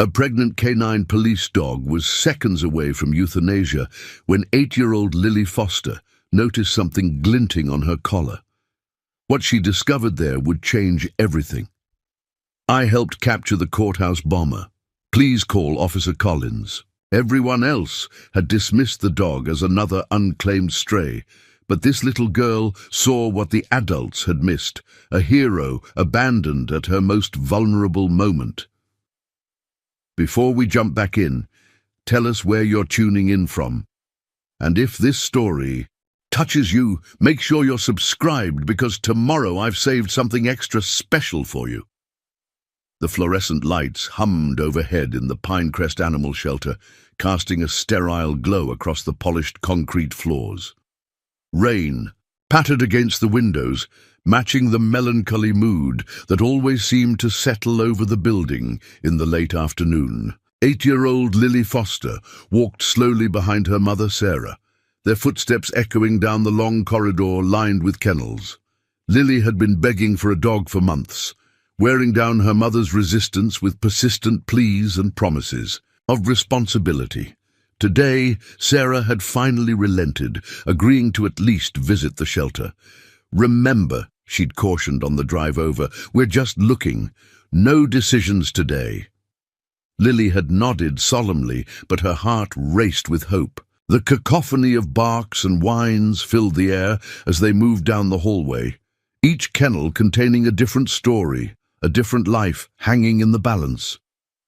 A pregnant canine police dog was seconds away from euthanasia when 8-year-old Lily Foster noticed something glinting on her collar. What she discovered there would change everything. "I helped capture the courthouse bomber. Please call Officer Collins." Everyone else had dismissed the dog as another unclaimed stray, but this little girl saw what the adults had missed, a hero abandoned at her most vulnerable moment. Before we jump back in, tell us where you're tuning in from. And if this story touches you, make sure you're subscribed, because tomorrow I've saved something extra special for you. The fluorescent lights hummed overhead in the Pinecrest Animal Shelter, casting a sterile glow across the polished concrete floors. Rain pattered against the windows, matching the melancholy mood that always seemed to settle over the building in the late afternoon. 8-year-old Lily Foster walked slowly behind her mother Sarah, their footsteps echoing down the long corridor lined with kennels. Lily had been begging for a dog for months, wearing down her mother's resistance with persistent pleas and promises of responsibility. Today, Sarah had finally relented, agreeing to at least visit the shelter. "Remember," she'd cautioned on the drive over, "we're just looking. No decisions today." Lily had nodded solemnly, but her heart raced with hope. The cacophony of barks and whines filled the air as they moved down the hallway, each kennel containing a different story, a different life hanging in the balance.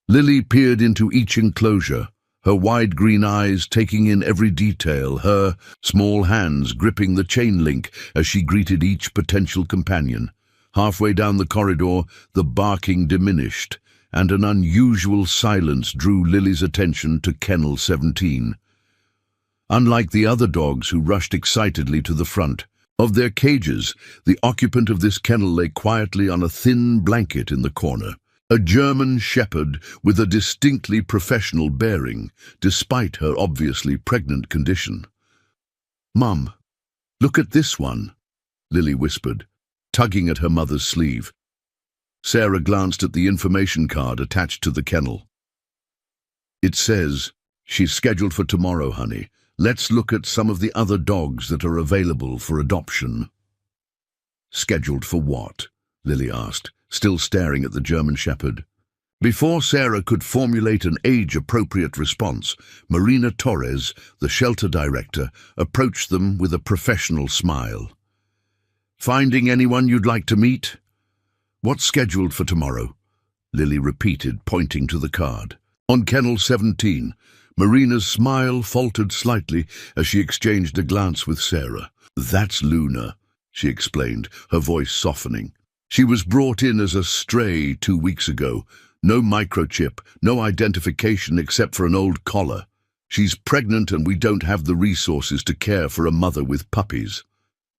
Lily peered into each enclosure, her wide green eyes taking in every detail, her small hands gripping the chain link as she greeted each potential companion. Halfway down the corridor, the barking diminished, and an unusual silence drew Lily's attention to Kennel 17. Unlike the other dogs who rushed excitedly to the front of their cages, the occupant of this kennel lay quietly on a thin blanket in the corner. A German shepherd with a distinctly professional bearing, despite her obviously pregnant condition. "Mum, look at this one," Lily whispered, tugging at her mother's sleeve. Sarah glanced at the information card attached to the kennel. "It says, 'She's scheduled for tomorrow, honey. Let's look at some of the other dogs that are available for adoption.'" "Scheduled for what?" Lily asked, still staring at the German shepherd. Before Sarah could formulate an age-appropriate response, Marina Torres, the shelter director, approached them with a professional smile. "Finding anyone you'd like to meet?" "What's scheduled for tomorrow?" Lily repeated, pointing to the card. On Kennel 17, Marina's smile faltered slightly as she exchanged a glance with Sarah. "That's Luna," she explained, her voice softening. "She was brought in as a stray 2 weeks ago. No microchip, no identification except for an old collar. She's pregnant and we don't have the resources to care for a mother with puppies.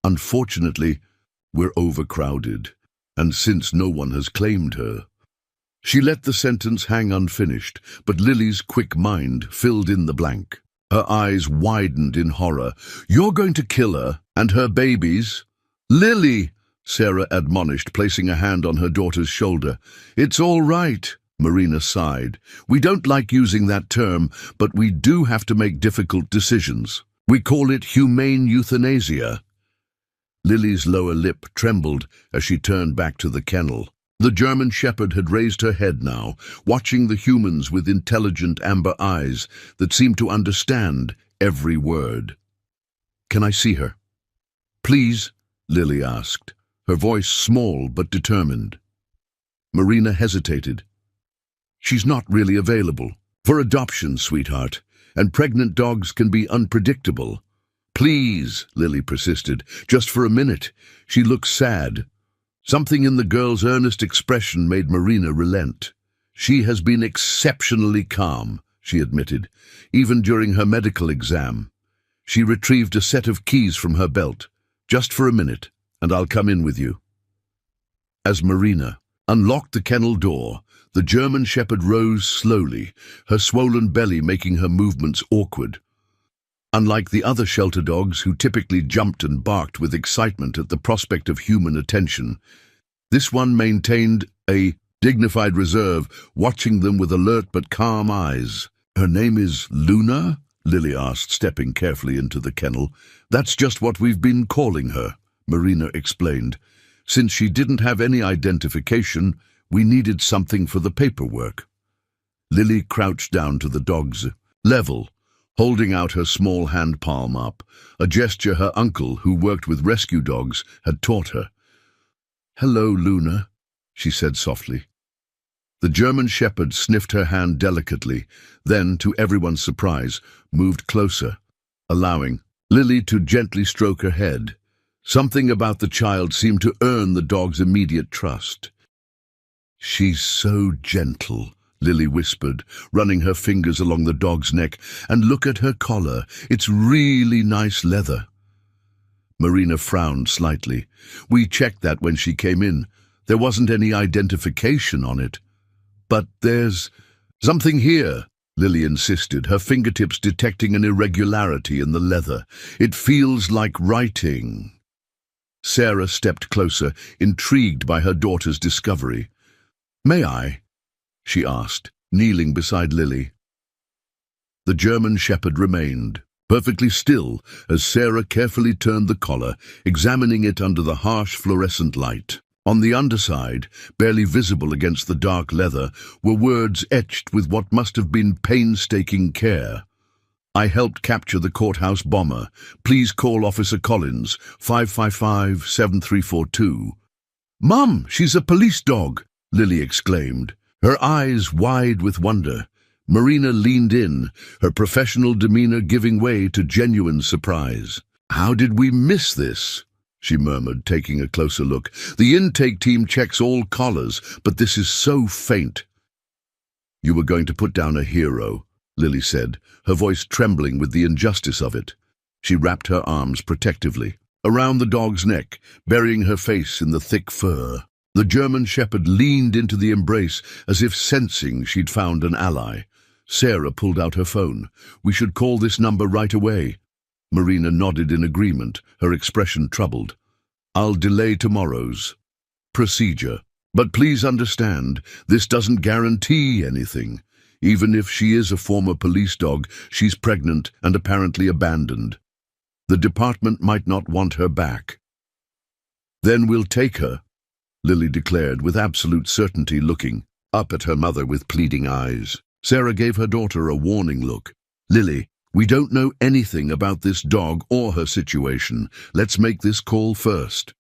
Unfortunately, we're overcrowded, and since no one has claimed her..." She let the sentence hang unfinished, but Lily's quick mind filled in the blank. Her eyes widened in horror. "You're going to kill her and her babies?" "Lily!" Sarah admonished, placing a hand on her daughter's shoulder. "It's all right," Marina sighed. "We don't like using that term, but we do have to make difficult decisions. We call it humane euthanasia." Lily's lower lip trembled as she turned back to the kennel. The German shepherd had raised her head now, watching the humans with intelligent amber eyes that seemed to understand every word. "Can I see her?" "Please?" Lily asked, her voice small but determined. Marina hesitated. "She's not really available. For adoption, sweetheart, and pregnant dogs can be unpredictable." "Please," Lily persisted, "just for a minute." She looked sad. Something in the girl's earnest expression made Marina relent. "She has been exceptionally calm," she admitted, "even during her medical exam." She retrieved a set of keys from her belt. "Just for a minute, and I'll come in with you." As Marina unlocked the kennel door, the German shepherd rose slowly, her swollen belly making her movements awkward. Unlike the other shelter dogs who typically jumped and barked with excitement at the prospect of human attention, this one maintained a dignified reserve, watching them with alert but calm eyes. "Her name is Luna?" Lily asked, stepping carefully into the kennel. "That's just what we've been calling her," Marina explained. "Since she didn't have any identification, we needed something for the paperwork." Lily crouched down to the dog's level, holding out her small hand palm up, a gesture her uncle, who worked with rescue dogs, had taught her. "Hello, Luna," she said softly. The German Shepherd sniffed her hand delicately, then, to everyone's surprise, moved closer, allowing Lily to gently stroke her head. Something about the child seemed to earn the dog's immediate trust. "She's so gentle," Lily whispered, running her fingers along the dog's neck. "And look at her collar. It's really nice leather." Marina frowned slightly. "We checked that when she came in. There wasn't any identification on it. But there's something here," Lily insisted, her fingertips detecting an irregularity in the leather. "It feels like writing." Sarah stepped closer, intrigued by her daughter's discovery. "May I?" she asked, kneeling beside Lily. The German Shepherd remained, perfectly still, as Sarah carefully turned the collar, examining it under the harsh fluorescent light. On the underside, barely visible against the dark leather, were words etched with what must have been painstaking care. "I helped capture the courthouse bomber. Please call Officer Collins, 555-7342. "Mum, she's a police dog!" Lily exclaimed, her eyes wide with wonder. Marina leaned in, her professional demeanor giving way to genuine surprise. "How did we miss this?" she murmured, taking a closer look. "The intake team checks all collars, but this is so faint." "You were going to put down a hero," Lily said, her voice trembling with the injustice of it. She wrapped her arms protectively around the dog's neck, burying her face in the thick fur. The German Shepherd leaned into the embrace as if sensing she'd found an ally. Sarah pulled out her phone. "We should call this number right away." Marina nodded in agreement, her expression troubled. "I'll delay tomorrow's procedure. But please understand, this doesn't guarantee anything. Even if she is a former police dog, she's pregnant and apparently abandoned. The department might not want her back." "Then we'll take her," Lily declared with absolute certainty, looking up at her mother with pleading eyes. Sarah gave her daughter a warning look. "Lily, we don't know anything about this dog or her situation. Let's make this call first."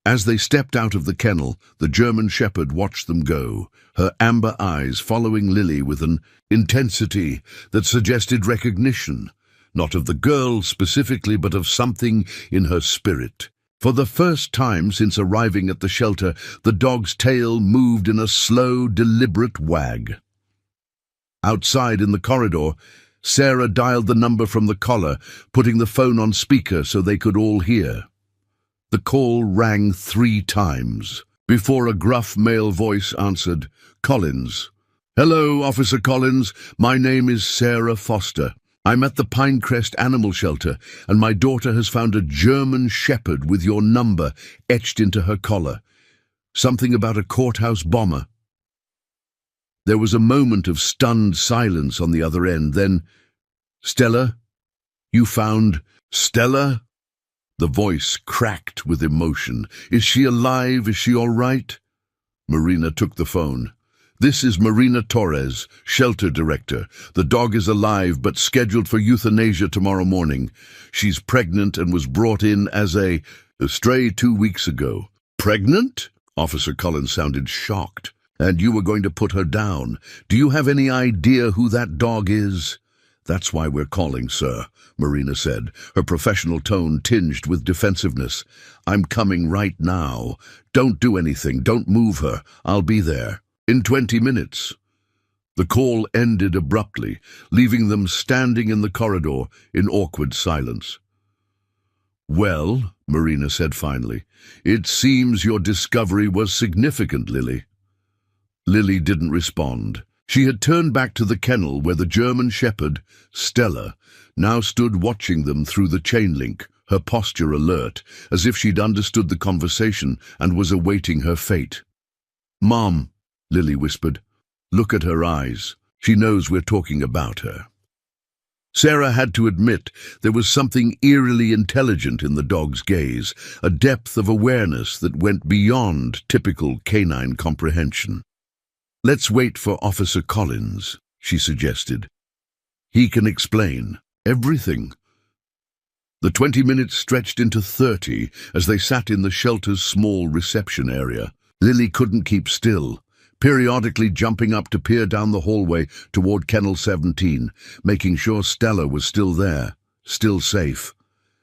As they stepped out of the kennel, the German Shepherd watched them go, her amber eyes following Lily with an intensity that suggested recognition, not of the girl specifically, but of something in her spirit. For the first time since arriving at the shelter, the dog's tail moved in a slow, deliberate wag. Outside in the corridor, Sarah dialed the number from the collar, putting the phone on speaker so they could all hear. The call rang 3 times before a gruff male voice answered. "Collins." "Hello, Officer Collins. My name is Sarah Foster. I'm at the Pinecrest Animal Shelter, and my daughter has found a German Shepherd with your number etched into her collar. Something about a courthouse bomber." There was a moment of stunned silence on the other end, then, "Stella? You found Stella?" The voice cracked with emotion. "Is she alive? Is she all right?" Marina took the phone. "This is Marina Torres, shelter director. The dog is alive but scheduled for euthanasia tomorrow morning. She's pregnant and was brought in as a stray 2 weeks ago." "Pregnant?" Officer Collins sounded shocked. "And you were going to put her down. Do you have any idea who that dog is?" "That's why we're calling, sir," Marina said, her professional tone tinged with defensiveness. "I'm coming right now. Don't do anything. Don't move her. I'll be there in 20 minutes. The call ended abruptly, leaving them standing in the corridor in awkward silence. "Well," Marina said finally, "it seems your discovery was significant, Lily." Lily didn't respond. She had turned back to the kennel where the German Shepherd, Stella, now stood watching them through the chain link, her posture alert, as if she'd understood the conversation and was awaiting her fate. "Mom," Lily whispered. "Look at her eyes. She knows we're talking about her." Sarah had to admit there was something eerily intelligent in the dog's gaze, a depth of awareness that went beyond typical canine comprehension. "Let's wait for Officer Collins," she suggested. "He can explain everything." The 20 minutes stretched into 30 as they sat in the shelter's small reception area. Lily couldn't keep still, periodically jumping up to peer down the hallway toward Kennel 17, making sure Stella was still there, still safe.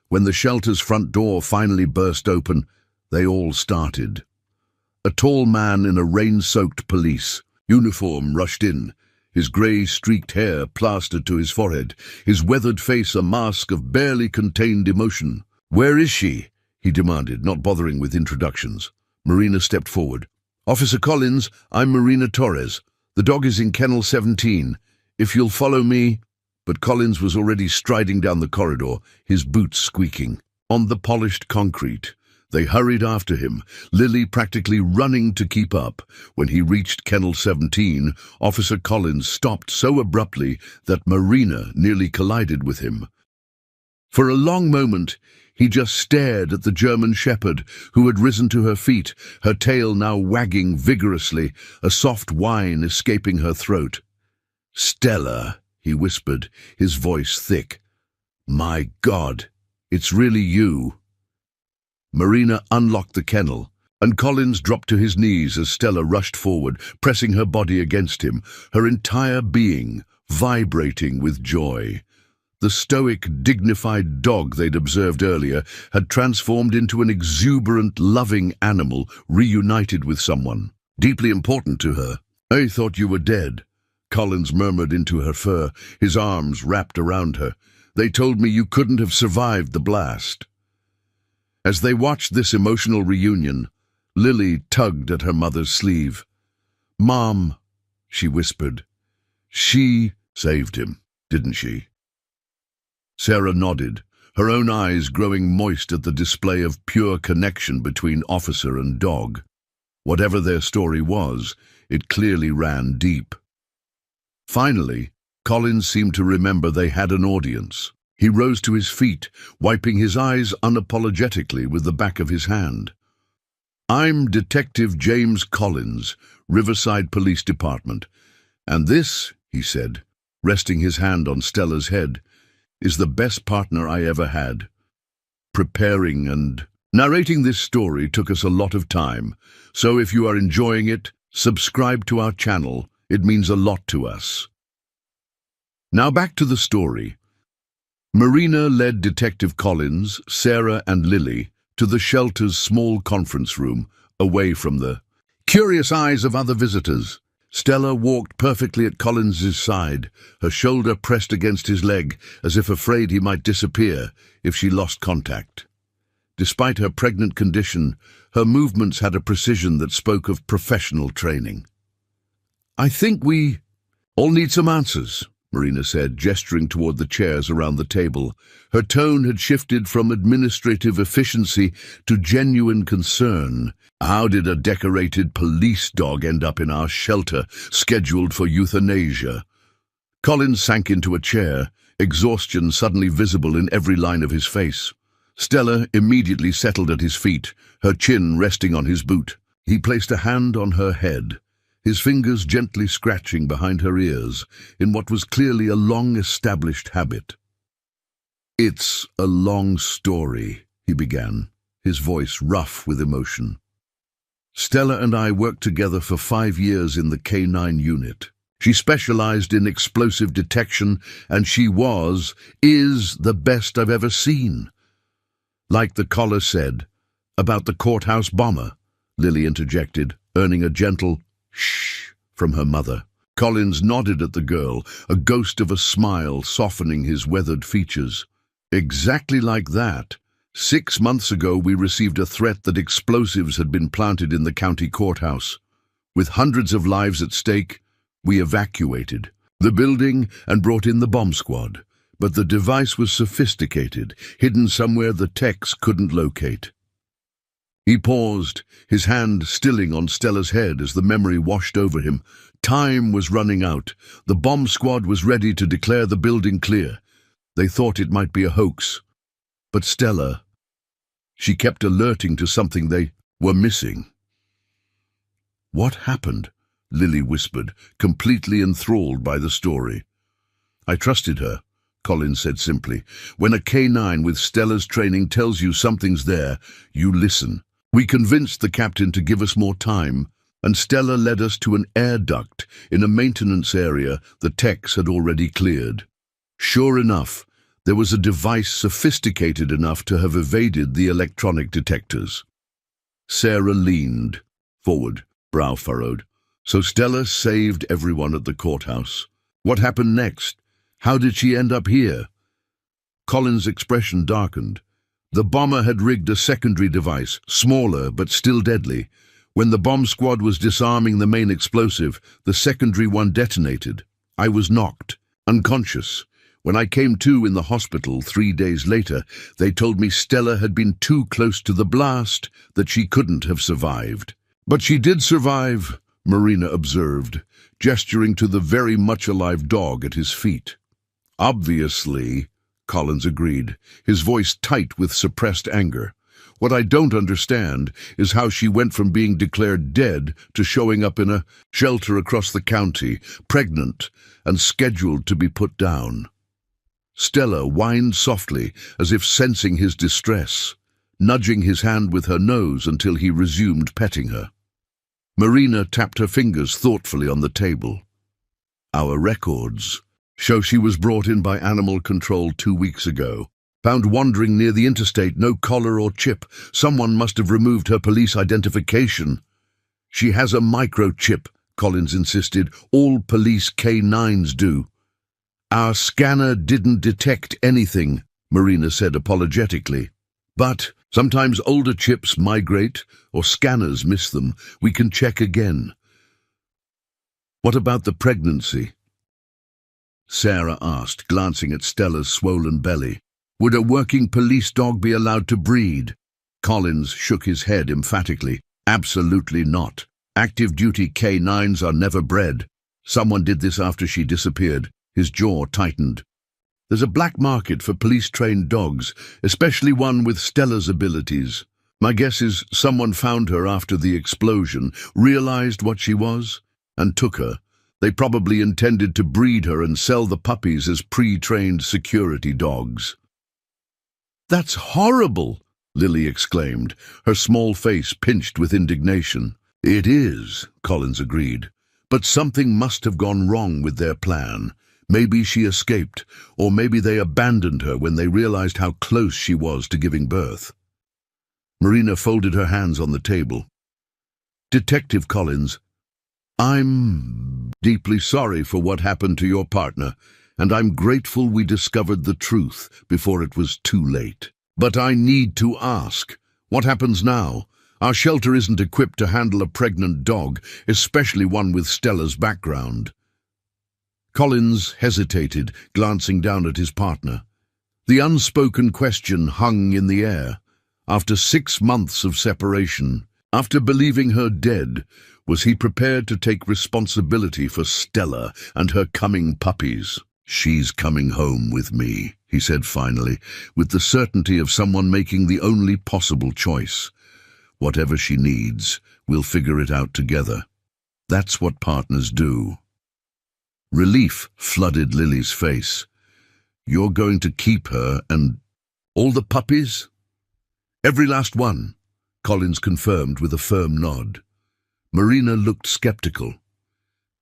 When the shelter's front door finally burst open, they all started. A tall man in a rain-soaked police uniform rushed in, his grey-streaked hair plastered to his forehead, his weathered face a mask of barely contained emotion. "Where is she?" he demanded, not bothering with introductions. Marina stepped forward. "Officer Collins, I'm Marina Torres. The dog is in Kennel 17. If you'll follow me—" But Collins was already striding down the corridor, his boots squeaking. On the polished concrete, they hurried after him, Lily practically running to keep up. When he reached Kennel 17, Officer Collins stopped so abruptly that Marina nearly collided with him. For a long moment, he just stared at the German shepherd, who had risen to her feet, her tail now wagging vigorously, a soft whine escaping her throat. "Stella," he whispered, his voice thick. "My God, it's really you." Marina unlocked the kennel, and Collins dropped to his knees as Stella rushed forward, pressing her body against him, her entire being vibrating with joy. The stoic, dignified dog they'd observed earlier had transformed into an exuberant, loving animal reunited with someone, deeply important to her. "I thought you were dead," Collins murmured into her fur, his arms wrapped around her. "They told me you couldn't have survived the blast." As they watched this emotional reunion, Lily tugged at her mother's sleeve. "Mom," she whispered, "she saved him, didn't she?" Sarah nodded, her own eyes growing moist at the display of pure connection between officer and dog. Whatever their story was, it clearly ran deep. Finally, Collins seemed to remember they had an audience. He rose to his feet, wiping his eyes unapologetically with the back of his hand. "I'm Detective James Collins, Riverside Police Department, and this," he said, resting his hand on Stella's head, "is the best partner I ever had. Preparing and narrating this story took us a lot of time, so if you are enjoying it, subscribe to our channel. It means a lot to us." Now back to the story. Marina led Detective Collins, Sarah and Lily to the shelter's small conference room, away from the curious eyes of other visitors. Stella walked perfectly at Collins's side, her shoulder pressed against his leg, as if afraid he might disappear if she lost contact. Despite her pregnant condition, her movements had a precision that spoke of professional training. "I think we all need some answers," Marina said, gesturing toward the chairs around the table. Her tone had shifted from administrative efficiency to genuine concern. "How did a decorated police dog end up in our shelter, scheduled for euthanasia?" Collins sank into a chair, exhaustion suddenly visible in every line of his face. Stella immediately settled at his feet, her chin resting on his boot. He placed a hand on her head, his fingers gently scratching behind her ears, in what was clearly a long-established habit. "It's a long story," he began, his voice rough with emotion. "Stella and I worked together for 5 years in the K9 unit. She specialized in explosive detection, and she is the best I've ever seen." "Like the caller said, about the courthouse bomber," Lily interjected, earning a gentle "shh" from her mother. Collins nodded at the girl, a ghost of a smile softening his weathered features. "Exactly like that. 6 months ago we received a threat that explosives had been planted in the county courthouse. With hundreds of lives at stake, we evacuated the building and brought in the bomb squad. But the device was sophisticated, hidden somewhere the techs couldn't locate." He paused, his hand stilling on Stella's head as the memory washed over him. Time was running out. The bomb squad was ready to declare the building clear. They thought it might be a hoax. But Stella, she kept alerting to something they were missing. "What happened?" Lily whispered, completely enthralled by the story. "I trusted her," Collins said simply. "When a K9 with Stella's training tells you something's there, you listen. We convinced the captain to give us more time, and Stella led us to an air duct in a maintenance area the techs had already cleared. Sure enough, there was a device sophisticated enough to have evaded the electronic detectors." Sarah leaned forward, brow furrowed. "So Stella saved everyone at the courthouse. What happened next? How did she end up here?" Collins' expression darkened. The bomber had rigged a secondary device, smaller but still deadly. When the bomb squad was disarming the main explosive, the secondary one detonated. I was knocked, unconscious. When I came to in the hospital 3 days later, they told me Stella had been too close to the blast, that she couldn't have survived. "But she did survive," Marina observed, gesturing to the very much alive dog at his feet. "Obviously," Collins agreed, his voice tight with suppressed anger. "What I don't understand is how she went from being declared dead to showing up in a shelter across the county, pregnant and scheduled to be put down." Stella whined softly, as if sensing his distress, nudging his hand with her nose until he resumed petting her. Marina tapped her fingers thoughtfully on the table. "Our records show she was brought in by animal control 2 weeks ago. Found wandering near the interstate, no collar or chip. Someone must have removed her police identification." "She has a microchip," Collins insisted. "All police K9s do." "Our scanner didn't detect anything," Marina said apologetically. "But sometimes older chips migrate or scanners miss them. We can check again." "What about the pregnancy?" Sarah asked, glancing at Stella's swollen belly. "Would a working police dog be allowed to breed?" Collins shook his head emphatically. "Absolutely not. Active-duty K9s are never bred. Someone did this after she disappeared." His jaw tightened. "There's a black market for police-trained dogs, especially one with Stella's abilities. My guess is someone found her after the explosion, realized what she was, and took her. They probably intended to breed her and sell the puppies as pre-trained security dogs." "That's horrible!" Lily exclaimed, her small face pinched with indignation. "It is," Collins agreed. "But something must have gone wrong with their plan. Maybe she escaped, or maybe they abandoned her when they realized how close she was to giving birth." Marina folded her hands on the table. "Detective Collins, I'm deeply sorry for what happened to your partner, and I'm grateful we discovered the truth before it was too late. But I need to ask, what happens now? Our shelter isn't equipped to handle a pregnant dog, especially one with Stella's background." Collins hesitated, glancing down at his partner. The unspoken question hung in the air. After 6 months of separation, after believing her dead, was he prepared to take responsibility for Stella and her coming puppies? "She's coming home with me," he said finally, with the certainty of someone making the only possible choice. "Whatever she needs, we'll figure it out together. That's what partners do." Relief flooded Lily's face. "You're going to keep her and all the puppies?" "Every last one," Collins confirmed with a firm nod. Marina looked skeptical.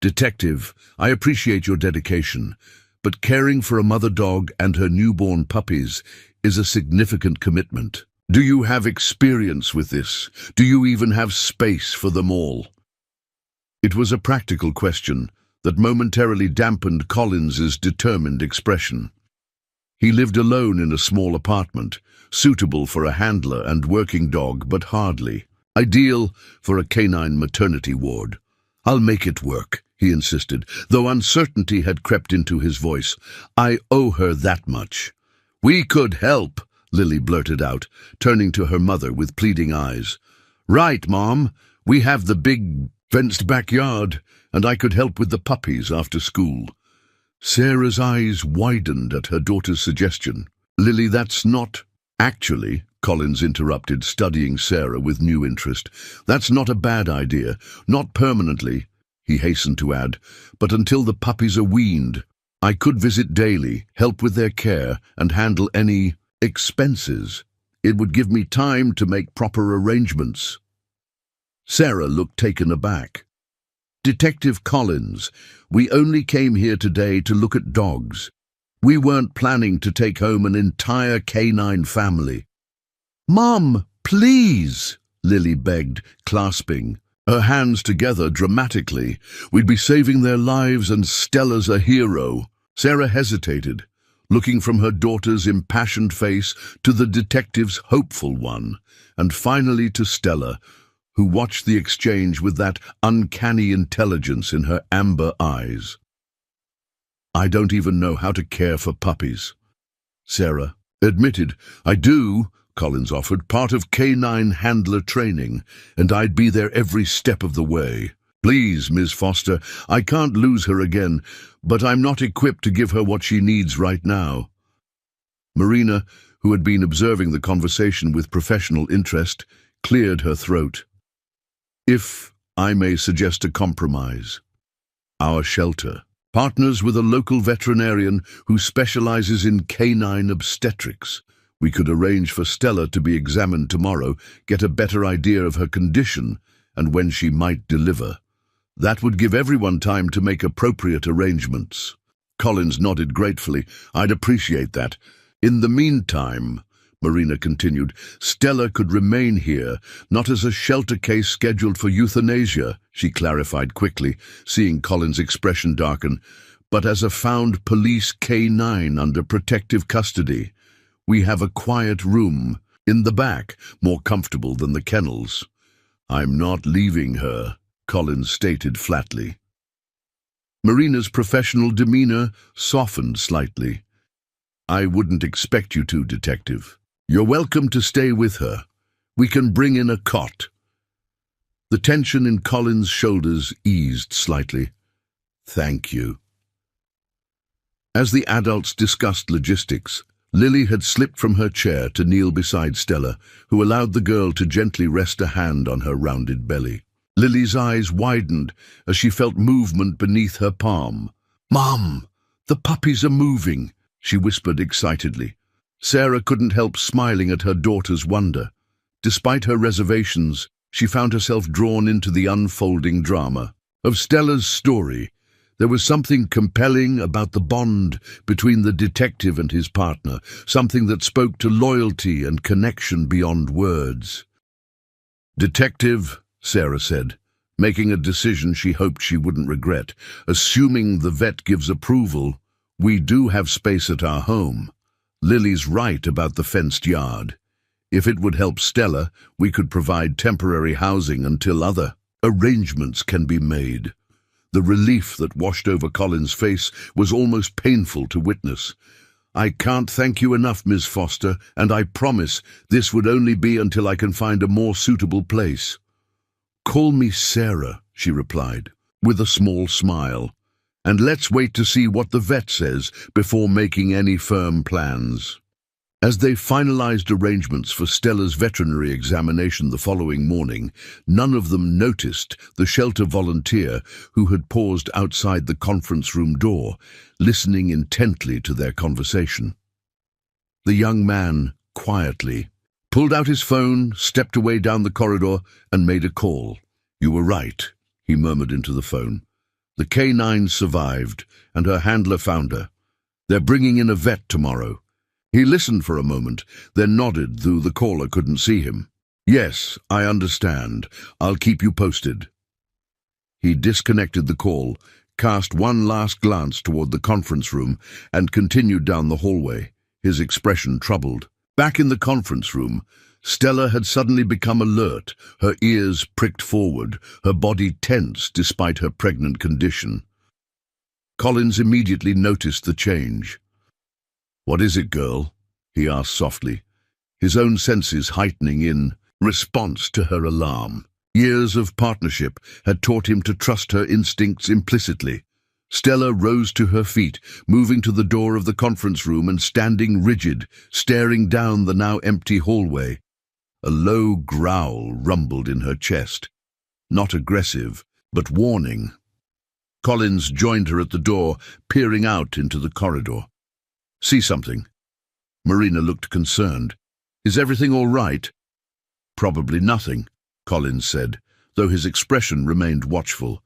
"Detective, I appreciate your dedication, but caring for a mother dog and her newborn puppies is a significant commitment. Do you have experience with this? Do you even have space for them all?" It was a practical question that momentarily dampened Collins's determined expression. He lived alone in a small apartment, suitable for a handler and working dog, but hardly ideal for a canine maternity ward. "I'll make it work," he insisted, though uncertainty had crept into his voice. "I owe her that much." "We could help," Lily blurted out, turning to her mother with pleading eyes. Right, Mom. We have the big fenced backyard, and I could help with the puppies after school. Sarah's eyes widened at her daughter's suggestion. Lily, that's not... Actually, Collins interrupted, studying Sarah with new interest. That's not a bad idea. Not permanently, he hastened to add, but until the puppies are weaned. I could visit daily, help with their care, and handle any expenses. It would give me time to make proper arrangements. Sarah looked taken aback. Detective Collins, we only came here today to look at dogs. We weren't planning to take home an entire canine family. Mom, please, Lily begged, clasping her hands together dramatically. We'd be saving their lives and Stella's a hero. Sarah hesitated, looking from her daughter's impassioned face to the detective's hopeful one, and finally to Stella, who watched the exchange with that uncanny intelligence in her amber eyes. I don't even know how to care for puppies, Sarah admitted. I do, Collins offered, part of canine handler training, and I'd be there every step of the way. Please, Ms. Foster, I can't lose her again, but I'm not equipped to give her what she needs right now. Marina, who had been observing the conversation with professional interest, cleared her throat. If I may suggest a compromise, our shelter partners with a local veterinarian who specializes in canine obstetrics. We could arrange for Stella to be examined tomorrow, get a better idea of her condition and when she might deliver. That would give everyone time to make appropriate arrangements. Collins nodded gratefully. I'd appreciate that. In the meantime, Marina continued, Stella could remain here, not as a shelter case scheduled for euthanasia, she clarified quickly, seeing Collins' expression darken, but as a found police K9 under protective custody. We have a quiet room in the back, more comfortable than the kennels. I'm not leaving her, Collins stated flatly. Marina's professional demeanor softened slightly. I wouldn't expect you to, Detective. You're welcome to stay with her. We can bring in a cot. The tension in Collins' shoulders eased slightly. Thank you. As the adults discussed logistics, Lily had slipped from her chair to kneel beside Stella, who allowed the girl to gently rest a hand on her rounded belly. Lily's eyes widened as she felt movement beneath her palm. Mom, the puppies are moving, she whispered excitedly. Sarah couldn't help smiling at her daughter's wonder. Despite her reservations, she found herself drawn into the unfolding drama of Stella's story. There was something compelling about the bond between the detective and his partner, something that spoke to loyalty and connection beyond words. Detective, Sarah said, making a decision she hoped she wouldn't regret. Assuming the vet gives approval, we do have space at our home. Lily's right about the fenced yard. If it would help Stella, we could provide temporary housing until other arrangements can be made. The relief that washed over Collins' face was almost painful to witness. I can't thank you enough, Ms. Foster, and I promise this would only be until I can find a more suitable place. Call me Sarah, she replied, with a small smile. And let's wait to see what the vet says before making any firm plans. As they finalized arrangements for Stella's veterinary examination the following morning, none of them noticed the shelter volunteer who had paused outside the conference room door, listening intently to their conversation. The young man, quietly, pulled out his phone, stepped away down the corridor, and made a call. You were right, he murmured into the phone. The K9 survived, and her handler found her. They're bringing in a vet tomorrow. He listened for a moment, then nodded, though the caller couldn't see him. Yes, I understand. I'll keep you posted. He disconnected the call, cast one last glance toward the conference room, and continued down the hallway, his expression troubled. Back in the conference room, Stella had suddenly become alert, her ears pricked forward, her body tense despite her pregnant condition. Collins immediately noticed the change. What is it, girl? He asked softly, his own senses heightening in response to her alarm. Years of partnership had taught him to trust her instincts implicitly. Stella rose to her feet, moving to the door of the conference room and standing rigid, staring down the now empty hallway. A low growl rumbled in her chest. Not aggressive, but warning. Collins joined her at the door, peering out into the corridor. "See something?" Marina looked concerned. "Is everything all right?" "Probably nothing," Collins said, though his expression remained watchful.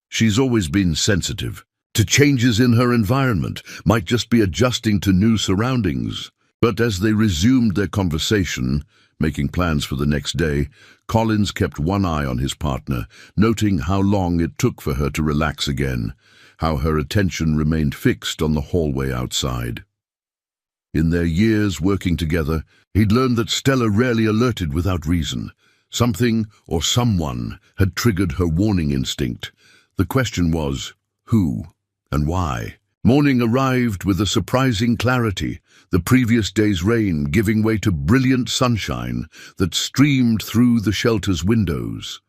"She's always been sensitive to changes in her environment, might just be adjusting to new surroundings." But as they resumed their conversation, making plans for the next day, Collins kept one eye on his partner, noting how long it took for her to relax again, how her attention remained fixed on the hallway outside. In their years working together, he'd learned that Stella rarely alerted without reason. Something or someone had triggered her warning instinct. The question was, who and why? Morning arrived with a surprising clarity, the previous day's rain giving way to brilliant sunshine that streamed through the shelter's windows.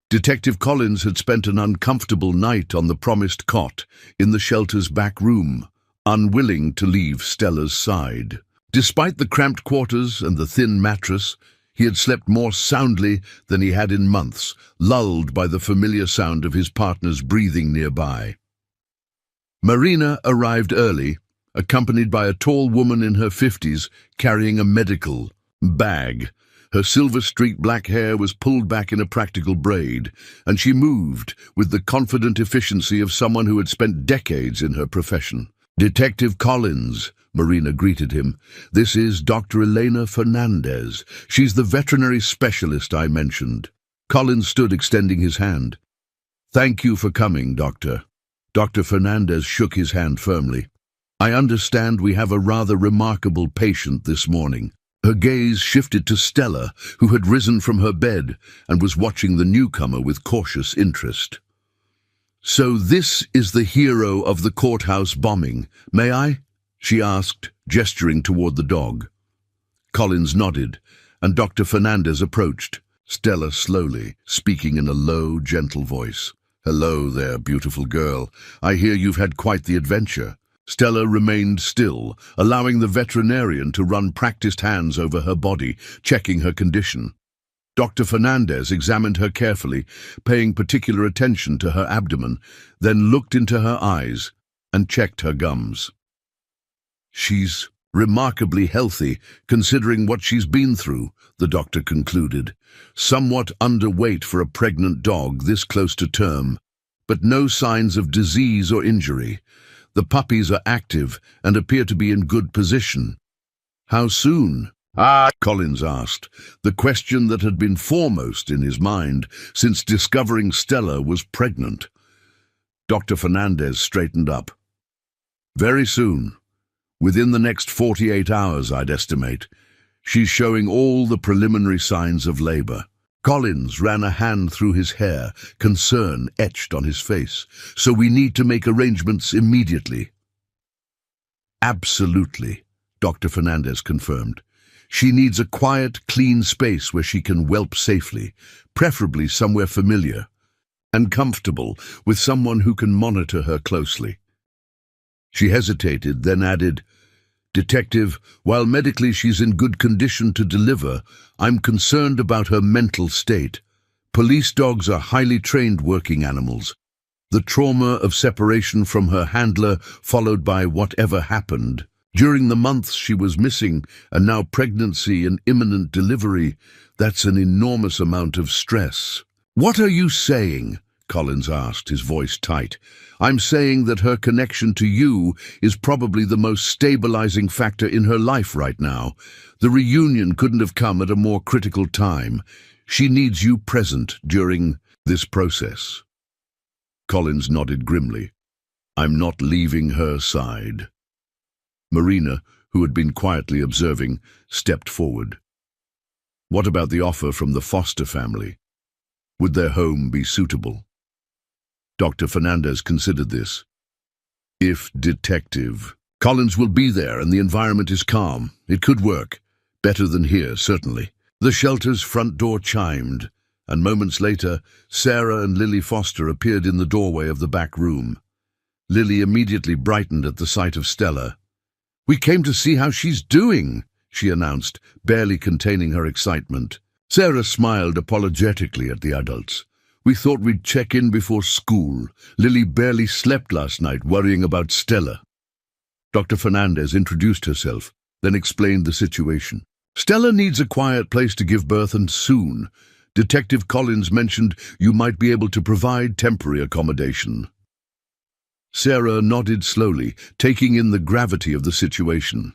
Detective Collins had spent an uncomfortable night on the promised cot in the shelter's back room, unwilling to leave Stella's side. Despite the cramped quarters and the thin mattress, he had slept more soundly than he had in months, lulled by the familiar sound of his partner's breathing nearby. Marina arrived early, accompanied by a tall woman in her 50s carrying a medical bag. Her silver-streaked black hair was pulled back in a practical braid, and she moved with the confident efficiency of someone who had spent decades in her profession. "Detective Collins," Marina greeted him. "This is Dr. Elena Fernandez. She's the veterinary specialist I mentioned." Collins stood extending his hand. "Thank you for coming, Doctor." Dr. Fernandez shook his hand firmly. "I understand we have a rather remarkable patient this morning." Her gaze shifted to Stella, who had risen from her bed and was watching the newcomer with cautious interest. "So this is the hero of the courthouse bombing, may I?" she asked, gesturing toward the dog. Collins nodded, and Dr. Fernandez approached, Stella slowly, speaking in a low, gentle voice. "Hello there, beautiful girl. I hear you've had quite the adventure." Stella remained still, allowing the veterinarian to run practiced hands over her body, checking her condition. Dr. Fernandez examined her carefully, paying particular attention to her abdomen, then looked into her eyes and checked her gums. "She's remarkably healthy, considering what she's been through," the doctor concluded. "Somewhat underweight for a pregnant dog this close to term, but no signs of disease or injury. The puppies are active and appear to be in good position." "How soon?" Collins asked, the question that had been foremost in his mind since discovering Stella was pregnant. Dr. Fernandez straightened up. "Very soon. Within the next 48 hours, I'd estimate. She's showing all the preliminary signs of labor." Collins ran a hand through his hair, concern etched on his face. "So we need to make arrangements immediately." "Absolutely," Dr. Fernandez confirmed. "She needs a quiet, clean space where she can whelp safely, preferably somewhere familiar and comfortable, with someone who can monitor her closely." She hesitated, then added, "Detective, while medically she's in good condition to deliver, I'm concerned about her mental state. Police dogs are highly trained working animals. The trauma of separation from her handler, followed by whatever happened. During the months she was missing, and now pregnancy and imminent delivery, that's an enormous amount of stress." "What are you saying?" Collins asked, his voice tight. "I'm saying that her connection to you is probably the most stabilizing factor in her life right now. The reunion couldn't have come at a more critical time. She needs you present during this process." Collins nodded grimly. "I'm not leaving her side." Marina, who had been quietly observing, stepped forward. "What about the offer from the Foster family? Would their home be suitable?" Dr. Fernandez considered this. "If Detective Collins will be there and the environment is calm, it could work. Better than here, certainly." The shelter's front door chimed, and moments later, Sarah and Lily Foster appeared in the doorway of the back room. Lily immediately brightened at the sight of Stella. "We came to see how she's doing," she announced, barely containing her excitement. Sarah smiled apologetically at the adults. "We thought we'd check in before school. Lily barely slept last night, worrying about Stella." Dr. Fernandez introduced herself, then explained the situation. "Stella needs a quiet place to give birth, and soon. Detective Collins mentioned you might be able to provide temporary accommodation." Sarah nodded slowly, taking in the gravity of the situation.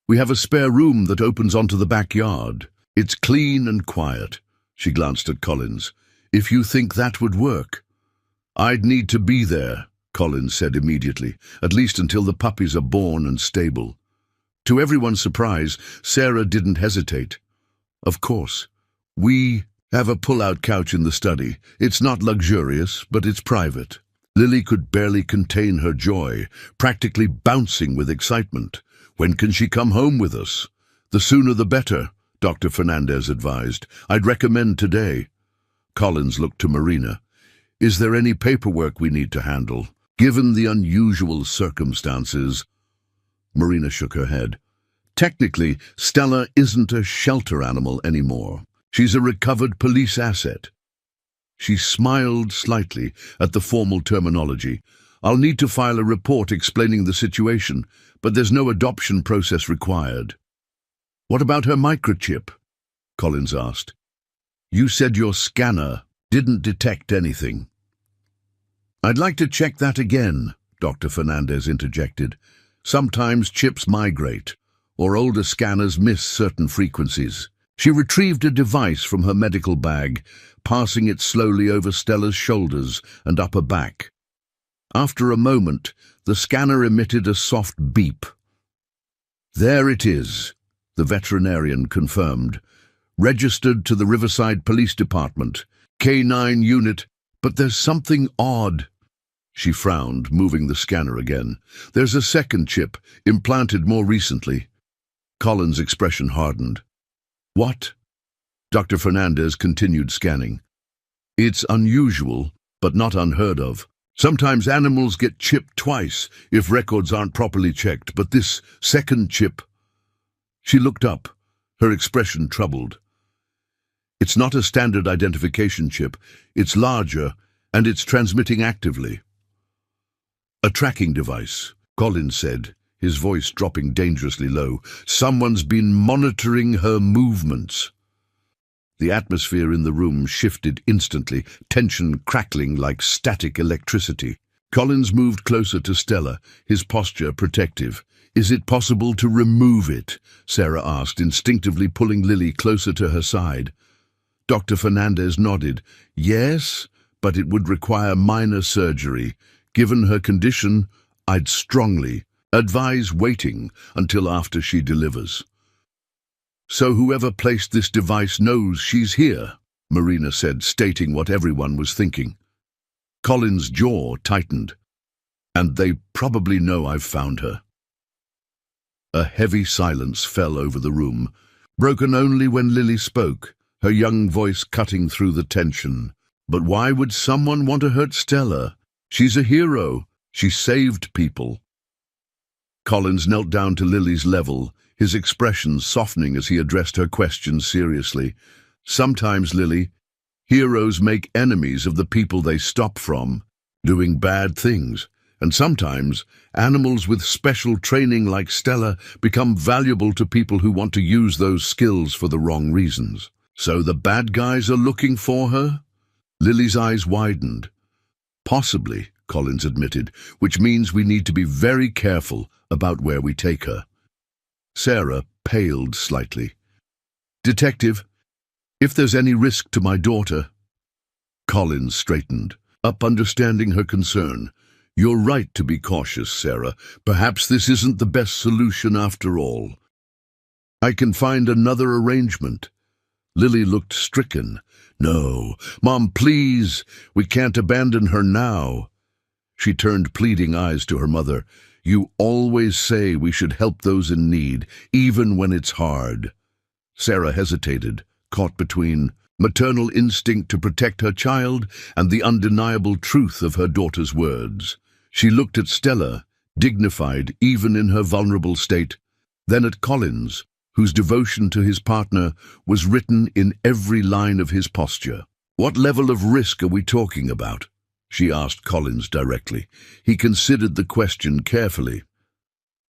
"We have a spare room that opens onto the backyard. It's clean and quiet." She glanced at Collins. "If you think that would work." "I'd need to be there," Collins said immediately, "at least until the puppies are born and stable." To everyone's surprise, Sarah didn't hesitate. "Of course. We have a pull-out couch in the study. It's not luxurious, but it's private." Lily could barely contain her joy, practically bouncing with excitement. "When can she come home with us?" "The sooner the better," Dr. Fernandez advised. "I'd recommend today." Collins looked to Marina. "Is there any paperwork we need to handle, given the unusual circumstances?" Marina shook her head. "Technically, Stella isn't a shelter animal anymore. She's a recovered police asset." She smiled slightly at the formal terminology. "I'll need to file a report explaining the situation, but there's no adoption process required." "What about her microchip?" Collins asked. "You said your scanner didn't detect anything." "I'd like to check that again," Dr. Fernandez interjected. "Sometimes chips migrate, or older scanners miss certain frequencies." She retrieved a device from her medical bag, passing it slowly over Stella's shoulders and upper back. After a moment, the scanner emitted a soft beep. "There it is," the veterinarian confirmed. "Registered to the Riverside Police Department, K9 unit, but there's something odd." She frowned, moving the scanner again. "There's a second chip, implanted more recently." Collins' expression hardened. "What?" Dr. Fernandez continued scanning. "It's unusual, but not unheard of. Sometimes animals get chipped twice if records aren't properly checked, but this second chip..." She looked up, her expression troubled. "It's not a standard identification chip. It's larger, and it's transmitting actively." "A tracking device," Collins said, his voice dropping dangerously low. "Someone's been monitoring her movements." The atmosphere in the room shifted instantly, tension crackling like static electricity. Collins moved closer to Stella, his posture protective. "Is it possible to remove it?" Sarah asked, instinctively pulling Lily closer to her side. Dr. Fernandez nodded. "Yes, but it would require minor surgery. Given her condition, I'd strongly advise waiting until after she delivers." "So whoever placed this device knows she's here," Marina said, stating what everyone was thinking. Collins' jaw tightened. "And they probably know I've found her." A heavy silence fell over the room, broken only when Lily spoke, her young voice cutting through the tension. "But why would someone want to hurt Stella? She's a hero. She saved people." Collins knelt down to Lily's level, his expression softening as he addressed her question seriously. "Sometimes, Lily, heroes make enemies of the people they stop from, doing bad things. And sometimes, animals with special training like Stella become valuable to people who want to use those skills for the wrong reasons. So the bad guys are looking for her?" Lily's eyes widened. "Possibly," Collins admitted, "which means we need to be very careful about where we take her." Sarah paled slightly. "Detective, if there's any risk to my daughter..." Collins straightened up, understanding her concern. "You're right to be cautious, Sarah. Perhaps this isn't the best solution after all. I can find another arrangement." Lily looked stricken. "No, Mom, please, we can't abandon her now." She turned pleading eyes to her mother. "You always say we should help those in need, even when it's hard." Sarah hesitated, caught between maternal instinct to protect her child and the undeniable truth of her daughter's words. She looked at Stella, dignified even in her vulnerable state, then at Collins, whose devotion to his partner was written in every line of his posture. "What level of risk are we talking about?" she asked Collins directly. He considered the question carefully.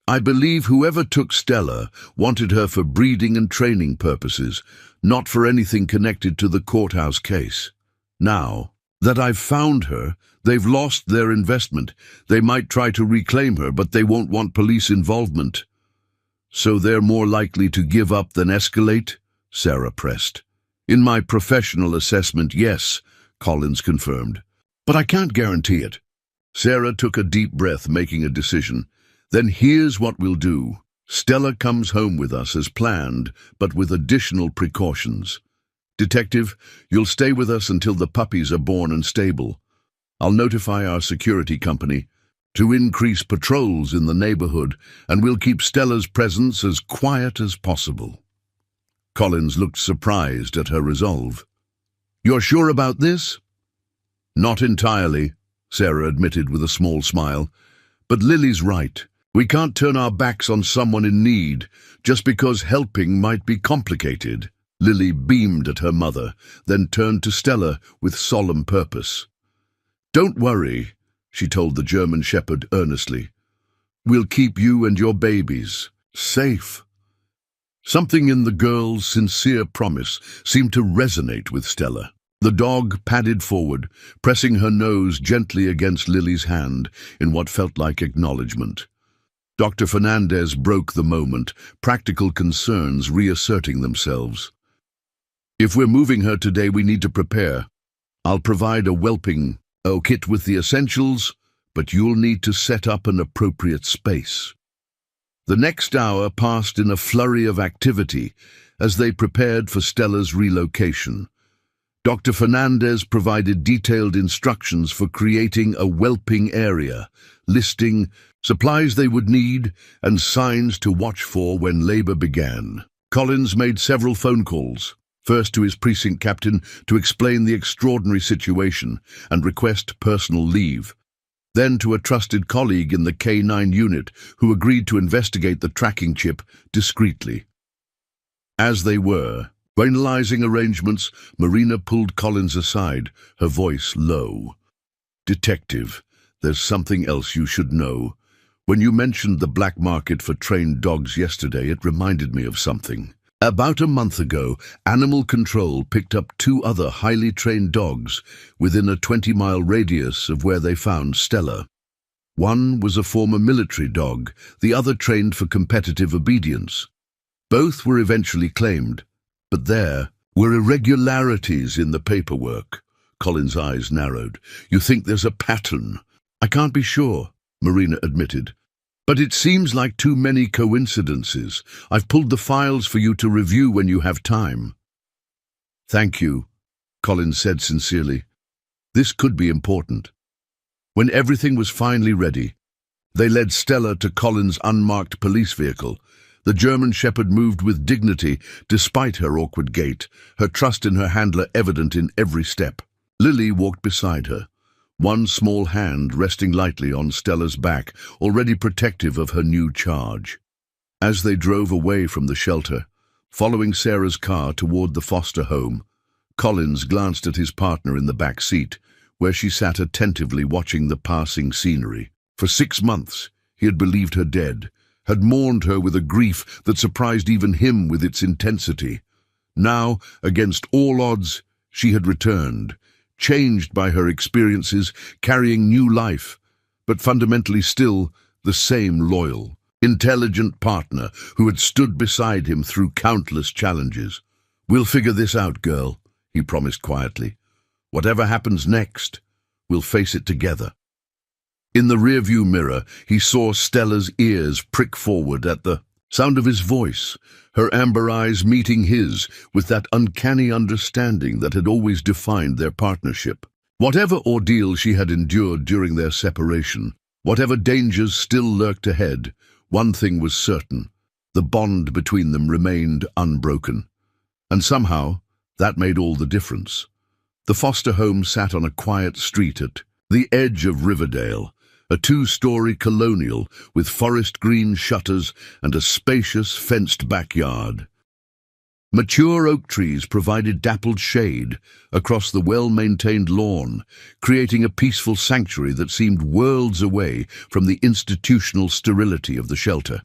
"I believe whoever took Stella wanted her for breeding and training purposes, not for anything connected to the courthouse case. Now that I've found her, they've lost their investment. They might try to reclaim her, but they won't want police involvement. So they're more likely to give up than escalate?" Sarah pressed. "In my professional assessment, yes," Collins confirmed. "But I can't guarantee it." Sarah took a deep breath, making a decision. "Then here's what we'll do. Stella comes home with us as planned, but with additional precautions. Detective, you'll stay with us until the puppies are born and stable. I'll notify our security company to increase patrols in the neighborhood, and we'll keep Stella's presence as quiet as possible." Collins looked surprised at her resolve. "You're sure about this?" "Not entirely," Sarah admitted with a small smile. "But Lily's right. We can't turn our backs on someone in need just because helping might be complicated." Lily beamed at her mother, then turned to Stella with solemn purpose. "Don't worry," she told the German Shepherd earnestly. "We'll keep you and your babies safe." Something in the girl's sincere promise seemed to resonate with Stella. The dog padded forward, pressing her nose gently against Lily's hand in what felt like acknowledgement. Dr. Fernandez broke the moment, practical concerns reasserting themselves. "If we're moving her today, we need to prepare. I'll provide a whelping kit with the essentials, but you'll need to set up an appropriate space." The next hour passed in a flurry of activity as they prepared for Stella's relocation. Dr. Fernandez provided detailed instructions for creating a whelping area, listing supplies they would need and signs to watch for when labor began. Collins made several phone calls, first to his precinct captain to explain the extraordinary situation and request personal leave, then to a trusted colleague in the K9 unit who agreed to investigate the tracking chip discreetly. As they were finalizing arrangements, Marina pulled Collins aside, her voice low. "Detective, there's something else you should know. When you mentioned the black market for trained dogs yesterday, it reminded me of something. About a month ago, Animal Control picked up 2 other highly trained dogs within a 20-mile radius of where they found Stella. One was a former military dog, the other trained for competitive obedience. Both were eventually claimed, but there were irregularities in the paperwork." Collins' eyes narrowed. "You think there's a pattern?" "I can't be sure," Marina admitted. "But it seems like too many coincidences. I've pulled the files for you to review when you have time." "Thank you," Collins said sincerely. This could be important. When everything was finally ready, they led Stella to Collins' unmarked police vehicle. The German Shepherd moved with dignity despite her awkward gait, her trust in her handler evident in every step. Lily walked beside her, one small hand resting lightly on Stella's back, already protective of her new charge. As they drove away from the shelter, following Sarah's car toward the foster home, Collins glanced at his partner in the back seat, where she sat attentively watching the passing scenery. For 6 months, he had believed her dead, had mourned her with a grief that surprised even him with its intensity. Now, against all odds, she had returned, changed by her experiences, carrying new life, but fundamentally still the same loyal, intelligent partner who had stood beside him through countless challenges. "We'll figure this out, girl," he promised quietly. "Whatever happens next, we'll face it together." In the rearview mirror, he saw Stella's ears prick forward at the sound of his voice, her amber eyes meeting his with that uncanny understanding that had always defined their partnership. Whatever ordeal she had endured during their separation, whatever dangers still lurked ahead, one thing was certain: the bond between them remained unbroken. And somehow, that made all the difference. The foster home sat on a quiet street at the edge of Riverdale, a two-story colonial with forest green shutters and a spacious fenced backyard. Mature oak trees provided dappled shade across the well-maintained lawn, creating a peaceful sanctuary that seemed worlds away from the institutional sterility of the shelter.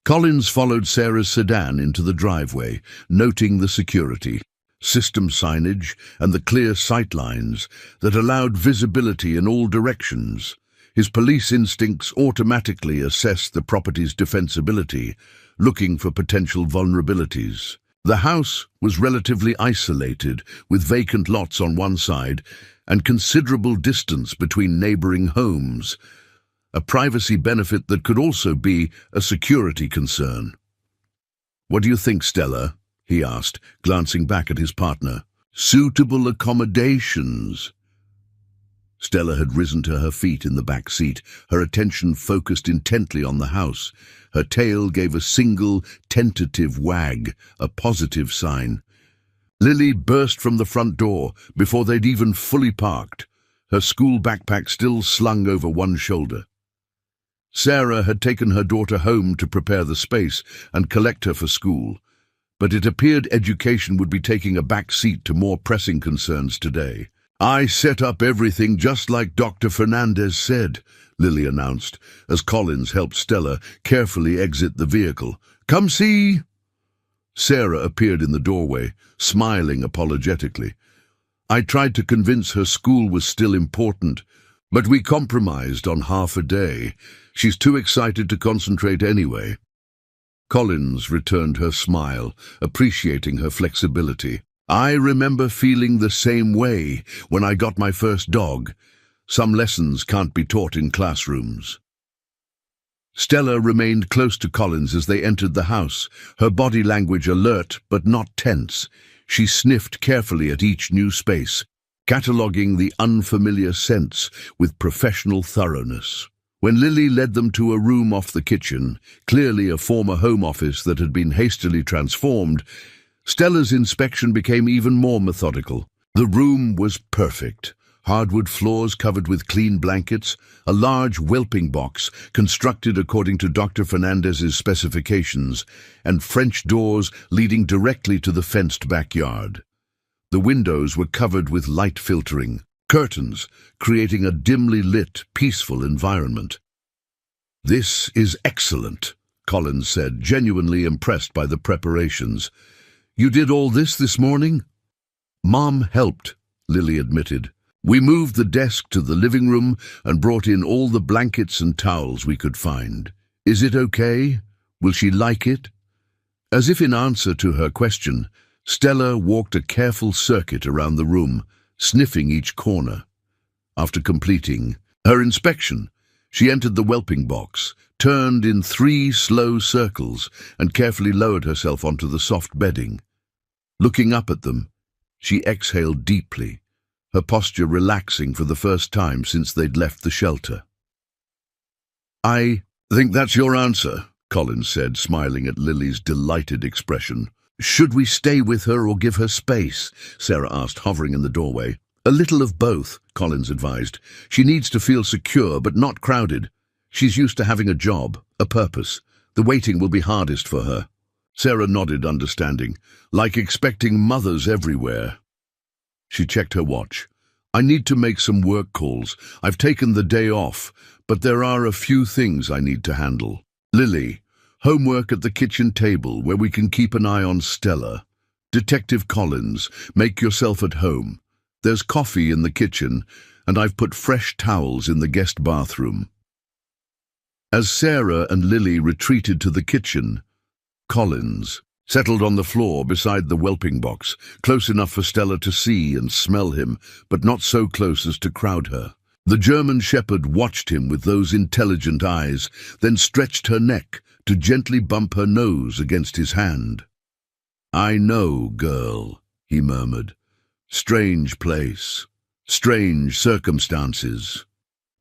Collins followed Sarah's sedan into the driveway, noting the security, system signage, and the clear sightlines that allowed visibility in all directions. His police instincts automatically assessed the property's defensibility, looking for potential vulnerabilities. The house was relatively isolated, with vacant lots on one side and considerable distance between neighboring homes, a privacy benefit that could also be a security concern. "What do you think, Stella?" he asked, glancing back at his partner. "Suitable accommodations." Stella had risen to her feet in the back seat, her attention focused intently on the house. Her tail gave a single, tentative wag, a positive sign. Lily burst from the front door before they'd even fully parked, her school backpack still slung over one shoulder. Sarah had taken her daughter home to prepare the space and collect her for school, but it appeared education would be taking a back seat to more pressing concerns today. "I set up everything just like Dr. Fernandez said," Lily announced, as Collins helped Stella carefully exit the vehicle. "Come see!" Sarah appeared in the doorway, smiling apologetically. "I tried to convince her school was still important, but we compromised on half a day. She's too excited to concentrate anyway." Collins returned her smile, appreciating her flexibility. "I remember feeling the same way when I got my first dog. Some lessons can't be taught in classrooms." Stella remained close to Collins as they entered the house, her body language alert but not tense. She sniffed carefully at each new space, cataloguing the unfamiliar scents with professional thoroughness. When Lily led them to a room off the kitchen, clearly a former home office that had been hastily transformed, Stella's inspection became even more methodical. The room was perfect. Hardwood floors covered with clean blankets, a large whelping box constructed according to Dr. Fernandez's specifications, and French doors leading directly to the fenced backyard. The windows were covered with light filtering, curtains creating a dimly lit, peaceful environment. "This is excellent," Collins said, genuinely impressed by the preparations. "You did all this morning?" "Mom helped," Lily admitted. "We moved the desk to the living room and brought in all the blankets and towels we could find. Is it okay? Will she like it?" As if in answer to her question, Stella walked a careful circuit around the room, sniffing each corner. After completing her inspection, she entered the whelping box, turned in 3 slow circles, and carefully lowered herself onto the soft bedding. Looking up at them, she exhaled deeply, her posture relaxing for the first time since they'd left the shelter. "I think that's your answer," Collins said, smiling at Lily's delighted expression. "Should we stay with her or give her space?" Sarah asked, hovering in the doorway. "A little of both," Collins advised. "She needs to feel secure but not crowded. She's used to having a job, a purpose. The waiting will be hardest for her." Sarah nodded, understanding, like expecting mothers everywhere. She checked her watch. "I need to make some work calls. I've taken the day off, but there are a few things I need to handle. Lily, homework at the kitchen table where we can keep an eye on Stella. Detective Collins, make yourself at home. There's coffee in the kitchen, and I've put fresh towels in the guest bathroom." As Sarah and Lily retreated to the kitchen, Collins settled on the floor beside the whelping box, close enough for Stella to see and smell him, but not so close as to crowd her. The German shepherd watched him with those intelligent eyes, then stretched her neck to gently bump her nose against his hand. "I know, girl," he murmured. "Strange place, strange circumstances,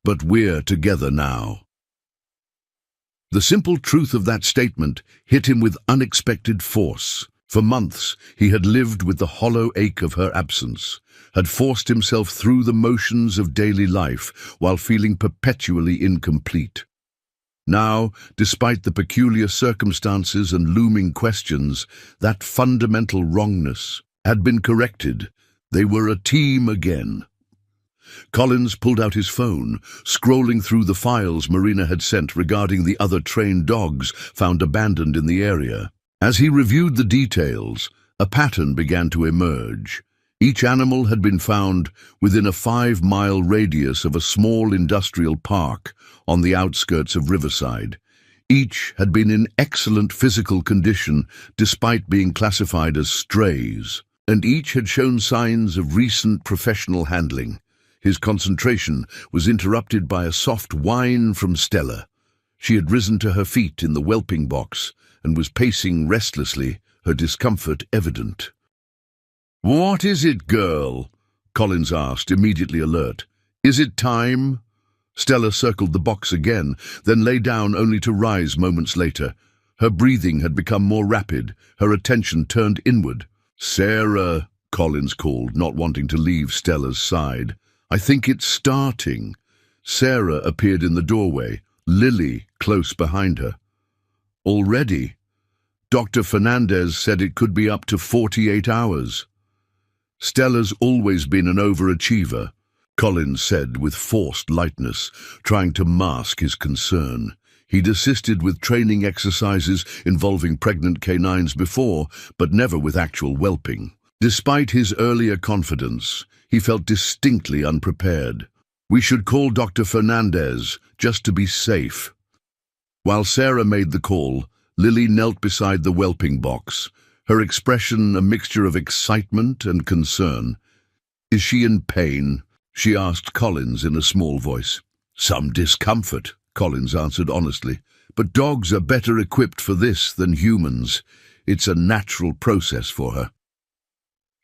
but we're together now." The simple truth of that statement hit him with unexpected force. For months, he had lived with the hollow ache of her absence, had forced himself through the motions of daily life while feeling perpetually incomplete. Now, despite the peculiar circumstances and looming questions, that fundamental wrongness had been corrected. They were a team again. Collins pulled out his phone, scrolling through the files Marina had sent regarding the other trained dogs found abandoned in the area. As he reviewed the details, a pattern began to emerge. Each animal had been found within a 5-mile radius of a small industrial park on the outskirts of Riverside. Each had been in excellent physical condition despite being classified as strays, and each had shown signs of recent professional handling. His concentration was interrupted by a soft whine from Stella. She had risen to her feet in the whelping box and was pacing restlessly, her discomfort evident. "What is it, girl?" Collins asked, immediately alert. "Is it time?" Stella circled the box again, then lay down only to rise moments later. Her breathing had become more rapid, her attention turned inward. "Sarah," Collins called, not wanting to leave Stella's side. "I think it's starting." Sarah appeared in the doorway, Lily close behind her. "Already? Dr. Fernandez said it could be up to 48 hours. "Stella's always been an overachiever," Collins said with forced lightness, trying to mask his concern. He'd assisted with training exercises involving pregnant canines before, but never with actual whelping. Despite his earlier confidence, he felt distinctly unprepared. "We should call Dr. Fernandez, just to be safe." While Sarah made the call, Lily knelt beside the whelping box, her expression a mixture of excitement and concern. "Is she in pain?" she asked Collins in a small voice. "Some discomfort," Collins answered honestly, "but dogs are better equipped for this than humans. It's a natural process for her."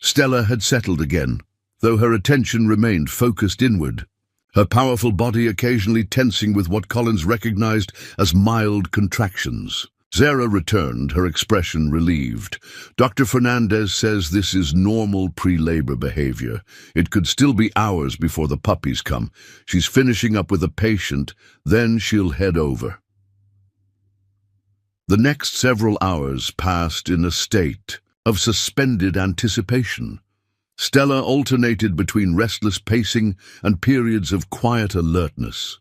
Stella had settled again, though her attention remained focused inward, her powerful body occasionally tensing with what Collins recognized as mild contractions. Sarah returned, her expression relieved. "Dr. Fernandez says this is normal pre-labor behavior. It could still be hours before the puppies come. She's finishing up with a patient, then she'll head over." The next several hours passed in a state of suspended anticipation. Stella alternated between restless pacing and periods of quiet alertness.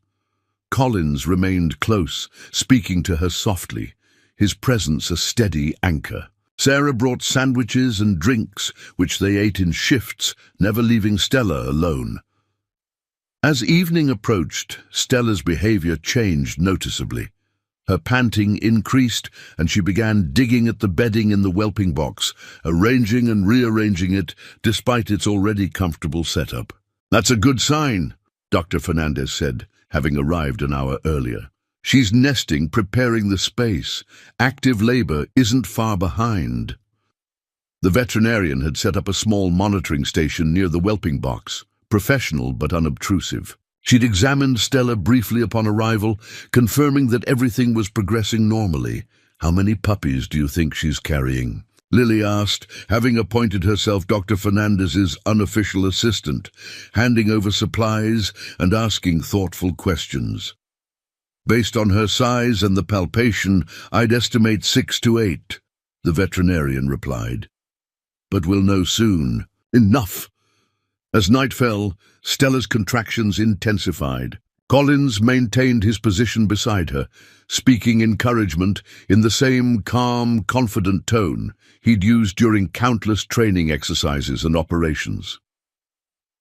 Collins remained close, speaking to her softly, his presence a steady anchor. Sarah brought sandwiches and drinks, which they ate in shifts, never leaving Stella alone. As evening approached, Stella's behavior changed noticeably. Her panting increased, and she began digging at the bedding in the whelping box, arranging and rearranging it despite its already comfortable setup. "That's a good sign," Dr. Fernandez said, having arrived an hour earlier. "She's nesting, preparing the space. Active labor isn't far behind." The veterinarian had set up a small monitoring station near the whelping box, professional but unobtrusive. She'd examined Stella briefly upon arrival, confirming that everything was progressing normally. "How many puppies do you think she's carrying?" Lily asked, having appointed herself Dr. Fernandez's unofficial assistant, handing over supplies and asking thoughtful questions. "Based on her size and the palpation, I'd estimate 6 to 8, the veterinarian replied. "But we'll know soon." "Enough!" As night fell, Stella's contractions intensified. Collins maintained his position beside her, speaking encouragement in the same calm, confident tone he'd used during countless training exercises and operations.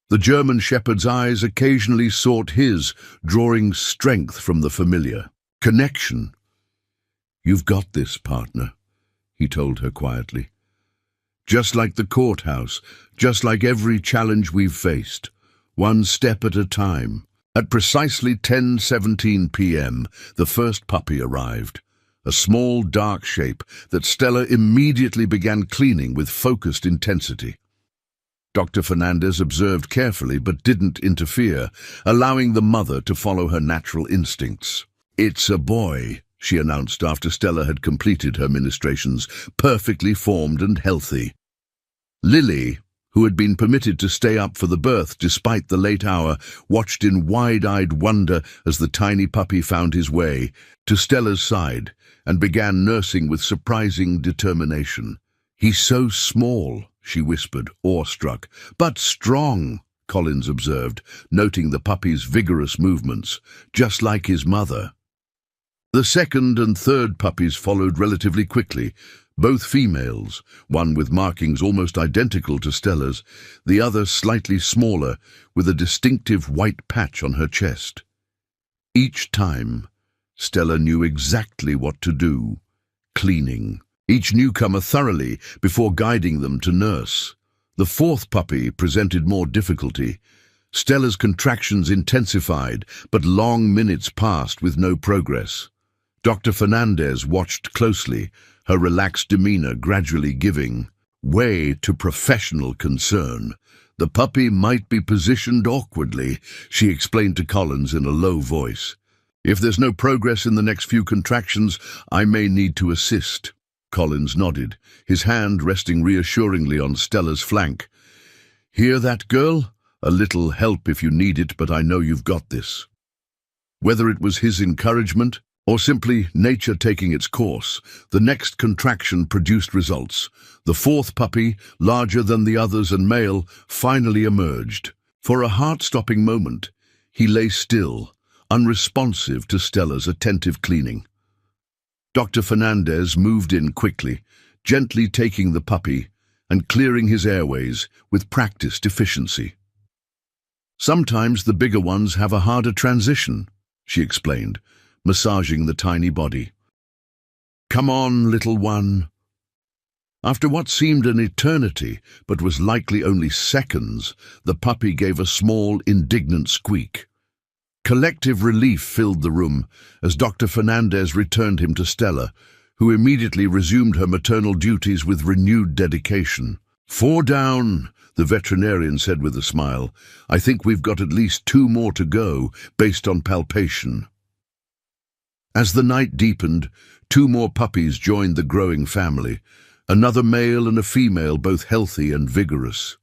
The German shepherd's eyes occasionally sought his, drawing strength from the familiar. "Connection." "You've got this, partner," he told her quietly. "Just like the courthouse, just like every challenge we've faced, one step at a time." At precisely 10:17 p.m., the first puppy arrived, a small, dark shape that Stella immediately began cleaning with focused intensity. Dr. Fernandez observed carefully but didn't interfere, allowing the mother to follow her natural instincts. "It's a boy," she announced after Stella had completed her ministrations, perfectly formed and healthy. Lily, who had been permitted to stay up for the birth despite the late hour, watched in wide-eyed wonder as the tiny puppy found his way to Stella's side and began nursing with surprising determination. "He's so small," she whispered, awestruck. "But strong," Collins observed, noting the puppy's vigorous movements, just like his mother. The second and third puppies followed relatively quickly, both females, one with markings almost identical to Stella's, the other slightly smaller, with a distinctive white patch on her chest. Each time, Stella knew exactly what to do, cleaning each newcomer thoroughly before guiding them to nurse. The fourth puppy presented more difficulty. Stella's contractions intensified, but long minutes passed with no progress. Dr. Fernandez watched closely, her relaxed demeanor gradually giving way to professional concern. "The puppy might be positioned awkwardly," she explained to Collins in a low voice. "If there's no progress in the next few contractions, I may need to assist." Collins nodded, his hand resting reassuringly on Stella's flank. "Hear that, girl? A little help if you need it, but I know you've got this." Whether it was his encouragement or simply nature taking its course, the next contraction produced results. The fourth puppy, larger than the others and male, finally emerged. For a heart-stopping moment, he lay still, unresponsive to Stella's attentive cleaning. Dr. Fernandez moved in quickly, gently taking the puppy and clearing his airways with practiced efficiency. "Sometimes the bigger ones have a harder transition," she explained, massaging the tiny body. "Come on, little one." After what seemed an eternity, but was likely only seconds, the puppy gave a small, indignant squeak. Collective relief filled the room as Dr. Fernandez returned him to Stella, who immediately resumed her maternal duties with renewed dedication. "4 down," the veterinarian said with a smile. "I think we've got at least 2 more to go, based on palpation." As the night deepened, 2 more puppies joined the growing family, another male and a female, both healthy and vigorous.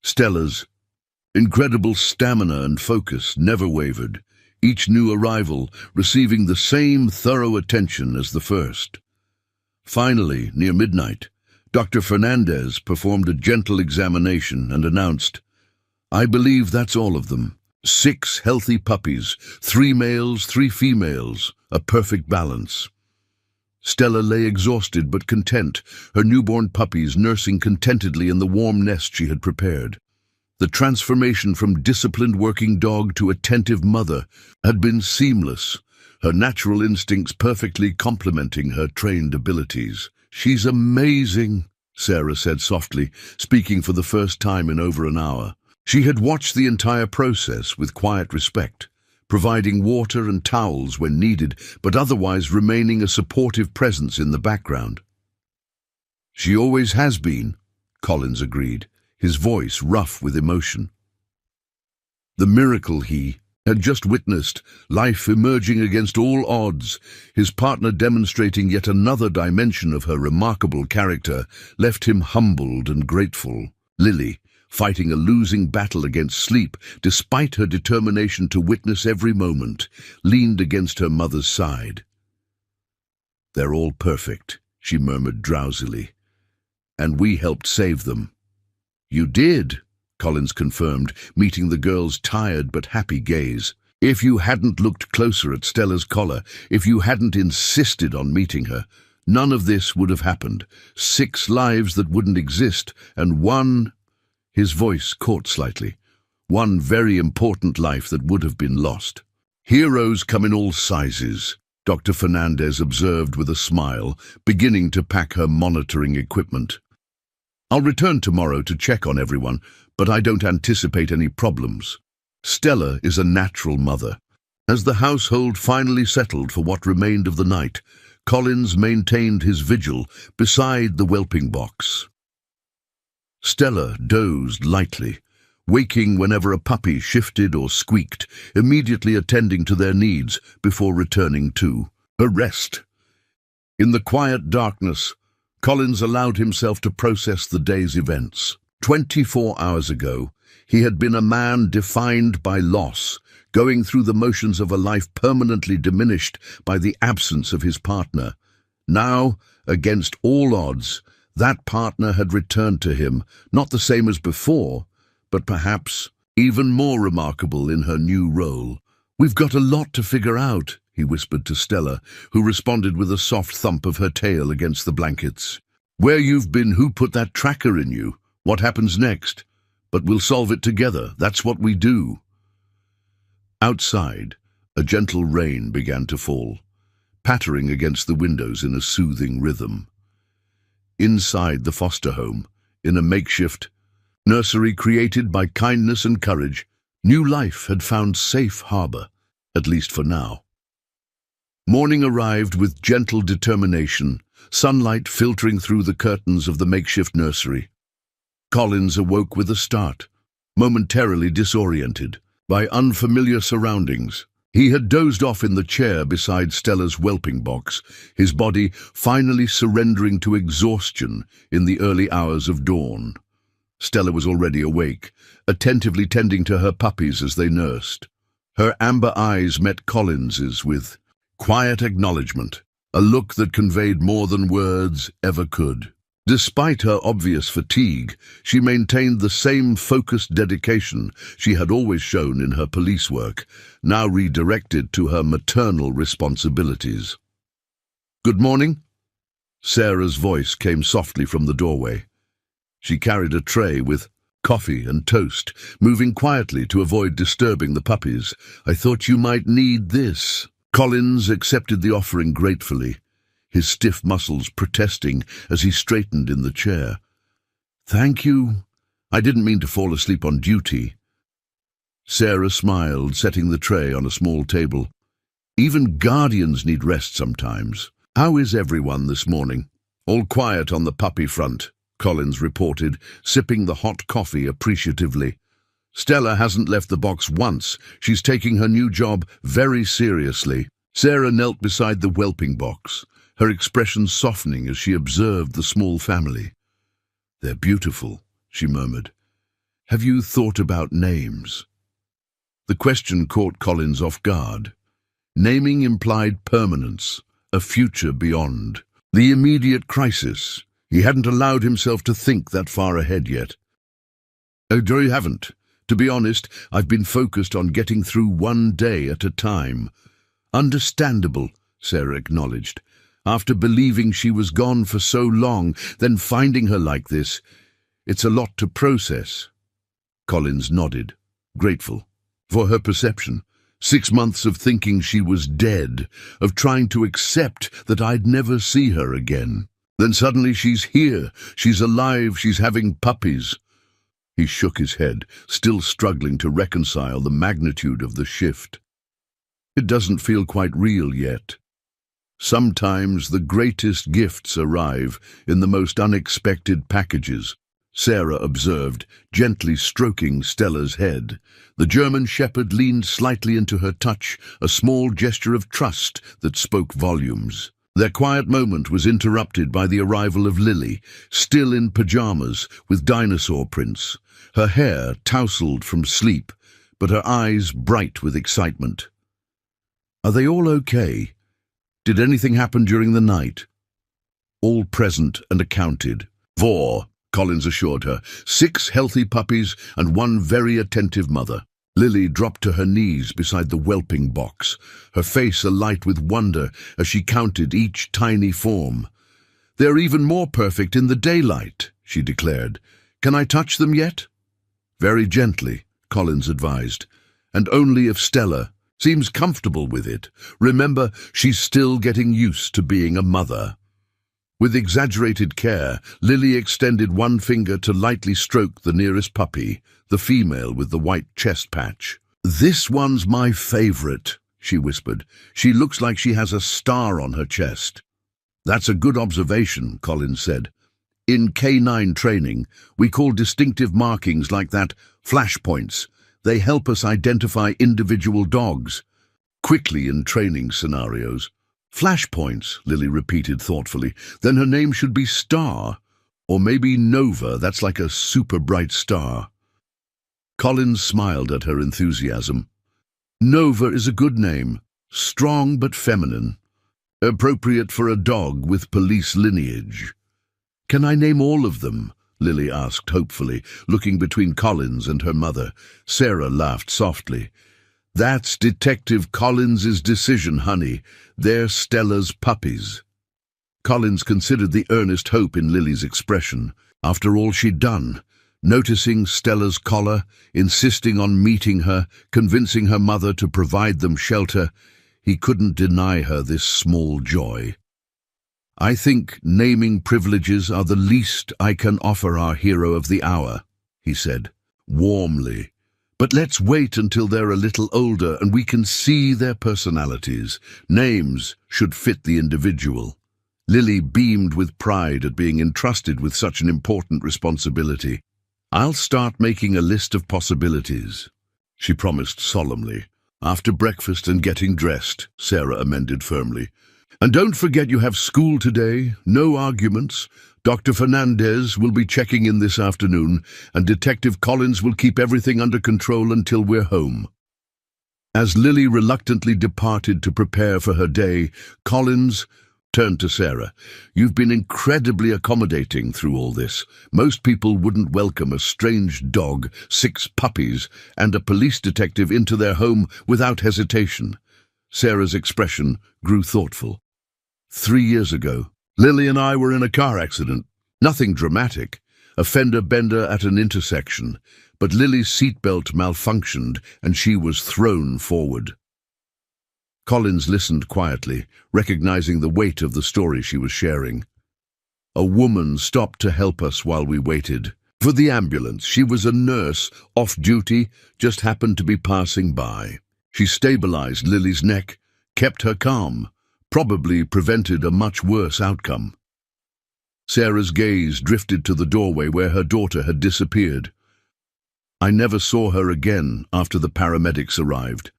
Stella's incredible stamina and focus never wavered, each new arrival receiving the same thorough attention as the first. Finally, near midnight, Dr. Fernandez performed a gentle examination and announced, "I believe that's all of them. 6 healthy puppies, 3 males, 3 females, a perfect balance." Stella lay exhausted but content, her newborn puppies nursing contentedly in the warm nest she had prepared. The transformation from disciplined working dog to attentive mother had been seamless, her natural instincts perfectly complementing her trained abilities. "She's amazing," Sarah said softly, speaking for the first time in over an hour. She had watched the entire process with quiet respect, providing water and towels when needed, but otherwise remaining a supportive presence in the background. "She always has been," Collins agreed, his voice rough with emotion. The miracle he had just witnessed, life emerging against all odds, his partner demonstrating yet another dimension of her remarkable character, left him humbled and grateful. Lily, fighting a losing battle against sleep, despite her determination to witness every moment, leaned against her mother's side. "They're all perfect," she murmured drowsily, "and we helped save them." "You did," Collins confirmed, meeting the girl's tired but happy gaze. "If you hadn't looked closer at Stella's collar, if you hadn't insisted on meeting her, none of this would have happened. 6 lives that wouldn't exist, and one—" his voice caught slightly, "one very important life that would have been lost." "Heroes come in all sizes," Dr. Fernandez observed with a smile, beginning to pack her monitoring equipment. "I'll return tomorrow to check on everyone, but I don't anticipate any problems. Stella is a natural mother." As the household finally settled for what remained of the night, Collins maintained his vigil beside the whelping box. Stella dozed lightly, waking whenever a puppy shifted or squeaked, immediately attending to their needs before returning to Arrest. In the quiet darkness, Collins allowed himself to process the day's events. 24 hours ago, he had been a man defined by loss, going through the motions of a life permanently diminished by the absence of his partner. Now, against all odds, that partner had returned to him, not the same as before, but perhaps even more remarkable in her new role. "We've got a lot to figure out," he whispered to Stella, who responded with a soft thump of her tail against the blankets. "Where you've been, who put that tracker in you, what happens next? But we'll solve it together, that's what we do." Outside, a gentle rain began to fall, pattering against the windows in a soothing rhythm. Inside the foster home, in a makeshift nursery created by kindness and courage, new life had found safe harbor, at least for now. Morning arrived with gentle determination, sunlight filtering through the curtains of the makeshift nursery. Collins awoke with a start, momentarily disoriented by unfamiliar surroundings. He had dozed off in the chair beside Stella's whelping box, his body finally surrendering to exhaustion in the early hours of dawn. Stella was already awake, attentively tending to her puppies as they nursed. Her amber eyes met Collins's with quiet acknowledgement, a look that conveyed more than words ever could. Despite her obvious fatigue, she maintained the same focused dedication she had always shown in her police work, now redirected to her maternal responsibilities. "Good morning." Sarah's voice came softly from the doorway. She carried a tray with coffee and toast, moving quietly to avoid disturbing the puppies. "I thought you might need this." Collins accepted the offering gratefully, his stiff muscles protesting as he straightened in the chair. "Thank you. I didn't mean to fall asleep on duty." Sarah smiled, setting the tray on a small table. "Even guardians need rest sometimes. How is everyone this morning?" "All quiet on the puppy front," Collins reported, sipping the hot coffee appreciatively. "Stella hasn't left the box once. She's taking her new job very seriously." Sarah knelt beside the whelping box, her expression softening as she observed the small family. "They're beautiful," she murmured. "Have you thought about names?" The question caught Collins off guard. Naming implied permanence, a future beyond. The immediate crisis. He hadn't allowed himself to think that far ahead yet. "Oh, you haven't. To be honest, I've been focused on getting through one day at a time." "Understandable," Sarah acknowledged. "After believing she was gone for so long, then finding her like this, it's a lot to process." Collins nodded, grateful for her perception. 6 months of thinking she was dead, of trying to accept that I'd never see her again. Then suddenly she's here, she's alive, she's having puppies. He shook his head, still struggling to reconcile the magnitude of the shift. "It doesn't feel quite real yet." "Sometimes the greatest gifts arrive in the most unexpected packages," Sarah observed, gently stroking Stella's head. The German shepherd leaned slightly into her touch, a small gesture of trust that spoke volumes. Their quiet moment was interrupted by the arrival of Lily, still in pajamas with dinosaur prints, her hair tousled from sleep, but her eyes bright with excitement. "Are they all okay? Did anything happen during the night?" "All present and accounted. 4, Collins assured her. 6 healthy puppies and 1 very attentive mother." Lily dropped to her knees beside the whelping box, her face alight with wonder as she counted each tiny form. "They're even more perfect in the daylight," she declared. "Can I touch them yet?" "Very gently," Collins advised, "and only if Stella seems comfortable with it. Remember, she's still getting used to being a mother." With exaggerated care, Lily extended one finger to lightly stroke the nearest puppy, the female with the white chest patch. "This one's my favorite," she whispered. "She looks like she has a star on her chest." "That's a good observation," Collins said. "In K9 training, we call distinctive markings like that flashpoints. They help us identify individual dogs quickly in training scenarios." Flashpoints, Lily repeated thoughtfully. Then her name should be Star. Or maybe Nova, that's like a super bright star. Collins smiled at her enthusiasm. Nova is a good name, strong but feminine. Appropriate for a dog with police lineage. Can I name all of them? Lily asked hopefully, looking between Collins and her mother. Sarah laughed softly. That's Detective Collins's decision, honey. They're Stella's puppies. Collins considered the earnest hope in Lily's expression. After all she'd done, noticing Stella's collar, insisting on meeting her, convincing her mother to provide them shelter, he couldn't deny her this small joy. I think naming privileges are the least I can offer our hero of the hour, he said, warmly. But let's wait until they're a little older and we can see their personalities. Names should fit the individual. Lily beamed with pride at being entrusted with such an important responsibility. I'll start making a list of possibilities, she promised solemnly. After breakfast and getting dressed, Sarah amended firmly. And don't forget you have school today, no arguments. Dr. Fernandez will be checking in this afternoon, and Detective Collins will keep everything under control until we're home. As Lily reluctantly departed to prepare for her day, Collins turned to Sarah. You've been incredibly accommodating through all this. Most people wouldn't welcome a strange dog, 6 puppies, and a police detective into their home without hesitation. Sarah's expression grew thoughtful. 3 years ago, Lily and I were in a car accident. Nothing dramatic. A fender bender at an intersection. But Lily's seatbelt malfunctioned and she was thrown forward. Collins listened quietly, recognizing the weight of the story she was sharing. A woman stopped to help us while we waited. For the ambulance, she was a nurse, off duty, just happened to be passing by. She stabilized Lily's neck, kept her calm, probably prevented a much worse outcome. Sarah's gaze drifted to the doorway where her daughter had disappeared. I never saw her again after the paramedics arrived.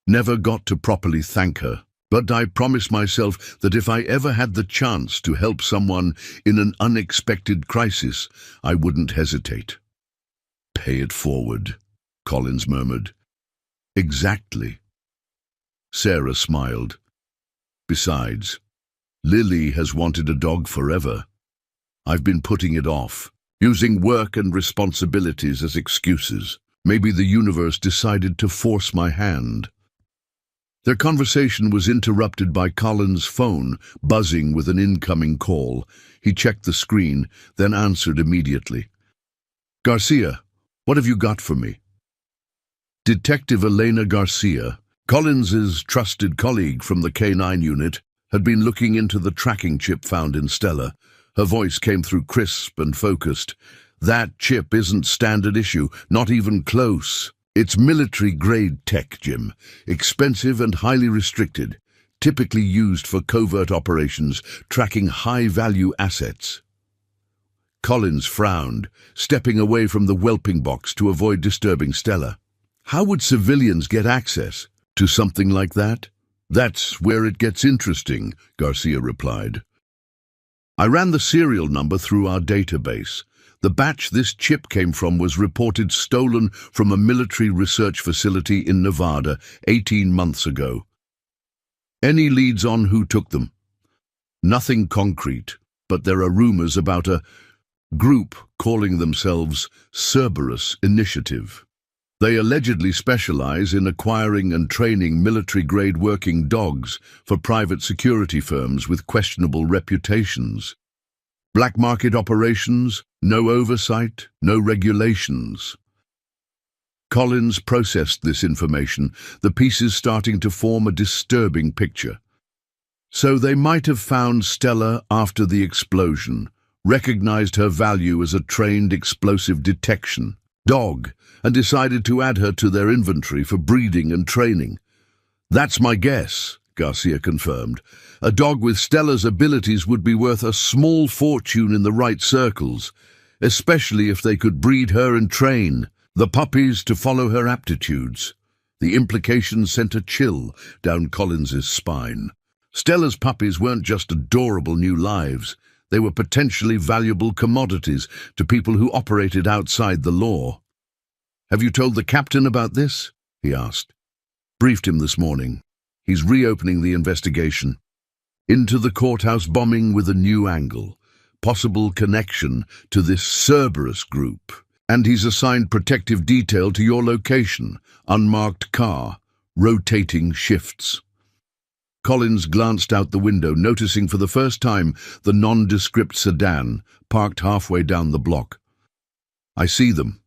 Never got to properly thank her, but I promised myself that if I ever had the chance to help someone in an unexpected crisis, I wouldn't hesitate. Pay it forward, Collins murmured. Exactly. Sarah smiled. Besides, Lily has wanted a dog forever. I've been putting it off, using work and responsibilities as excuses. Maybe the universe decided to force my hand. Their conversation was interrupted by Collins' phone, buzzing with an incoming call. He checked the screen, then answered immediately. Garcia, what have you got for me? Detective Elena Garcia, Collins's trusted colleague from the K9 unit, had been looking into the tracking chip found in Stella. Her voice came through crisp and focused. That chip isn't standard issue, not even close. It's military-grade tech, Jim. Expensive and highly restricted. Typically used for covert operations, tracking high-value assets. Collins frowned, stepping away from the whelping box to avoid disturbing Stella. How would civilians get access to something like that? That's where it gets interesting, Garcia replied. I ran the serial number through our database. The batch this chip came from was reported stolen from a military research facility in Nevada 18 months ago. Any leads on who took them? Nothing concrete, but there are rumors about a group calling themselves Cerberus Initiative. They allegedly specialize in acquiring and training military-grade working dogs for private security firms with questionable reputations. Black market operations, no oversight, no regulations. Collins processed this information, the pieces starting to form a disturbing picture. So they might have found Stella after the explosion, recognized her value as a trained explosive detection dog, and decided to add her to their inventory for breeding and training. That's my guess, Garcia confirmed. A dog with Stella's abilities would be worth a small fortune in the right circles, especially if they could breed her and train the puppies to follow her aptitudes. The implication sent a chill down Collins's spine. Stella's puppies weren't just adorable new lives. They were potentially valuable commodities to people who operated outside the law. "Have you told the captain about this?" he asked. "Briefed him this morning. He's reopening the investigation into the courthouse bombing with a new angle, possible connection to this Cerberus group. And he's assigned protective detail to your location, unmarked car, rotating shifts." Collins glanced out the window, noticing for the first time the nondescript sedan parked halfway down the block. "I see them.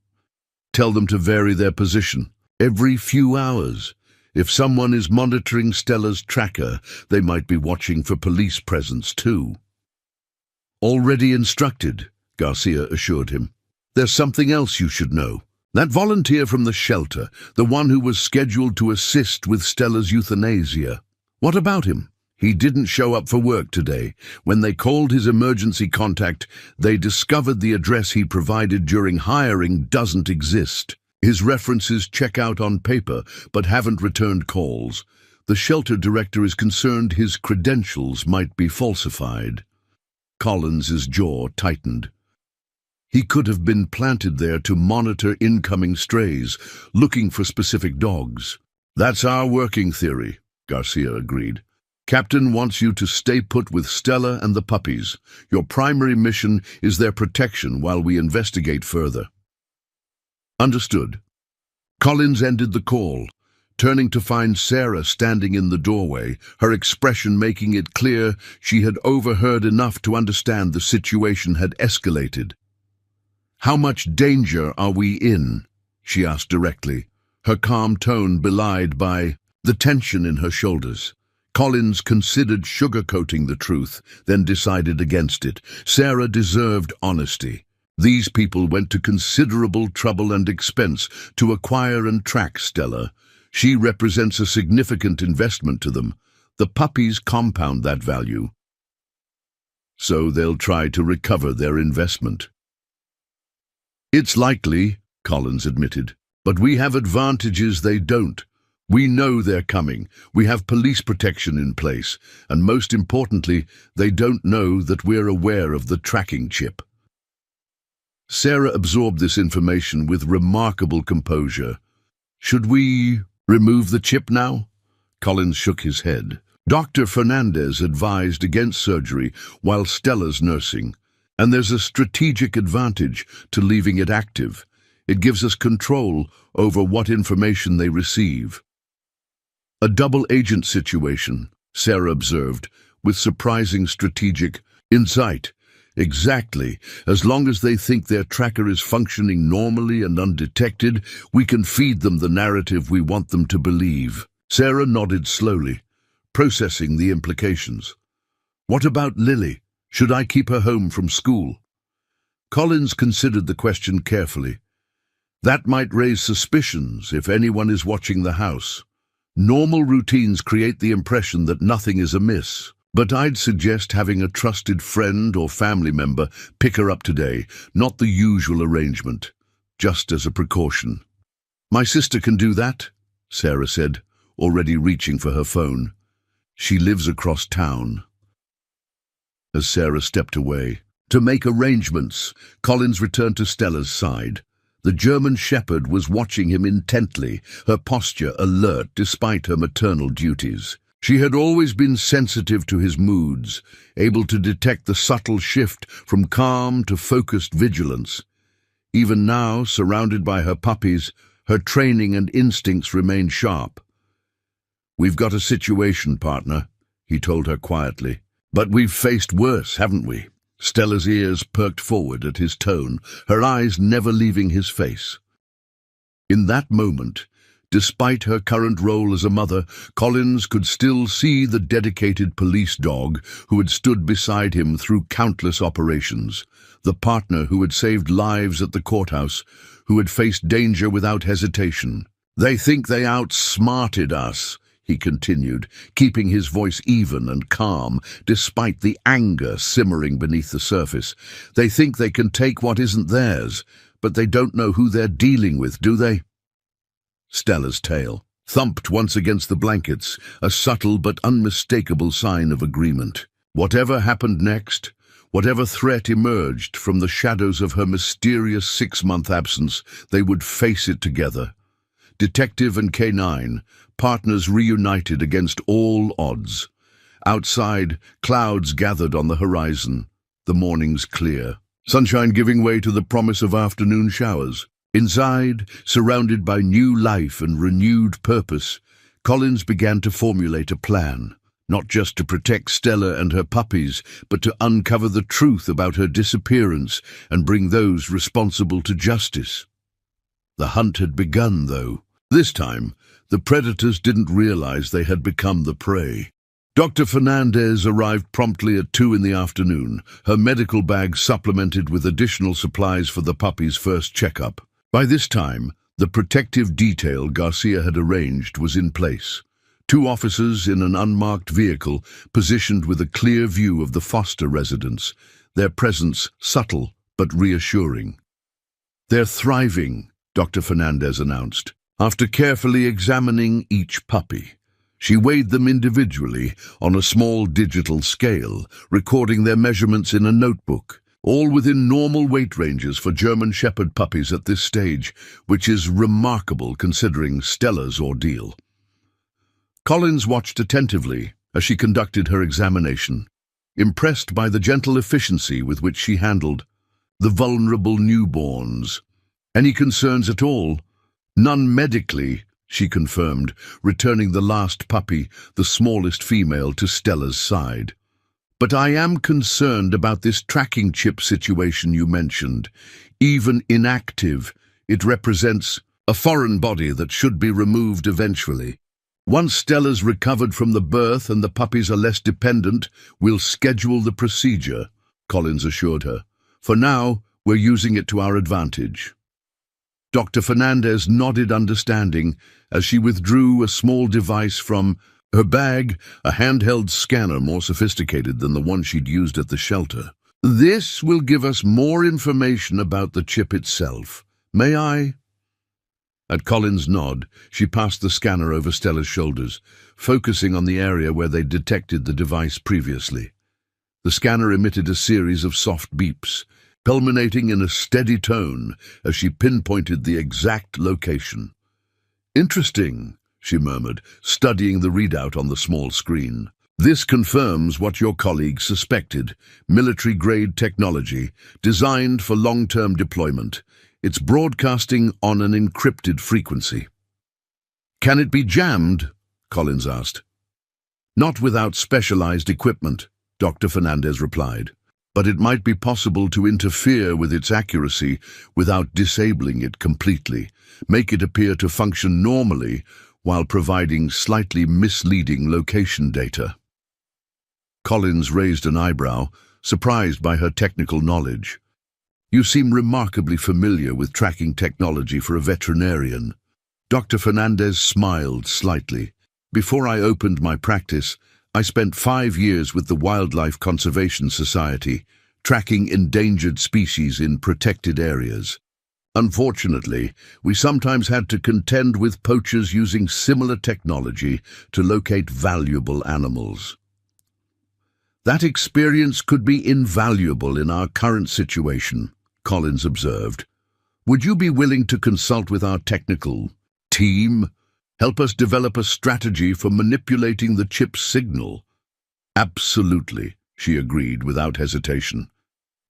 Tell them to vary their position every few hours. If someone is monitoring Stella's tracker, they might be watching for police presence too." "Already instructed," Garcia assured him. "There's something else you should know. That volunteer from the shelter, the one who was scheduled to assist with Stella's euthanasia. What about him? He didn't show up for work today. When they called his emergency contact, they discovered the address he provided during hiring doesn't exist. His references check out on paper, but haven't returned calls. The shelter director is concerned his credentials might be falsified." Collins's jaw tightened. He could have been planted there to monitor incoming strays, looking for specific dogs. "That's our working theory," Garcia agreed. "Captain wants you to stay put with Stella and the puppies. Your primary mission is their protection while we investigate further." "Understood." Collins ended the call, turning to find Sarah standing in the doorway, her expression making it clear she had overheard enough to understand the situation had escalated. "How much danger are we in?" she asked directly, her calm tone belied by the tension in her shoulders. Collins considered sugarcoating the truth, then decided against it. Sarah deserved honesty. These people went to considerable trouble and expense to acquire and track Stella. She represents a significant investment to them. The puppies compound that value. So they'll try to recover their investment. "It's likely," Collins admitted, "but we have advantages they don't. We know they're coming. We have police protection in place. And most importantly, they don't know that we're aware of the tracking chip." Sarah absorbed this information with remarkable composure. "Should we remove the chip now?" Collins shook his head. "Dr. Fernandez advised against surgery while Stella's nursing, and there's a strategic advantage to leaving it active. It gives us control over what information they receive." "A double-agent situation," Sarah observed, with surprising strategic insight. "Exactly. As long as they think their tracker is functioning normally and undetected, we can feed them the narrative we want them to believe." Sarah nodded slowly, processing the implications. "What about Lily? Should I keep her home from school?" Collins considered the question carefully. "That might raise suspicions if anyone is watching the house. Normal routines create the impression that nothing is amiss, but I'd suggest having a trusted friend or family member pick her up today, not the usual arrangement, just as a precaution." "My sister can do that," Sarah said, already reaching for her phone. "She lives across town." As Sarah stepped away to make arrangements, Collins returned to Stella's side. The German shepherd was watching him intently, her posture alert despite her maternal duties. She had always been sensitive to his moods, able to detect the subtle shift from calm to focused vigilance. Even now, surrounded by her puppies, her training and instincts remained sharp. "We've got a situation, partner," he told her quietly. "But we've faced worse, haven't we?" Stella's ears perked forward at his tone, her eyes never leaving his face. In that moment, despite her current role as a mother, Collins could still see the dedicated police dog who had stood beside him through countless operations, the partner who had saved lives at the courthouse, who had faced danger without hesitation. "They think they outsmarted us," he continued, keeping his voice even and calm, despite the anger simmering beneath the surface. "They think they can take what isn't theirs, but they don't know who they're dealing with, do they?" Stella's tail thumped once against the blankets, a subtle but unmistakable sign of agreement. Whatever happened next, whatever threat emerged from the shadows of her mysterious 6-month absence, they would face it together. Detective and K9, partners reunited against all odds. Outside, clouds gathered on the horizon. The morning's clear, sunshine giving way to the promise of afternoon showers. Inside, surrounded by new life and renewed purpose, Collins began to formulate a plan, not just to protect Stella and her puppies, but to uncover the truth about her disappearance and bring those responsible to justice. The hunt had begun, though. This time, the predators didn't realize they had become the prey. Dr. Fernandez arrived promptly at 2 in the afternoon, her medical bag supplemented with additional supplies for the puppy's first checkup. By this time, the protective detail Garcia had arranged was in place. 2 officers in an unmarked vehicle, positioned with a clear view of the Foster residence, their presence subtle but reassuring. "They're thriving," Dr. Fernandez announced. After carefully examining each puppy, she weighed them individually on a small digital scale, recording their measurements in a notebook, all within normal weight ranges for German Shepherd puppies at this stage, which is remarkable considering Stella's ordeal. Collins watched attentively as she conducted her examination, impressed by the gentle efficiency with which she handled the vulnerable newborns. "Any concerns at all?" "None medically," she confirmed, returning the last puppy, the smallest female, to Stella's side. "But I am concerned about this tracking chip situation you mentioned. Even inactive, it represents a foreign body that should be removed eventually. Once Stella's recovered from the birth and the puppies are less dependent, we'll schedule the procedure," Collins assured her. "For now, we're using it to our advantage." Dr. Fernandez nodded understanding as she withdrew a small device from her bag, a handheld scanner more sophisticated than the one she'd used at the shelter. "This will give us more information about the chip itself. May I?" At Collins' nod, she passed the scanner over Stella's shoulders, focusing on the area where they'd detected the device previously. The scanner emitted a series of soft beeps, culminating in a steady tone as she pinpointed the exact location. "Interesting," she murmured, studying the readout on the small screen. "This confirms what your colleagues suspected. Military-grade technology, designed for long-term deployment. It's broadcasting on an encrypted frequency." "Can it be jammed?" Collins asked. "Not without specialized equipment," Dr. Fernandez replied. "But it might be possible to interfere with its accuracy without disabling it completely, make it appear to function normally while providing slightly misleading location data." Collins raised an eyebrow, surprised by her technical knowledge. "You seem remarkably familiar with tracking technology for a veterinarian." Dr. Fernandez smiled slightly. "Before I opened my practice, I spent 5 years with the Wildlife Conservation Society, tracking endangered species in protected areas. Unfortunately, we sometimes had to contend with poachers using similar technology to locate valuable animals. That experience could be invaluable in our current situation," Collins observed. "Would you be willing to consult with our technical team? Help us develop a strategy for manipulating the chip's signal?" "Absolutely," she agreed without hesitation.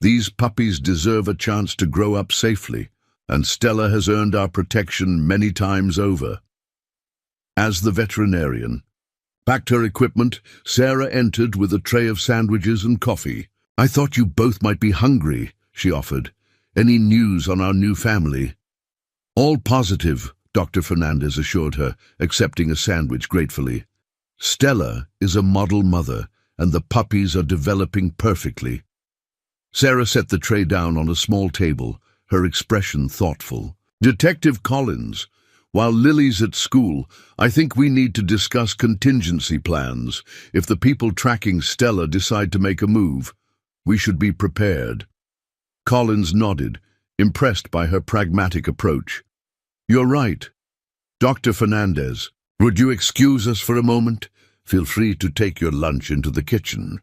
"These puppies deserve a chance to grow up safely, and Stella has earned our protection many times over." As the veterinarian packed her equipment, Sarah entered with a tray of sandwiches and coffee. "I thought you both might be hungry," she offered. "Any news on our new family?" "All positive," Dr. Fernandez assured her, accepting a sandwich gratefully. "Stella is a model mother, and the puppies are developing perfectly." Sarah set the tray down on a small table, her expression thoughtful. "Detective Collins, while Lily's at school, I think we need to discuss contingency plans. If the people tracking Stella decide to make a move, we should be prepared." Collins nodded, impressed by her pragmatic approach. "You're right. Dr. Fernandez, Would you excuse us for a moment? Feel free to take your lunch into the kitchen.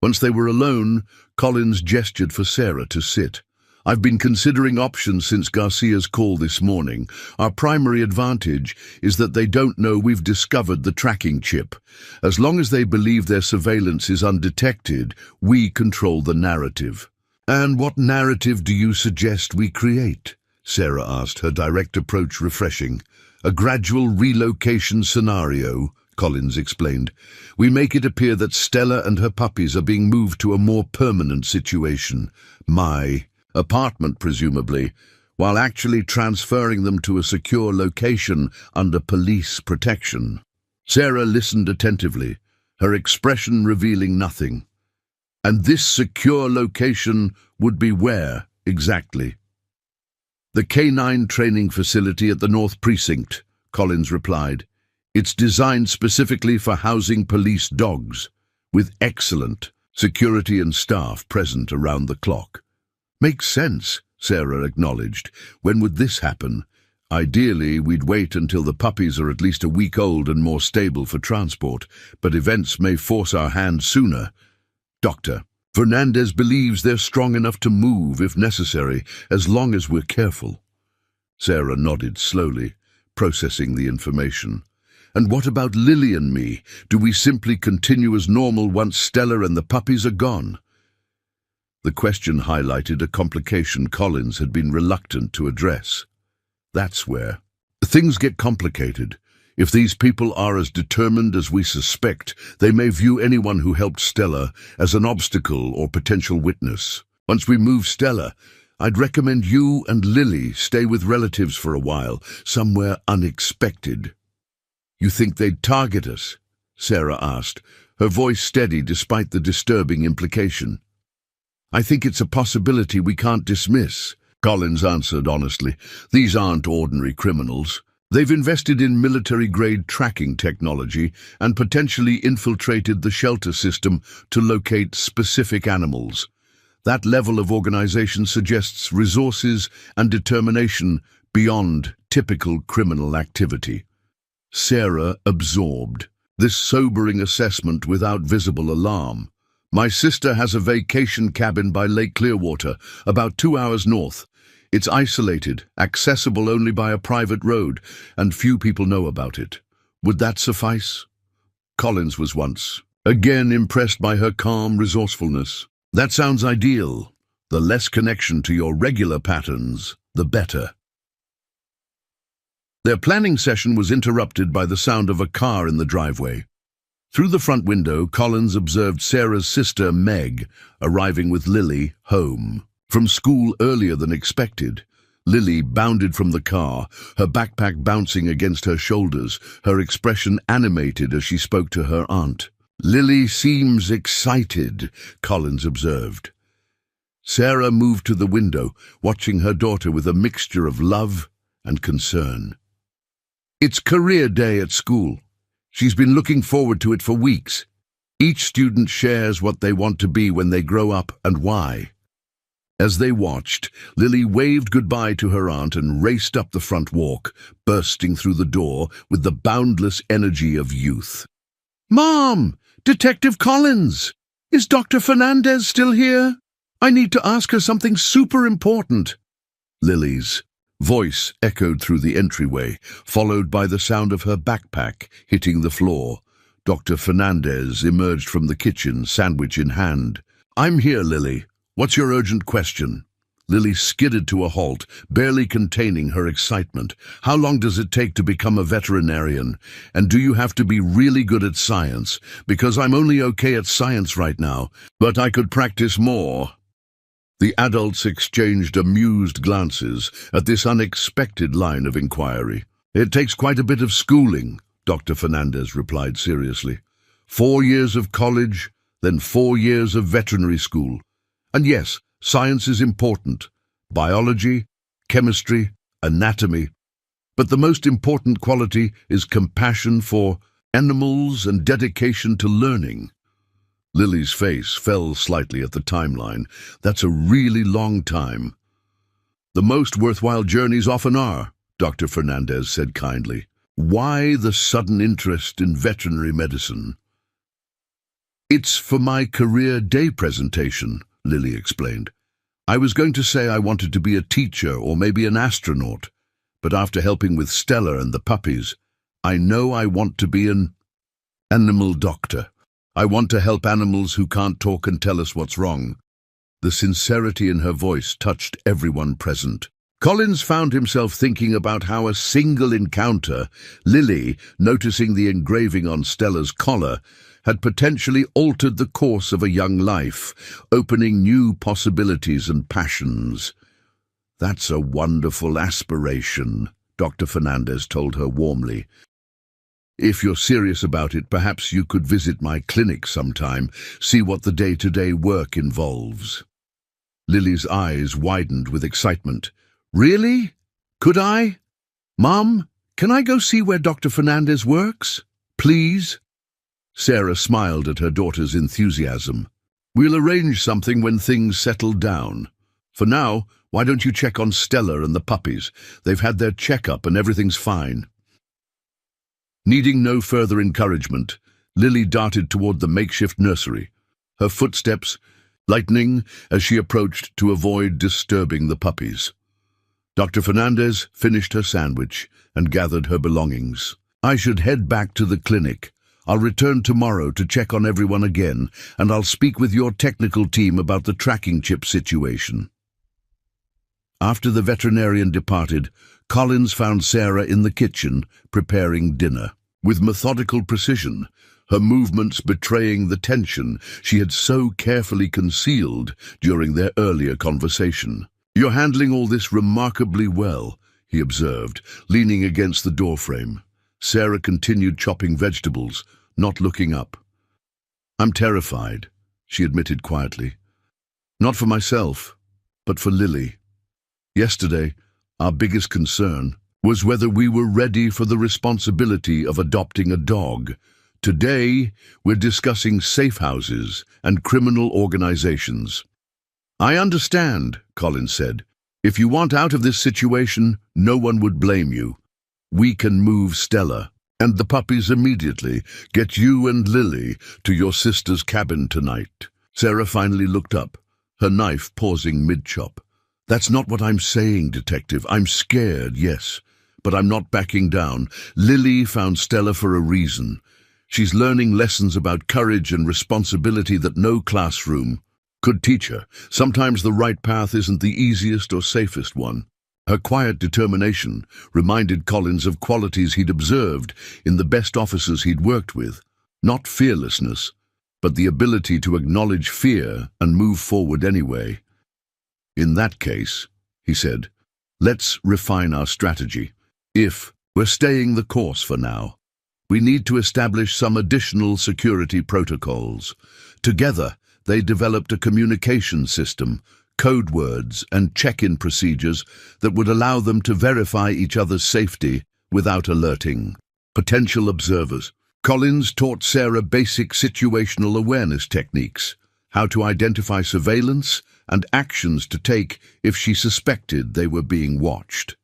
Once they were alone, Collins gestured for Sarah to sit. I've been considering options since Garcia's call this morning. Our primary advantage is that they don't know we've discovered the tracking chip. As long as they believe their surveillance is undetected, we control the narrative. And what narrative do you suggest we create? Sarah asked, her direct approach refreshing. A gradual relocation scenario, Collins explained. We make it appear that Stella and her puppies are being moved to a more permanent situation. My apartment, presumably, while actually transferring them to a secure location under police protection. Sarah listened attentively, her expression revealing nothing. And this secure location would be where, exactly? The K9 training facility at the North Precinct, Collins replied. It's designed specifically for housing police dogs, with excellent security and staff present around the clock. Makes sense, Sarah acknowledged. When would this happen? Ideally, we'd wait until the puppies are at least a week old and more stable for transport, but events may force our hand sooner. Doctor, Fernandez believes they're strong enough to move if necessary, as long as we're careful. Sarah nodded slowly, processing the information. And what about Lily and me? Do we simply continue as normal once Stella and the puppies are gone? The question highlighted a complication Collins had been reluctant to address. That's where things get complicated. If these people are as determined as we suspect, they may view anyone who helped Stella as an obstacle or potential witness. Once we move Stella, I'd recommend you and Lily stay with relatives for a while, somewhere unexpected. You think they'd target us? Sarah asked, her voice steady despite the disturbing implication. I think it's a possibility we can't dismiss, Collins answered honestly. These aren't ordinary criminals. They've invested in military-grade tracking technology and potentially infiltrated the shelter system to locate specific animals. That level of organization suggests resources and determination beyond typical criminal activity. Sarah absorbed this sobering assessment without visible alarm. My sister has a vacation cabin by Lake Clearwater, about 2 hours north. It's isolated, accessible only by a private road, and few people know about it. Would that suffice? Collins was once again impressed by her calm resourcefulness. That sounds ideal. The less connection to your regular patterns, the better. Their planning session was interrupted by the sound of a car in the driveway. Through the front window, Collins observed Sarah's sister, Meg, arriving with Lily home. From school earlier than expected, Lily bounded from the car, her backpack bouncing against her shoulders, her expression animated as she spoke to her aunt. Lily seems excited, Collins observed. Sarah moved to the window, watching her daughter with a mixture of love and concern. It's career day at school. She's been looking forward to it for weeks. Each student shares what they want to be when they grow up and why. As they watched, Lily waved goodbye to her aunt and raced up the front walk, bursting through the door with the boundless energy of youth. Mom! Detective Collins! Is Dr. Fernandez still here? I need to ask her something super important. Lily's voice echoed through the entryway, followed by the sound of her backpack hitting the floor. Dr. Fernandez emerged from the kitchen, sandwich in hand. I'm here, Lily. What's your urgent question? Lily skidded to a halt, barely containing her excitement. How long does it take to become a veterinarian? And do you have to be really good at science? Because I'm only okay at science right now, but I could practice more. The adults exchanged amused glances at this unexpected line of inquiry. It takes quite a bit of schooling, Dr. Fernandez replied seriously. 4 years of college, then 4 years of veterinary school. And yes, science is important. Biology, chemistry, anatomy. But the most important quality is compassion for animals and dedication to learning. Lily's face fell slightly at the timeline. That's a really long time. The most worthwhile journeys often are, Dr. Fernandez said kindly. Why the sudden interest in veterinary medicine? It's for my career day presentation, Lily explained. I was going to say I wanted to be a teacher or maybe an astronaut, but after helping with Stella and the puppies, I know I want to be an animal doctor. I want to help animals who can't talk and tell us what's wrong. The sincerity in her voice touched everyone present. Collins found himself thinking about how a single encounter, Lily, noticing the engraving on Stella's collar, had potentially altered the course of a young life, opening new possibilities and passions. "That's a wonderful aspiration," Dr. Fernandez told her warmly. "If you're serious about it, perhaps you could visit my clinic sometime, see what the day-to-day work involves." Lily's eyes widened with excitement. "Really? Could I? Mom, can I go see where Dr. Fernandez works? Please?" Sarah smiled at her daughter's enthusiasm. "We'll arrange something when things settle down. For now, why don't you check on Stella and the puppies? They've had their checkup and everything's fine." Needing no further encouragement, Lily darted toward the makeshift nursery, her footsteps lightening as she approached to avoid disturbing the puppies. Dr. Fernandez finished her sandwich and gathered her belongings. "I should head back to the clinic. I'll return tomorrow to check on everyone again, and I'll speak with your technical team about the tracking chip situation." After the veterinarian departed, Collins found Sarah in the kitchen preparing dinner. With methodical precision, her movements betraying the tension she had so carefully concealed during their earlier conversation. "You're handling all this remarkably well," he observed, leaning against the doorframe. Sarah continued chopping vegetables, not looking up. "I'm terrified," she admitted quietly. "Not for myself, but for Lily. Yesterday, our biggest concern was whether we were ready for the responsibility of adopting a dog. Today, we're discussing safe houses and criminal organizations." "I understand," Collins said. "If you want out of this situation, no one would blame you. We can move Stella and the puppies immediately. Get you and Lily to your sister's cabin tonight." Sarah finally looked up, her knife pausing mid-chop. "That's not what I'm saying, Detective. I'm scared, yes, but I'm not backing down. Lily found Stella for a reason. She's learning lessons about courage and responsibility that no classroom could teach her. Sometimes the right path isn't the easiest or safest one." Her quiet determination reminded Collins of qualities he'd observed in the best officers he'd worked with. Not fearlessness, but the ability to acknowledge fear and move forward anyway. "In that case," he said, "let's refine our strategy. If we're staying the course for now, we need to establish some additional security protocols." Together, they developed a communication system, code words, and check-in procedures that would allow them to verify each other's safety without alerting potential observers. Collins taught Sarah basic situational awareness techniques, how to identify surveillance and actions to take if she suspected they were being watched.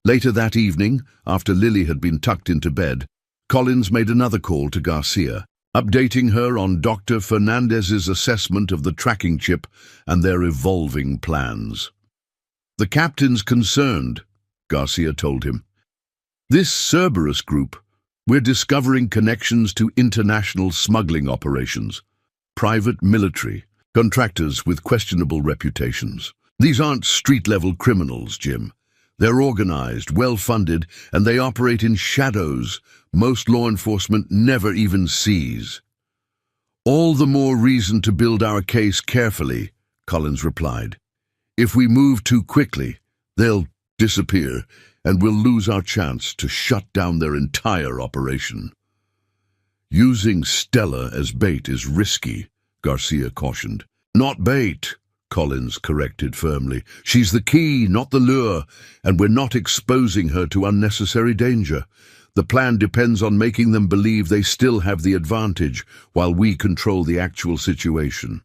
Later that evening, after Lily had been tucked into bed, Collins made another call to Garcia, updating her on Dr. Fernandez's assessment of the tracking chip and their evolving plans. "The captain's concerned," Garcia told him. "This Cerberus group, we're discovering connections to international smuggling operations, private military, contractors with questionable reputations. These aren't street-level criminals, Jim. They're organized, well-funded, and they operate in shadows most law enforcement never even sees." "All the more reason to build our case carefully," Collins replied. "If we move too quickly, they'll disappear, and we'll lose our chance to shut down their entire operation." "Using Stella as bait is risky," Garcia cautioned. "Not bait," Collins corrected firmly. "She's the key, not the lure, and we're not exposing her to unnecessary danger. The plan depends on making them believe they still have the advantage while we control the actual situation."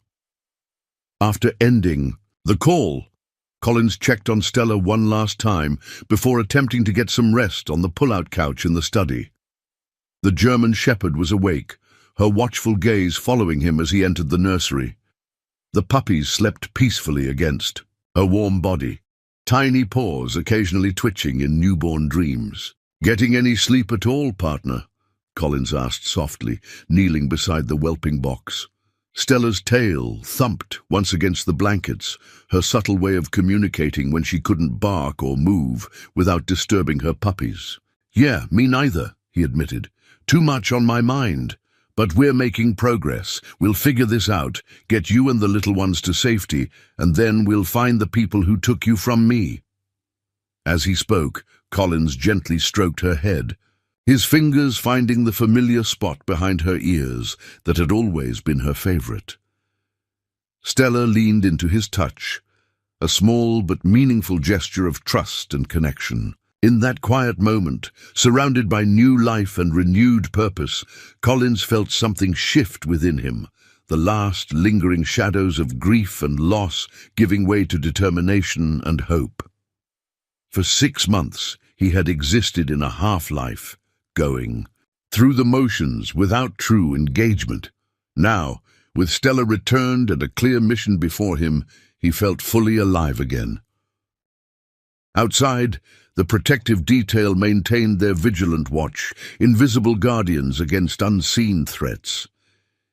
After ending the call, Collins checked on Stella one last time before attempting to get some rest on the pull-out couch in the study. The German shepherd was awake, her watchful gaze following him as he entered the nursery. The puppies slept peacefully against her warm body, tiny paws occasionally twitching in newborn dreams. "Getting any sleep at all, partner?" Collins asked softly, kneeling beside the whelping box. Stella's tail thumped once against the blankets, her subtle way of communicating when she couldn't bark or move without disturbing her puppies. "Yeah, me neither," he admitted. "Too much on my mind. But we're making progress. We'll figure this out, get you and the little ones to safety, and then we'll find the people who took you from me." As he spoke, Collins gently stroked her head, his fingers finding the familiar spot behind her ears that had always been her favorite. Stella leaned into his touch, a small but meaningful gesture of trust and connection. In that quiet moment, surrounded by new life and renewed purpose, Collins felt something shift within him, the last lingering shadows of grief and loss giving way to determination and hope. For 6 months, he had existed in a half-life, going through the motions without true engagement. Now, with Stella returned and a clear mission before him, he felt fully alive again. Outside, the protective detail maintained their vigilant watch, invisible guardians against unseen threats.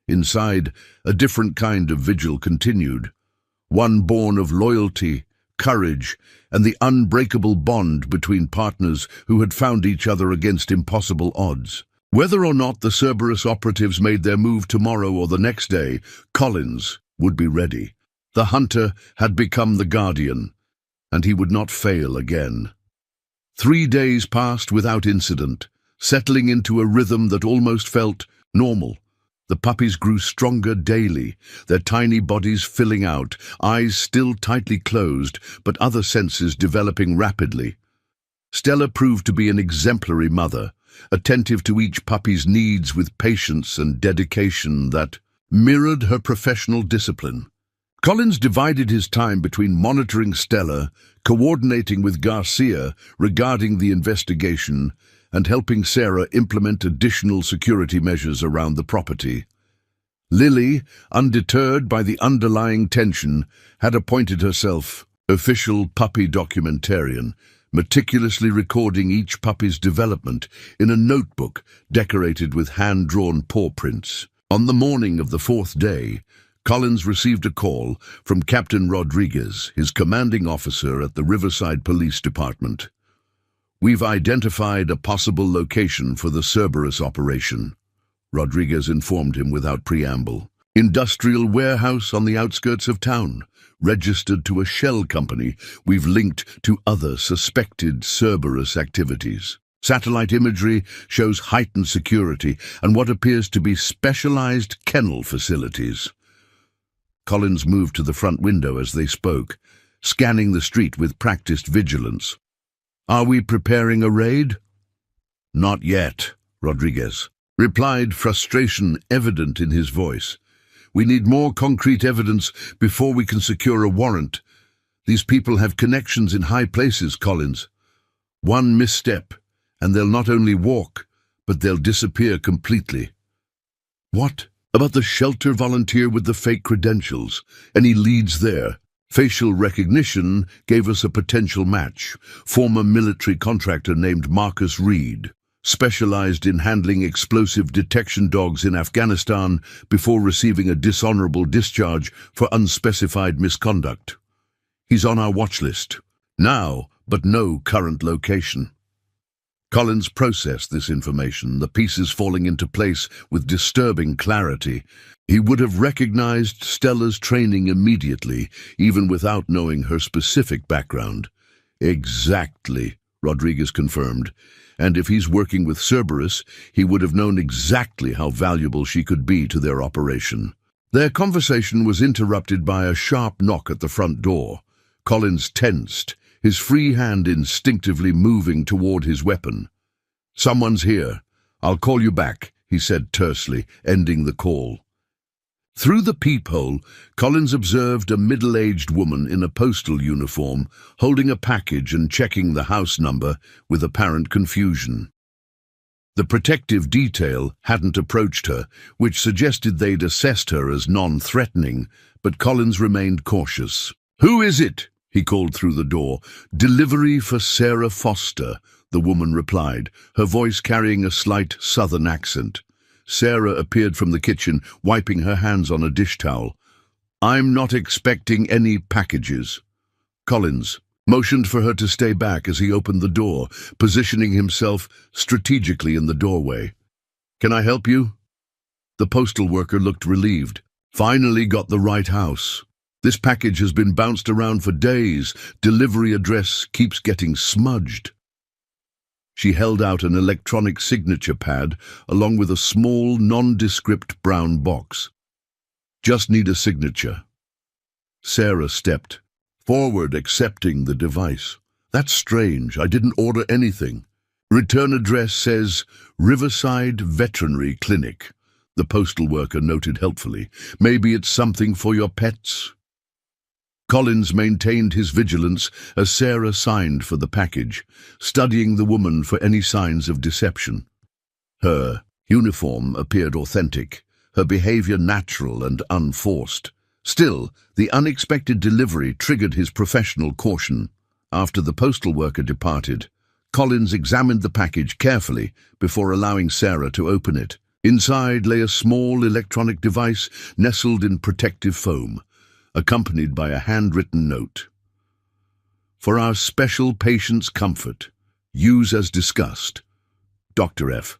Inside, a different kind of vigil continued, one born of loyalty, courage, and the unbreakable bond between partners who had found each other against impossible odds. Whether or not the Cerberus operatives made their move tomorrow or the next day, Collins would be ready. The hunter had become the guardian, and he would not fail again. 3 days passed without incident, settling into a rhythm that almost felt normal. The puppies grew stronger daily, their tiny bodies filling out, eyes still tightly closed, but other senses developing rapidly. Stella proved to be an exemplary mother, attentive to each puppy's needs with patience and dedication that mirrored her professional discipline. Collins divided his time between monitoring Stella, coordinating with Garcia regarding the investigation, and helping Sarah implement additional security measures around the property. Lily, undeterred by the underlying tension, had appointed herself official puppy documentarian, meticulously recording each puppy's development in a notebook decorated with hand-drawn paw prints. On the morning of the 4th day, Collins received a call from Captain Rodriguez, his commanding officer at the Riverside Police Department. "We've identified a possible location for the Cerberus operation," Rodriguez informed him without preamble. "Industrial warehouse on the outskirts of town, registered to a shell company we've linked to other suspected Cerberus activities. Satellite imagery shows heightened security and what appears to be specialized kennel facilities." Collins moved to the front window as they spoke, scanning the street with practiced vigilance. "Are we preparing a raid?" "Not yet," Rodriguez replied, frustration evident in his voice. "We need more concrete evidence before we can secure a warrant. These people have connections in high places, Collins. One misstep, and they'll not only walk, but they'll disappear completely." "What about the shelter volunteer with the fake credentials? Any leads there?" "Facial recognition gave us a potential match. Former military contractor named Marcus Reed, specialized in handling explosive detection dogs in Afghanistan before receiving a dishonorable discharge for unspecified misconduct. He's on our watch list now, but no current location." Collins processed this information, the pieces falling into place with disturbing clarity. He would have recognized Stella's training immediately, even without knowing her specific background. "Exactly," Rodriguez confirmed. "And if he's working with Cerberus, he would have known exactly how valuable she could be to their operation." Their conversation was interrupted by a sharp knock at the front door. Collins tensed, his free hand instinctively moving toward his weapon. "Someone's here. I'll call you back," he said tersely, ending the call. Through the peephole, Collins observed a middle-aged woman in a postal uniform holding a package and checking the house number with apparent confusion. The protective detail hadn't approached her, which suggested they'd assessed her as non-threatening, but Collins remained cautious. "Who is it?" he called through the door. "Delivery for Sarah Foster," the woman replied, her voice carrying a slight southern accent. Sarah appeared from the kitchen, wiping her hands on a dish towel. "I'm not expecting any packages." Collins motioned for her to stay back as he opened the door, positioning himself strategically in the doorway. "Can I help you?" The postal worker looked relieved. "Finally got the right house. This package has been bounced around for days. Delivery address keeps getting smudged." She held out an electronic signature pad along with a small, nondescript brown box. "Just need a signature." Sarah stepped forward, accepting the device. "That's strange. I didn't order anything." "Return address says Riverside Veterinary Clinic," the postal worker noted helpfully. "Maybe it's something for your pets?" Collins maintained his vigilance as Sarah signed for the package, studying the woman for any signs of deception. Her uniform appeared authentic, her behavior natural and unforced. Still, the unexpected delivery triggered his professional caution. After the postal worker departed, Collins examined the package carefully before allowing Sarah to open it. Inside lay a small electronic device nestled in protective foam, accompanied by a handwritten note. "For our special patient's comfort, use as discussed. Dr. F."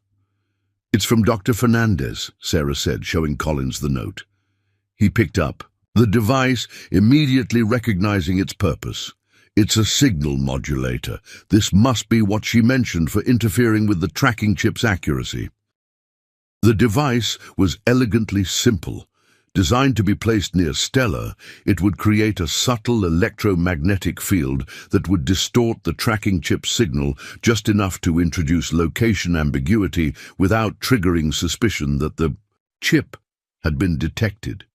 "It's from Dr. Fernandez," Sarah said, showing Collins the note. He picked up the device, immediately recognizing its purpose. "It's a signal modulator. This must be what she mentioned for interfering with the tracking chip's accuracy." The device was elegantly simple. Designed to be placed near Stella, it would create a subtle electromagnetic field that would distort the tracking chip's signal just enough to introduce location ambiguity without triggering suspicion that the chip had been detected.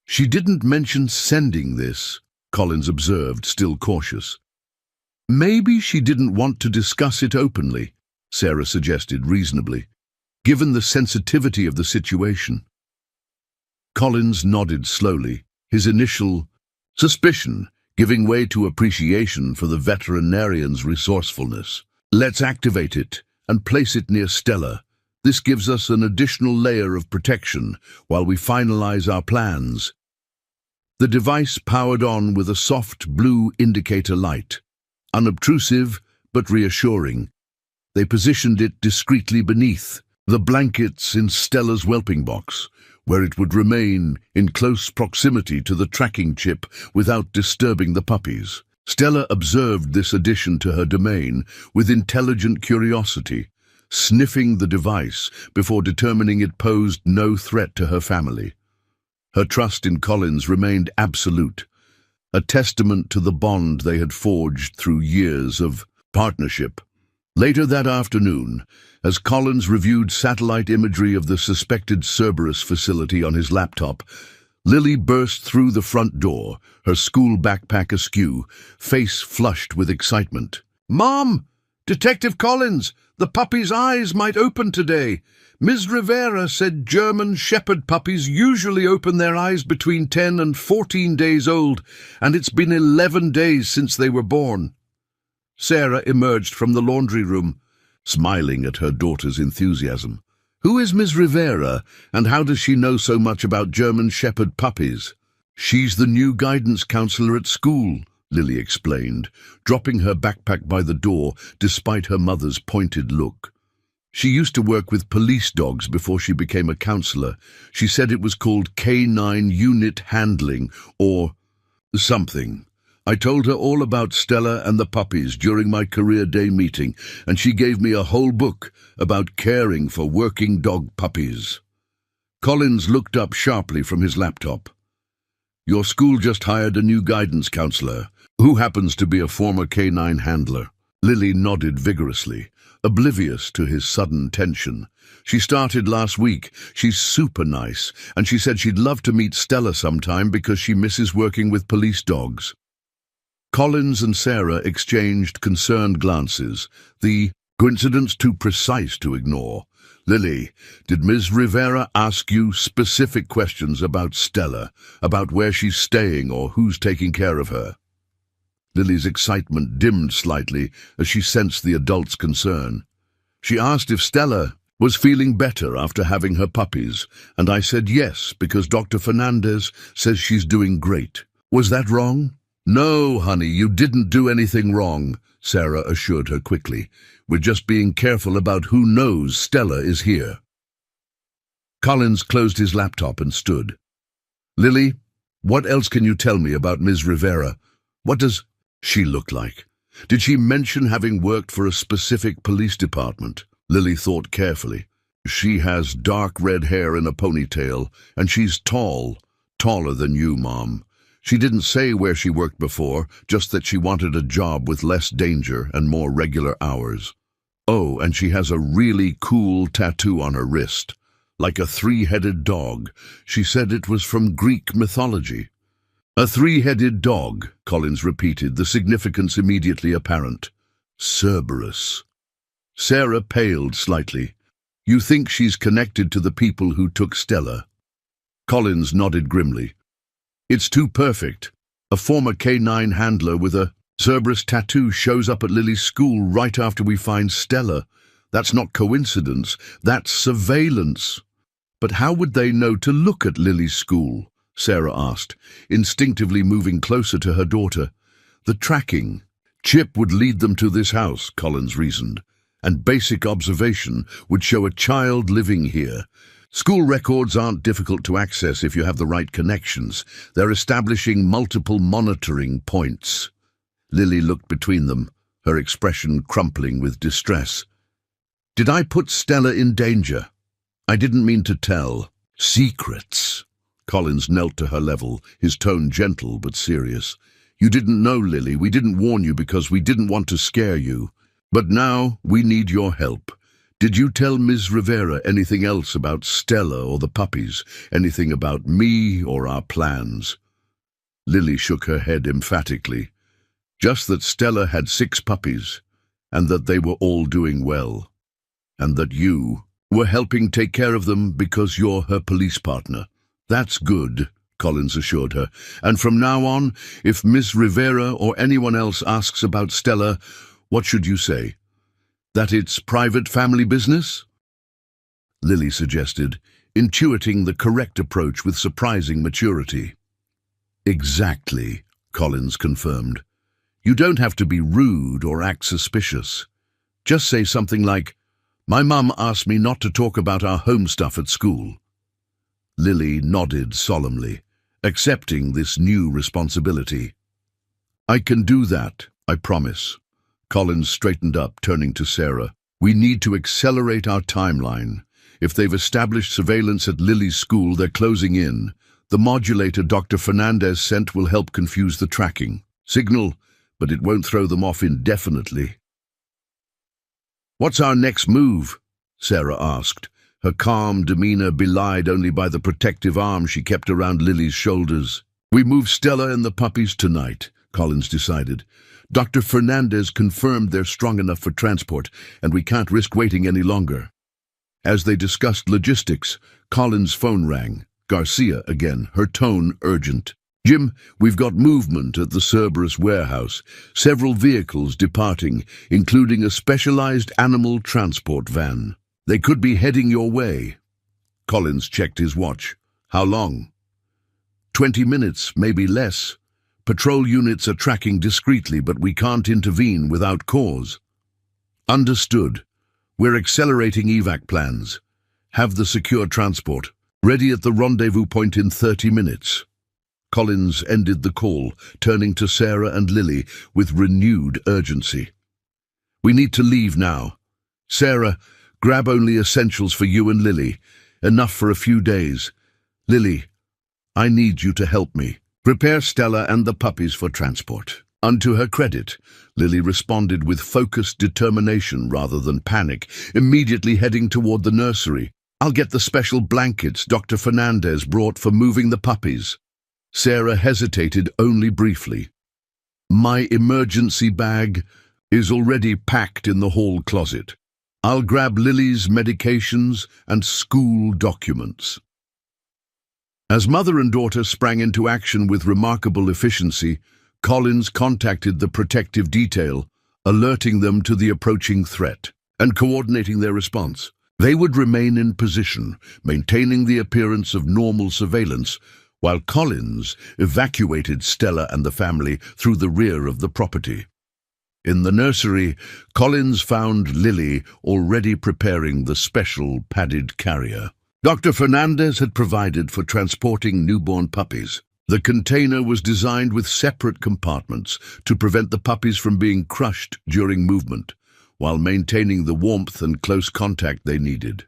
"She didn't mention sending this," Collins observed, still cautious. "Maybe she didn't want to discuss it openly," Sarah suggested reasonably, "given the sensitivity of the situation." Collins nodded slowly, his initial suspicion giving way to appreciation for the veterinarian's resourcefulness. "Let's activate it and place it near Stella. This gives us an additional layer of protection while we finalize our plans." The device powered on with a soft blue indicator light, unobtrusive but reassuring. They positioned it discreetly beneath the blankets in Stella's whelping box, where it would remain in close proximity to the tracking chip without disturbing the puppies. Stella observed this addition to her domain with intelligent curiosity, sniffing the device before determining it posed no threat to her family. Her trust in Collins remained absolute, a testament to the bond they had forged through years of partnership. Later that afternoon, as Collins reviewed satellite imagery of the suspected Cerberus facility on his laptop, Lily burst through the front door, her school backpack askew, face flushed with excitement. "Mom! Detective Collins! The puppy's eyes might open today. Ms. Rivera said German Shepherd puppies usually open their eyes between 10 and 14 days old, and it's been 11 days since they were born." Sarah emerged from the laundry room, smiling at her daughter's enthusiasm. "Who is Ms. Rivera, and how does she know so much about German Shepherd puppies?" "She's the new guidance counselor at school," Lily explained, dropping her backpack by the door despite her mother's pointed look. "She used to work with police dogs before she became a counselor. She said it was called Canine Unit Handling, or something. I told her all about Stella and the puppies during my career day meeting, and she gave me a whole book about caring for working dog puppies." Collins looked up sharply from his laptop. "Your school just hired a new guidance counselor, who happens to be a former canine handler." Lily nodded vigorously. oblivious to his sudden tension. She started last week. She's super nice, and she said she'd love to meet Stella sometime because she misses working with police dogs. Collins and Sarah exchanged concerned glances, the coincidence too precise to ignore. Lily, did Ms. Rivera ask you specific questions about Stella, about where she's staying or who's taking care of her? Lily's excitement dimmed slightly as she sensed the adult's concern. She asked if Stella was feeling better after having her puppies, and I said yes, because Dr. Fernandez says she's doing great. Was that wrong? No, honey, you didn't do anything wrong, Sarah assured her quickly. We're just being careful about who knows Stella is here. Collins closed his laptop and stood. Lily, what else can you tell me about Ms. Rivera? What does she look like? Did she mention having worked for a specific police department? Lily thought carefully. She has dark red hair in a ponytail, and she's tall, taller than you, Mom. She didn't say where she worked before, just that she wanted a job with less danger and more regular hours. Oh, and she has a really cool tattoo on her wrist, like a three-headed dog. She said it was from Greek mythology. A three-headed dog, Collins repeated, the significance immediately apparent. Cerberus. Sarah paled slightly. You think she's connected to the people who took Stella? Collins nodded grimly. It's too perfect. A former K9 handler with a Cerberus tattoo shows up at Lily's school right after we find Stella. That's not coincidence, that's surveillance. But how would they know to look at Lily's school? Sarah asked, instinctively moving closer to her daughter. The tracking chip would lead them to this house, Collins reasoned, and basic observation would show a child living here. School records aren't difficult to access if you have the right connections. They're establishing multiple monitoring points. Lily looked between them, her expression crumpling with distress. Did I put Stella in danger? I didn't mean to tell. Secrets. Collins knelt to her level, his tone gentle but serious. You didn't know, Lily. We didn't warn you because we didn't want to scare you. But now we need your help. Did you tell Ms. Rivera anything else about Stella or the puppies? Anything about me or our plans? Lily shook her head emphatically. Just that Stella had 6 puppies, and that they were all doing well. And that you were helping take care of them because you're her police partner. That's good, Collins assured her. And from now on, if Ms. Rivera or anyone else asks about Stella, what should you say? That it's private family business? Lily suggested, intuiting the correct approach with surprising maturity. Exactly, Collins confirmed. You don't have to be rude or act suspicious. Just say something like, my mum asked me not to talk about our home stuff at school. Lily nodded solemnly, accepting this new responsibility. I can do that, I promise. Collins straightened up, turning to Sarah. We need to accelerate our timeline. If they've established surveillance at Lily's school, they're closing in. The modulator Dr. Fernandez sent will help confuse the tracking. Signal, but it won't throw them off indefinitely. What's our next move? Sarah asked, her calm demeanor belied only by the protective arm she kept around Lily's shoulders. We move Stella and the puppies tonight, Collins decided. Dr. Fernandez confirmed they're strong enough for transport, and we can't risk waiting any longer. As they discussed logistics, Collins' phone rang. Garcia again, her tone urgent. Jim, we've got movement at the Cerberus warehouse. Several vehicles departing, including a specialized animal transport van. They could be heading your way. Collins checked his watch. How long? 20 minutes, maybe less. Patrol units are tracking discreetly, but we can't intervene without cause. Understood. We're accelerating evac plans. Have the secure transport ready at the rendezvous point in 30 minutes. Collins ended the call, turning to Sarah and Lily with renewed urgency. We need to leave now. Sarah, grab only essentials for you and Lily. Enough for a few days. Lily, I need you to help me. Prepare Stella and the puppies for transport. Unto her credit, Lily responded with focused determination rather than panic, immediately heading toward the nursery. "I'll get the special blankets Dr. Fernandez brought for moving the puppies." Sarah hesitated only briefly. "My emergency bag is already packed in the hall closet. I'll grab Lily's medications and school documents." As mother and daughter sprang into action with remarkable efficiency, Collins contacted the protective detail, alerting them to the approaching threat and coordinating their response. They would remain in position, maintaining the appearance of normal surveillance, while Collins evacuated Stella and the family through the rear of the property. In the nursery, Collins found Lily already preparing the special padded carrier Dr. Fernandez had provided for transporting newborn puppies. The container was designed with separate compartments to prevent the puppies from being crushed during movement, while maintaining the warmth and close contact they needed.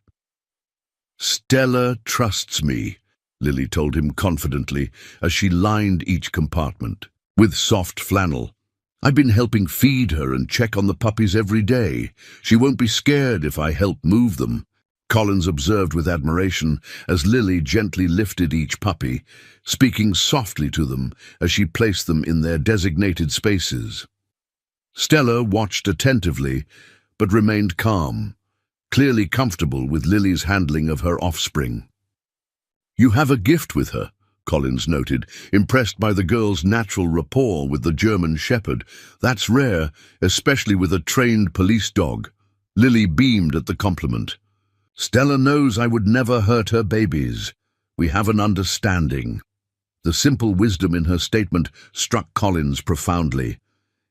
"Stella trusts me," Lily told him confidently as she lined each compartment with soft flannel. "I've been helping feed her and check on the puppies every day. She won't be scared if I help move them." Collins observed with admiration as Lily gently lifted each puppy, speaking softly to them as she placed them in their designated spaces. Stella watched attentively, but remained calm, clearly comfortable with Lily's handling of her offspring. "You have a gift with her," Collins noted, impressed by the girl's natural rapport with the German Shepherd. "That's rare, especially with a trained police dog." Lily beamed at the compliment. "Stella knows I would never hurt her babies. We have an understanding." The simple wisdom in her statement struck Collins profoundly.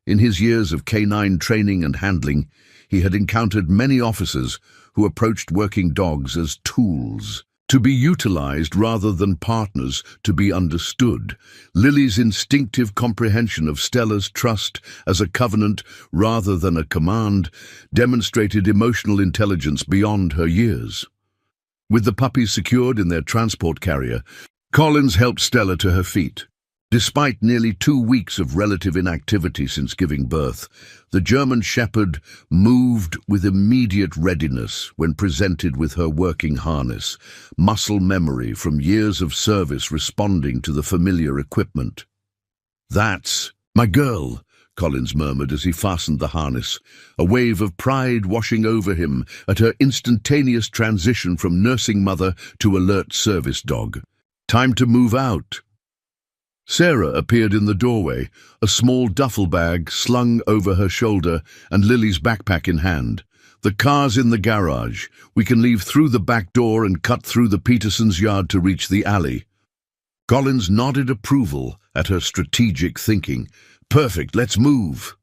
In his years of canine training and handling, he had encountered many officers who approached working dogs as tools, to be utilized rather than partners to be understood. Lily's instinctive comprehension of Stella's trust as a covenant rather than a command demonstrated emotional intelligence beyond her years. With the puppies secured in their transport carrier, Collins helped Stella to her feet. Despite nearly 2 weeks of relative inactivity since giving birth, the German Shepherd moved with immediate readiness when presented with her working harness, muscle memory from years of service responding to the familiar equipment. "That's my girl," Collins murmured as he fastened the harness, a wave of pride washing over him at her instantaneous transition from nursing mother to alert service dog. "Time to move out." Sarah appeared in the doorway, a small duffel bag slung over her shoulder and Lily's backpack in hand. "The car's in the garage. We can leave through the back door and cut through the Petersons' yard to reach the alley." Collins nodded approval at her strategic thinking. "Perfect, let's move."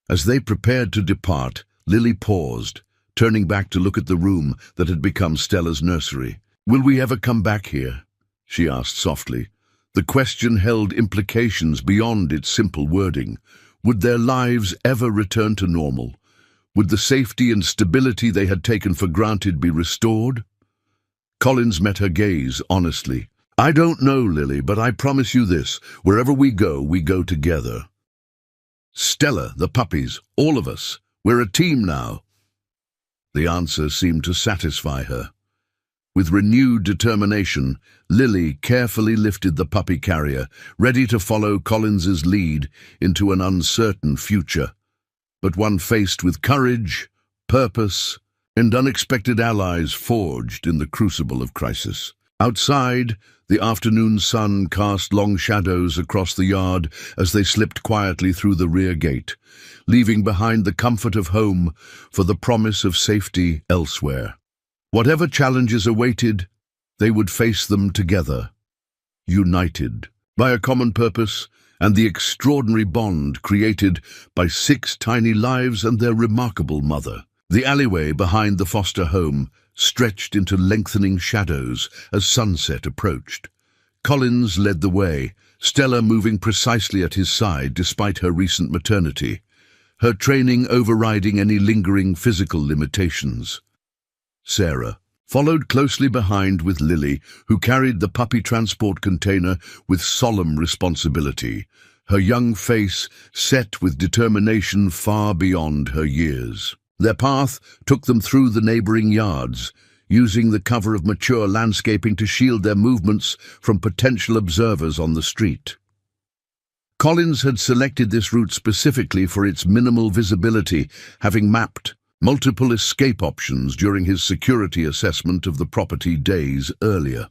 As they prepared to depart, Lily paused, turning back to look at the room that had become Stella's nursery. "Will we ever come back here?" she asked softly. The question held implications beyond its simple wording. Would their lives ever return to normal? Would the safety and stability they had taken for granted be restored? Collins met her gaze honestly. "I don't know, Lily, but I promise you this. Wherever we go together." "Stella, the puppies, all of us. We're a team now." The answer seemed to satisfy her. With renewed determination, Lily carefully lifted the puppy carrier, ready to follow Collins's lead into an uncertain future, but one faced with courage, purpose, and unexpected allies forged in the crucible of crisis. Outside, the afternoon sun cast long shadows across the yard as they slipped quietly through the rear gate, leaving behind the comfort of home for the promise of safety elsewhere. Whatever challenges awaited, they would face them together, united by a common purpose and the extraordinary bond created by 6 tiny lives and their remarkable mother. The alleyway behind the foster home stretched into lengthening shadows as sunset approached. Collins led the way, Stella moving precisely at his side despite her recent maternity, her training overriding any lingering physical limitations. Sarah followed closely behind with Lily, who carried the puppy transport container with solemn responsibility, her young face set with determination far beyond her years. Their path took them through the neighboring yards, using the cover of mature landscaping to shield their movements from potential observers on the street. Collins had selected this route specifically for its minimal visibility, having mapped multiple escape options during his security assessment of the property days earlier.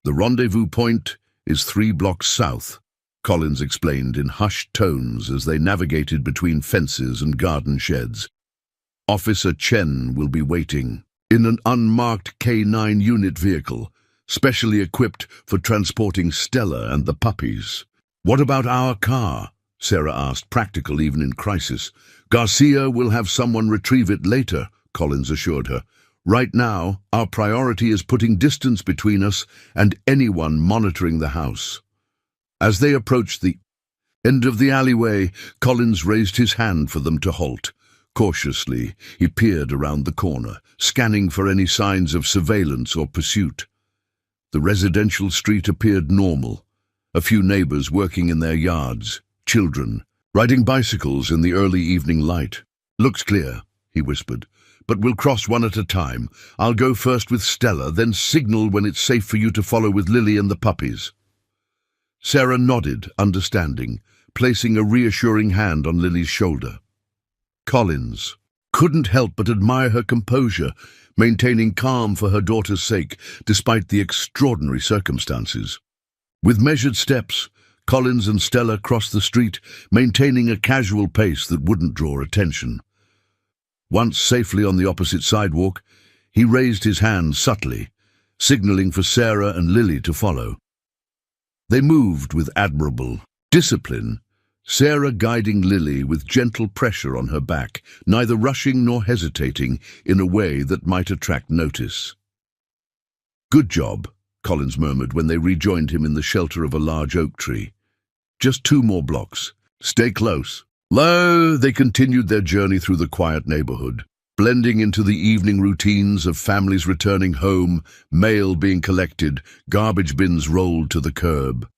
The rendezvous point is 3 blocks south, Collins explained in hushed tones as they navigated between fences and garden sheds. Officer Chen will be waiting in an unmarked K9 unit vehicle, specially equipped for transporting Stella and the puppies. "What about our car?" Sarah asked, practical even in crisis. "Garcia will have someone retrieve it later," Collins assured her. "Right now, our priority is putting distance between us and anyone monitoring the house." As they approached the end of the alleyway, Collins raised his hand for them to halt. Cautiously, he peered around the corner, scanning for any signs of surveillance or pursuit. The residential street appeared normal. A few neighbors working in their yards, children, riding bicycles in the early evening light. "Looks clear," he whispered, "but we'll cross one at a time. I'll go first with Stella, then signal when it's safe for you to follow with Lily and the puppies." Sarah nodded, understanding, placing a reassuring hand on Lily's shoulder. Collins couldn't help but admire her composure, maintaining calm for her daughter's sake, despite the extraordinary circumstances. With measured steps, Collins and Stella crossed the street, maintaining a casual pace that wouldn't draw attention. Once safely on the opposite sidewalk, he raised his hand subtly, signaling for Sarah and Lily to follow. They moved with admirable discipline, Sarah guiding Lily with gentle pressure on her back, neither rushing nor hesitating in a way that might attract notice. "Good job," Collins murmured when they rejoined him in the shelter of a large oak tree. "Just 2 more blocks. Stay close." They continued their journey through the quiet neighborhood, blending into the evening routines of families returning home, mail being collected, garbage bins rolled to the curb.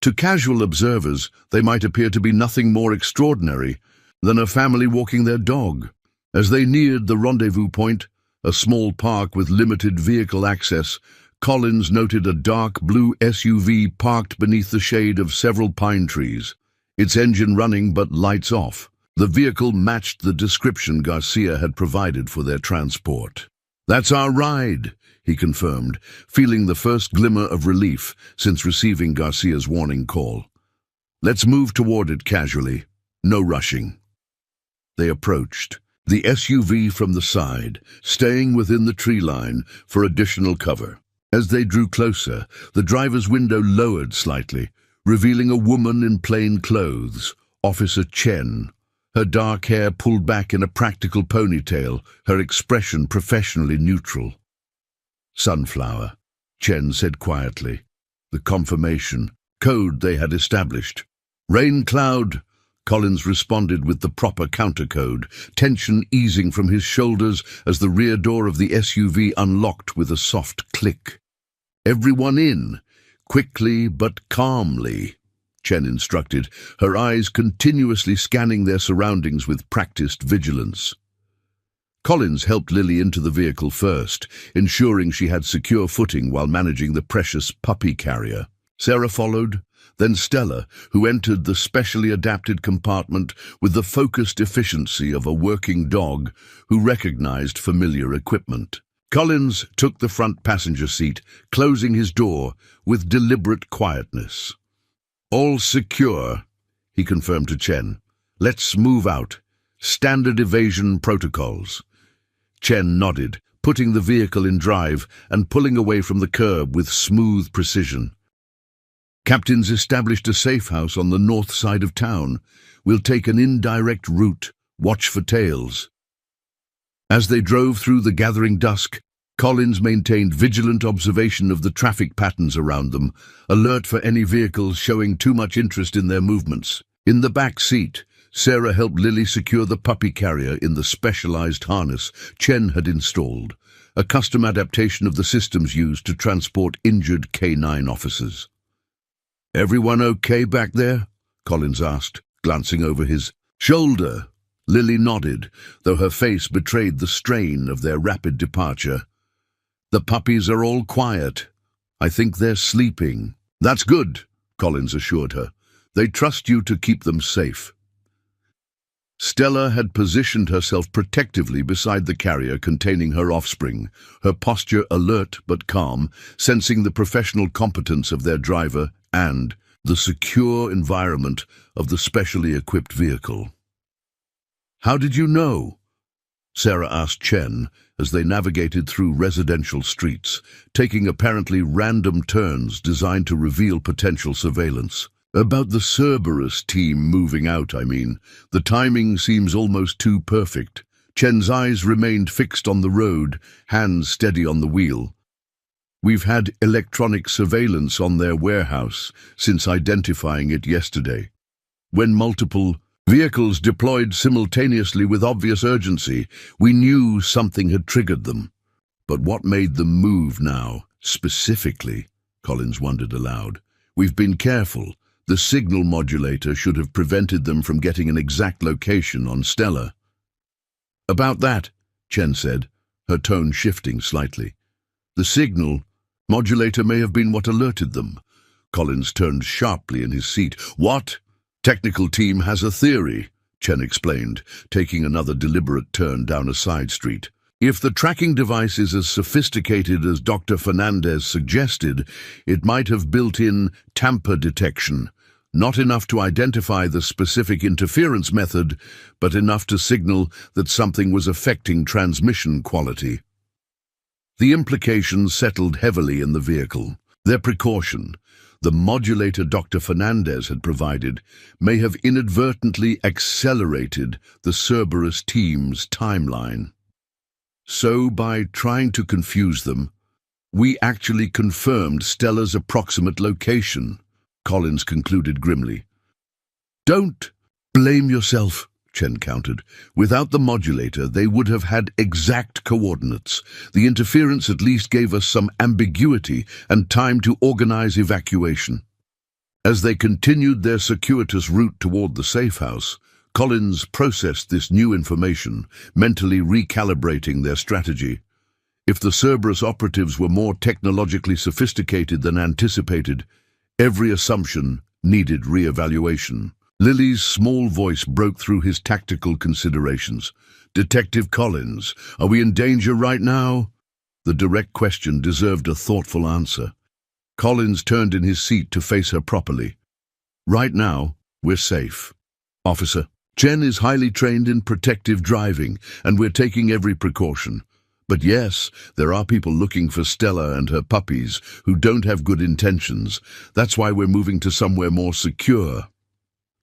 To casual observers, they might appear to be nothing more extraordinary than a family walking their dog. As they neared the rendezvous point, a small park with limited vehicle access, Collins noted a dark blue SUV parked beneath the shade of several pine trees, its engine running but lights off. The vehicle matched the description Garcia had provided for their transport. "That's our ride," he confirmed, feeling the first glimmer of relief since receiving Garcia's warning call. "Let's move toward it casually. No rushing." They approached, the SUV from the side, staying within the tree line for additional cover. As they drew closer, the driver's window lowered slightly, revealing a woman in plain clothes, Officer Chen. Her dark hair pulled back in a practical ponytail, her expression professionally neutral. "Sunflower," Chen said quietly. The confirmation code they had established. "Rain cloud," Collins responded with the proper countercode, tension easing from his shoulders as the rear door of the SUV unlocked with a soft click. "Everyone in, quickly but calmly," Chen instructed, her eyes continuously scanning their surroundings with practiced vigilance. Collins helped Lily into the vehicle first, ensuring she had secure footing while managing the precious puppy carrier. Sarah followed, then Stella, who entered the specially adapted compartment with the focused efficiency of a working dog who recognized familiar equipment. Collins took the front passenger seat, closing his door with deliberate quietness. "All secure," he confirmed to Chen. "Let's move out. Standard evasion protocols." Chen nodded, putting the vehicle in drive and pulling away from the curb with smooth precision. "Captain's established a safe house on the north side of town. We'll take an indirect route. Watch for tails." As they drove through the gathering dusk, Collins maintained vigilant observation of the traffic patterns around them, alert for any vehicles showing too much interest in their movements. In the back seat, Sarah helped Lily secure the puppy carrier in the specialized harness Chen had installed, a custom adaptation of the systems used to transport injured K9 officers. "Everyone okay back there?" Collins asked, glancing over his shoulder. Lily nodded, though her face betrayed the strain of their rapid departure. The puppies are all quiet. I think they're sleeping. That's good, Collins assured her. They trust you to keep them safe. Stella had positioned herself protectively beside the carrier containing her offspring, her posture alert but calm, sensing the professional competence of their driver and the secure environment of the specially equipped vehicle. "How did you know?" Sarah asked Chen as they navigated through residential streets, taking apparently random turns designed to reveal potential surveillance. "About the Cerberus team moving out, I mean. The timing seems almost too perfect." Chen's eyes remained fixed on the road, hands steady on the wheel. "We've had electronic surveillance on their warehouse since identifying it yesterday. When multiple vehicles deployed simultaneously with obvious urgency, we knew something had triggered them. But what made them move now, specifically?" Collins wondered aloud. "We've been careful. The signal modulator should have prevented them from getting an exact location on Stella." "About that," Chen said, her tone shifting slightly. "The signal modulator may have been what alerted them." Collins turned sharply in his seat. "What?" "Technical team has a theory," Chen explained, taking another deliberate turn down a side street. "If the tracking device is as sophisticated as Dr. Fernandez suggested, it might have built-in tamper detection. Not enough to identify the specific interference method, but enough to signal that something was affecting transmission quality." The implications settled heavily in the vehicle. Their precaution, the modulator Dr. Fernandez had provided, may have inadvertently accelerated the Cerberus team's timeline. So, by trying to confuse them, we actually confirmed Stella's approximate location, Collins concluded grimly. "Don't blame yourself," Chen countered. "Without the modulator, they would have had exact coordinates. The interference at least gave us some ambiguity and time to organize evacuation." As they continued their circuitous route toward the safe house, Collins processed this new information, mentally recalibrating their strategy. If the Cerberus operatives were more technologically sophisticated than anticipated, every assumption needed re-evaluation. Lily's small voice broke through his tactical considerations. "Detective Collins, are we in danger right now?" The direct question deserved a thoughtful answer. Collins turned in his seat to face her properly. "Right now, we're safe, officer. Chen is highly trained in protective driving, and we're taking every precaution. But yes, there are people looking for Stella and her puppies who don't have good intentions. That's why we're moving to somewhere more secure."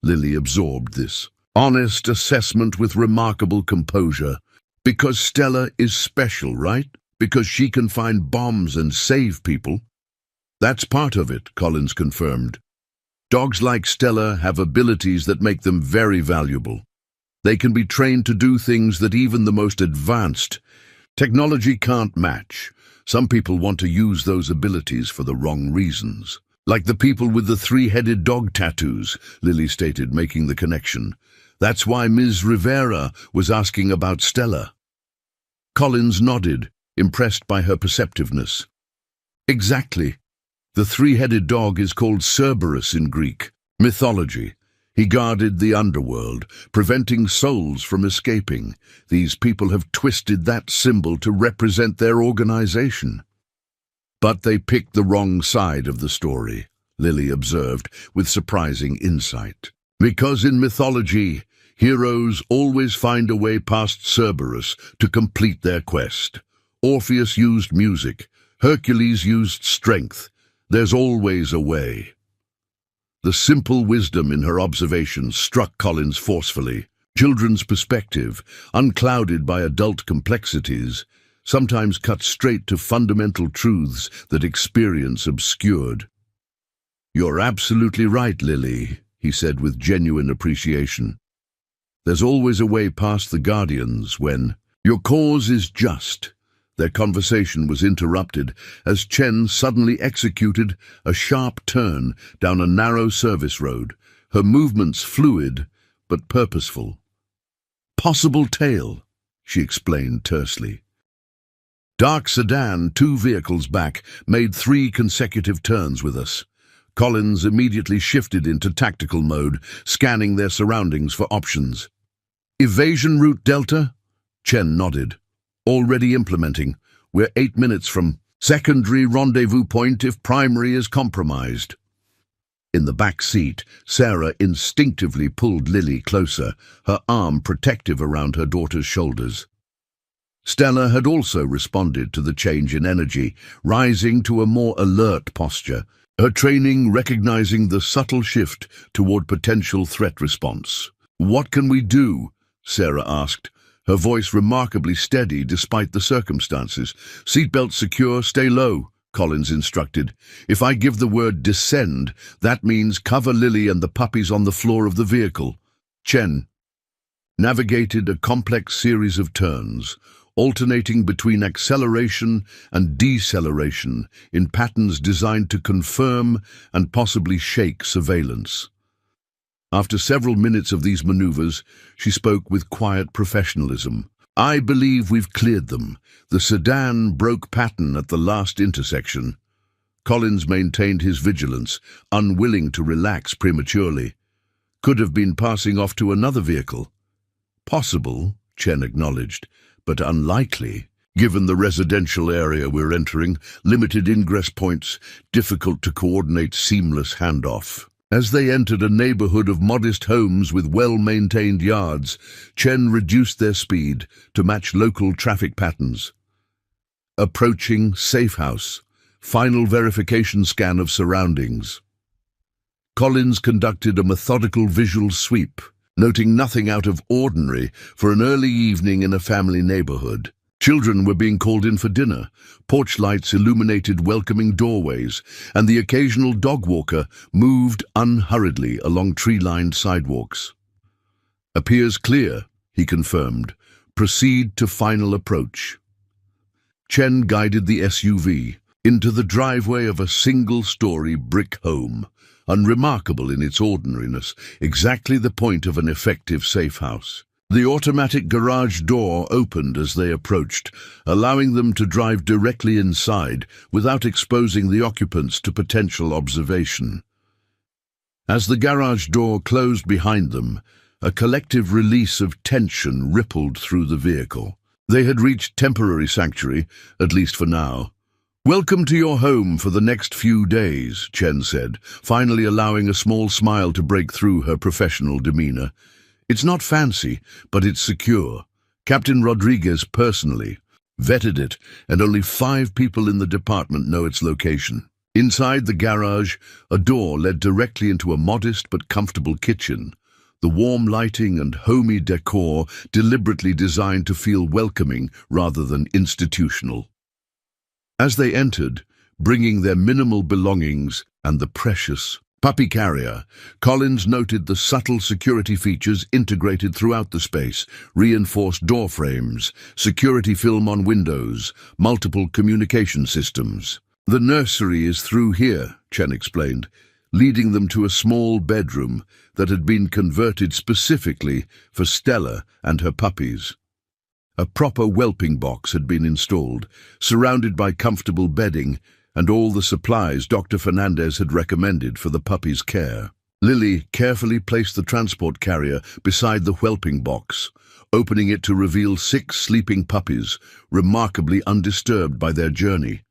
Lily absorbed this honest assessment with remarkable composure. "Because Stella is special, right? Because she can find bombs and save people?" "That's part of it," Collins confirmed. "Dogs like Stella have abilities that make them very valuable. They can be trained to do things that even the most advanced technology can't match. Some people want to use those abilities for the wrong reasons. Like the people with the three-headed dog tattoos," Lily stated, making the connection. "That's why Ms. Rivera was asking about Stella." Collins nodded, impressed by her perceptiveness. "Exactly. The three-headed dog is called Cerberus in Greek mythology. He guarded the underworld, preventing souls from escaping. These people have twisted that symbol to represent their organization." "But they picked the wrong side of the story," Lily observed with surprising insight. "Because in mythology, heroes always find a way past Cerberus to complete their quest. Orpheus used music, Hercules used strength. There's always a way." The simple wisdom in her observations struck Collins forcefully. Children's perspective, unclouded by adult complexities, sometimes cut straight to fundamental truths that experience obscured. "You're absolutely right, Lily," he said with genuine appreciation. "There's always a way past the Guardians when your cause is just." Their conversation was interrupted as Chen suddenly executed a sharp turn down a narrow service road, her movements fluid but purposeful. "Possible tail," she explained tersely. Dark sedan, 2 vehicles back, made 3 consecutive turns with us. Collins immediately shifted into tactical mode, scanning their surroundings for options. "Evasion route Delta?" Chen nodded. "Already implementing. We're 8 minutes from secondary rendezvous point if primary is compromised." In the back seat, Sarah instinctively pulled Lily closer, her arm protective around her daughter's shoulders. Stella had also responded to the change in energy, rising to a more alert posture, her training recognizing the subtle shift toward potential threat response. "What can we do?" Sarah asked, her voice remarkably steady despite the circumstances. "Seatbelt secure, stay low," Collins instructed. "If I give the word descend, that means cover Lily and the puppies on the floor of the vehicle." Chen navigated a complex series of turns, alternating between acceleration and deceleration in patterns designed to confirm and possibly shake surveillance. After several minutes of these maneuvers, she spoke with quiet professionalism. "I believe we've cleared them. The sedan broke pattern at the last intersection." Collins maintained his vigilance, unwilling to relax prematurely. "Could have been passing off to another vehicle." "Possible," Chen acknowledged, "but unlikely, given the residential area we're entering, limited ingress points, difficult to coordinate seamless handoff." As they entered a neighborhood of modest homes with well-maintained yards, Chen reduced their speed to match local traffic patterns. Approaching safe house, final verification scan of surroundings. Collins conducted a methodical visual sweep, noting nothing out of ordinary for an early evening in a family neighborhood. Children were being called in for dinner, porch lights illuminated welcoming doorways, and the occasional dog walker moved unhurriedly along tree-lined sidewalks. "Appears clear," he confirmed. "Proceed to final approach." Chen guided the SUV into the driveway of a single-story brick home, unremarkable in its ordinariness, exactly the point of an effective safe house. The automatic garage door opened as they approached, allowing them to drive directly inside without exposing the occupants to potential observation. As the garage door closed behind them, a collective release of tension rippled through the vehicle. They had reached temporary sanctuary, at least for now. "Welcome to your home for the next few days," Chen said, finally allowing a small smile to break through her professional demeanor. "It's not fancy, but it's secure. Captain Rodriguez personally vetted it, and only 5 people in the department know its location." Inside the garage, a door led directly into a modest but comfortable kitchen, the warm lighting and homey decor deliberately designed to feel welcoming rather than institutional. As they entered, bringing their minimal belongings and the precious puppy carrier, Collins noted the subtle security features integrated throughout the space: reinforced door frames, security film on windows, multiple communication systems. "The nursery is through here," Chen explained, leading them to a small bedroom that had been converted specifically for Stella and her puppies. A proper whelping box had been installed, surrounded by comfortable bedding and all the supplies Dr. Fernandez had recommended for the puppy's care. Lily carefully placed the transport carrier beside the whelping box, opening it to reveal 6 sleeping puppies, remarkably undisturbed by their journey.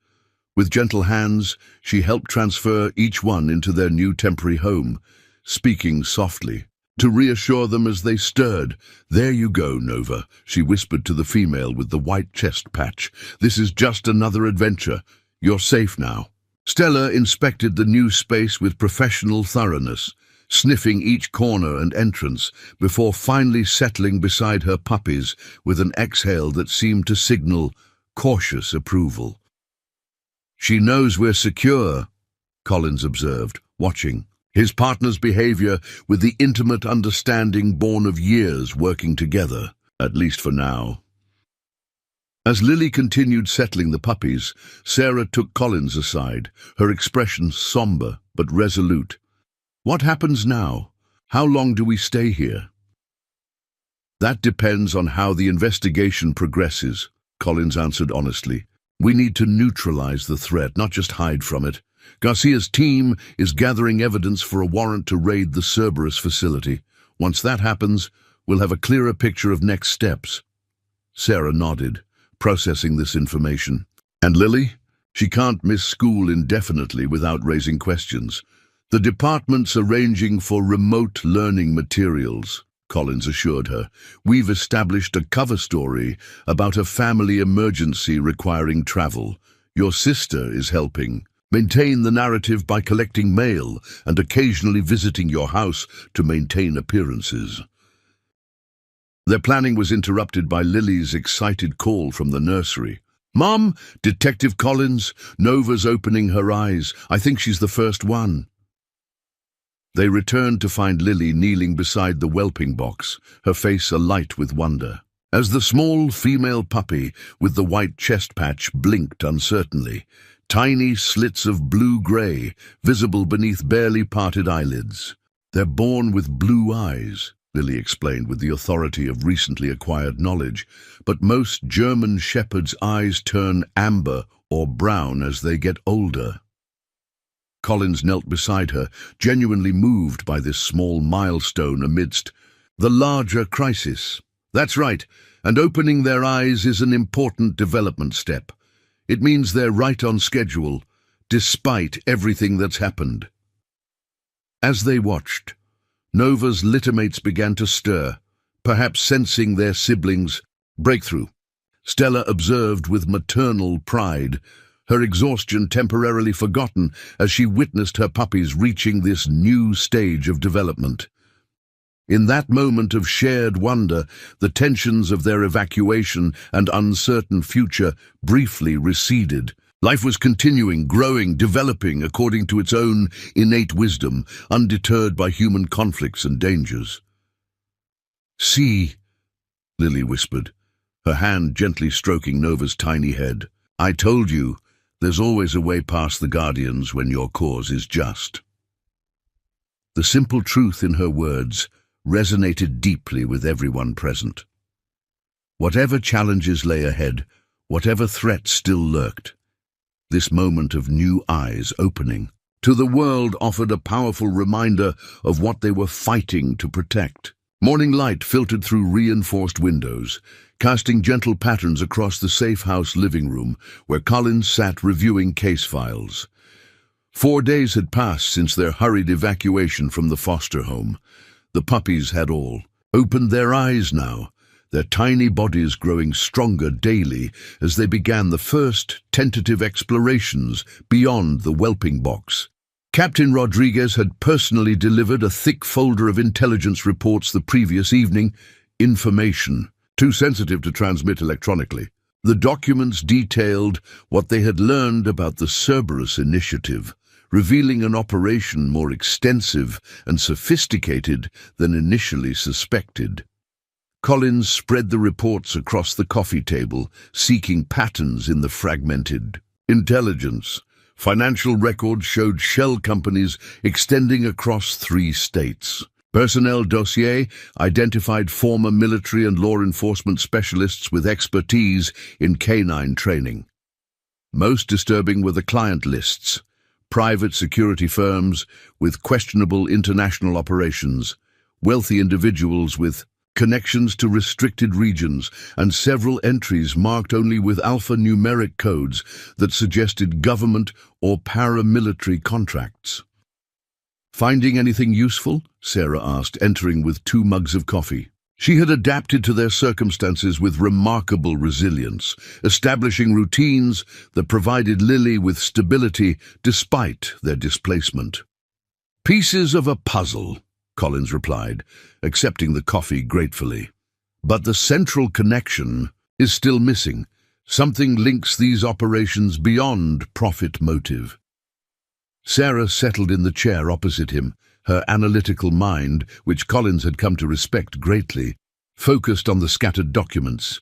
With gentle hands, she helped transfer each one into their new temporary home, speaking softly to reassure them as they stirred. "There you go, Nova," she whispered to the female with the white chest patch. "This is just another adventure. You're safe now." Stella inspected the new space with professional thoroughness, sniffing each corner and entrance before finally settling beside her puppies with an exhale that seemed to signal cautious approval. "She knows we're secure," Collins observed, watching his partner's behavior with the intimate understanding born of years working together, at least for now. As Lily continued settling the puppies, Sarah took Collins aside, her expression somber but resolute. "What happens now? How long do we stay here? That depends on how the investigation progresses, Collins answered honestly. We need to neutralize the threat, not just hide from it. Garcia's team is gathering evidence for a warrant to raid the Cerberus facility. Once that happens, we'll have a clearer picture of next steps. Sarah nodded, processing this information. And Lily? She can't miss school indefinitely without raising questions. The department's arranging for remote learning materials, Collins assured her. We've established a cover story about a family emergency requiring travel. Your sister is helping. Maintain the narrative by collecting mail and occasionally visiting your house to maintain appearances. Their planning was interrupted by Lily's excited call from the nursery. Mom, Detective Collins, Nova's opening her eyes. I think she's the first one. They returned to find Lily kneeling beside the whelping box, her face alight with wonder. As the small female puppy with the white chest patch blinked uncertainly, tiny slits of blue-gray visible beneath barely parted eyelids. They're born with blue eyes, Lily explained with the authority of recently acquired knowledge, but most German shepherds' eyes turn amber or brown as they get older. Collins knelt beside her, genuinely moved by this small milestone amidst the larger crisis. That's right, and opening their eyes is an important development step. It means they're right on schedule, despite everything that's happened. As they watched, Nova's littermates began to stir, perhaps sensing their siblings' breakthrough. Stella observed with maternal pride, her exhaustion temporarily forgotten as she witnessed her puppies reaching this new stage of development. In that moment of shared wonder, the tensions of their evacuation and uncertain future briefly receded. Life was continuing, growing, developing according to its own innate wisdom, undeterred by human conflicts and dangers. See, Lily whispered, her hand gently stroking Nova's tiny head. I told you, there's always a way past the Guardians when your cause is just. The simple truth in her words resonated deeply with everyone present. Whatever challenges lay ahead, whatever threats still lurked, this moment of new eyes opening to the world offered a powerful reminder of what they were fighting to protect. Morning light filtered through reinforced windows, casting gentle patterns across the safe house living room where Collins sat reviewing case files. 4 days had passed since their hurried evacuation from the foster home. The puppies had all opened their eyes now, their tiny bodies growing stronger daily as they began the first tentative explorations beyond the whelping box. Captain Rodriguez had personally delivered a thick folder of intelligence reports the previous evening, information, too sensitive to transmit electronically. The documents detailed what they had learned about the Cerberus initiative, revealing an operation more extensive and sophisticated than initially suspected. Collins spread the reports across the coffee table, seeking patterns in the fragmented intelligence. Financial records showed shell companies extending across 3 states. Personnel dossier identified former military and law enforcement specialists with expertise in canine training. Most disturbing were the client lists, private security firms with questionable international operations, wealthy individuals with connections to restricted regions, and several entries marked only with alphanumeric codes that suggested government or paramilitary contracts. Finding anything useful? Sarah asked, entering with 2 mugs of coffee. She had adapted to their circumstances with remarkable resilience, establishing routines that provided Lily with stability despite their displacement. Pieces of a puzzle, Collins replied, accepting the coffee gratefully. But the central connection is still missing. Something links these operations beyond profit motive. Sarah settled in the chair opposite him, her analytical mind, which Collins had come to respect greatly, focused on the scattered documents.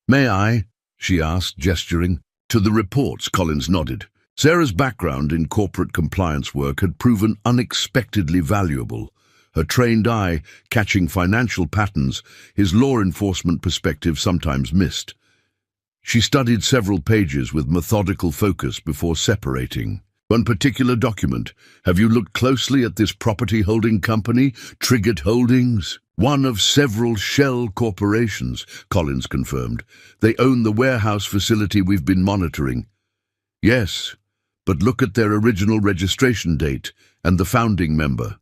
"May I?" she asked, gesturing. To the reports, Collins nodded. Sarah's background in corporate compliance work had proven unexpectedly valuable. her trained eye catching financial patterns his law enforcement perspective sometimes missed. She studied several pages with methodical focus before separating. One particular document. Have you looked closely at this property holding company, Triggered Holdings? One of several shell corporations, Collins confirmed. They own the warehouse facility we've been monitoring. Yes, but look at their original registration date and the founding member.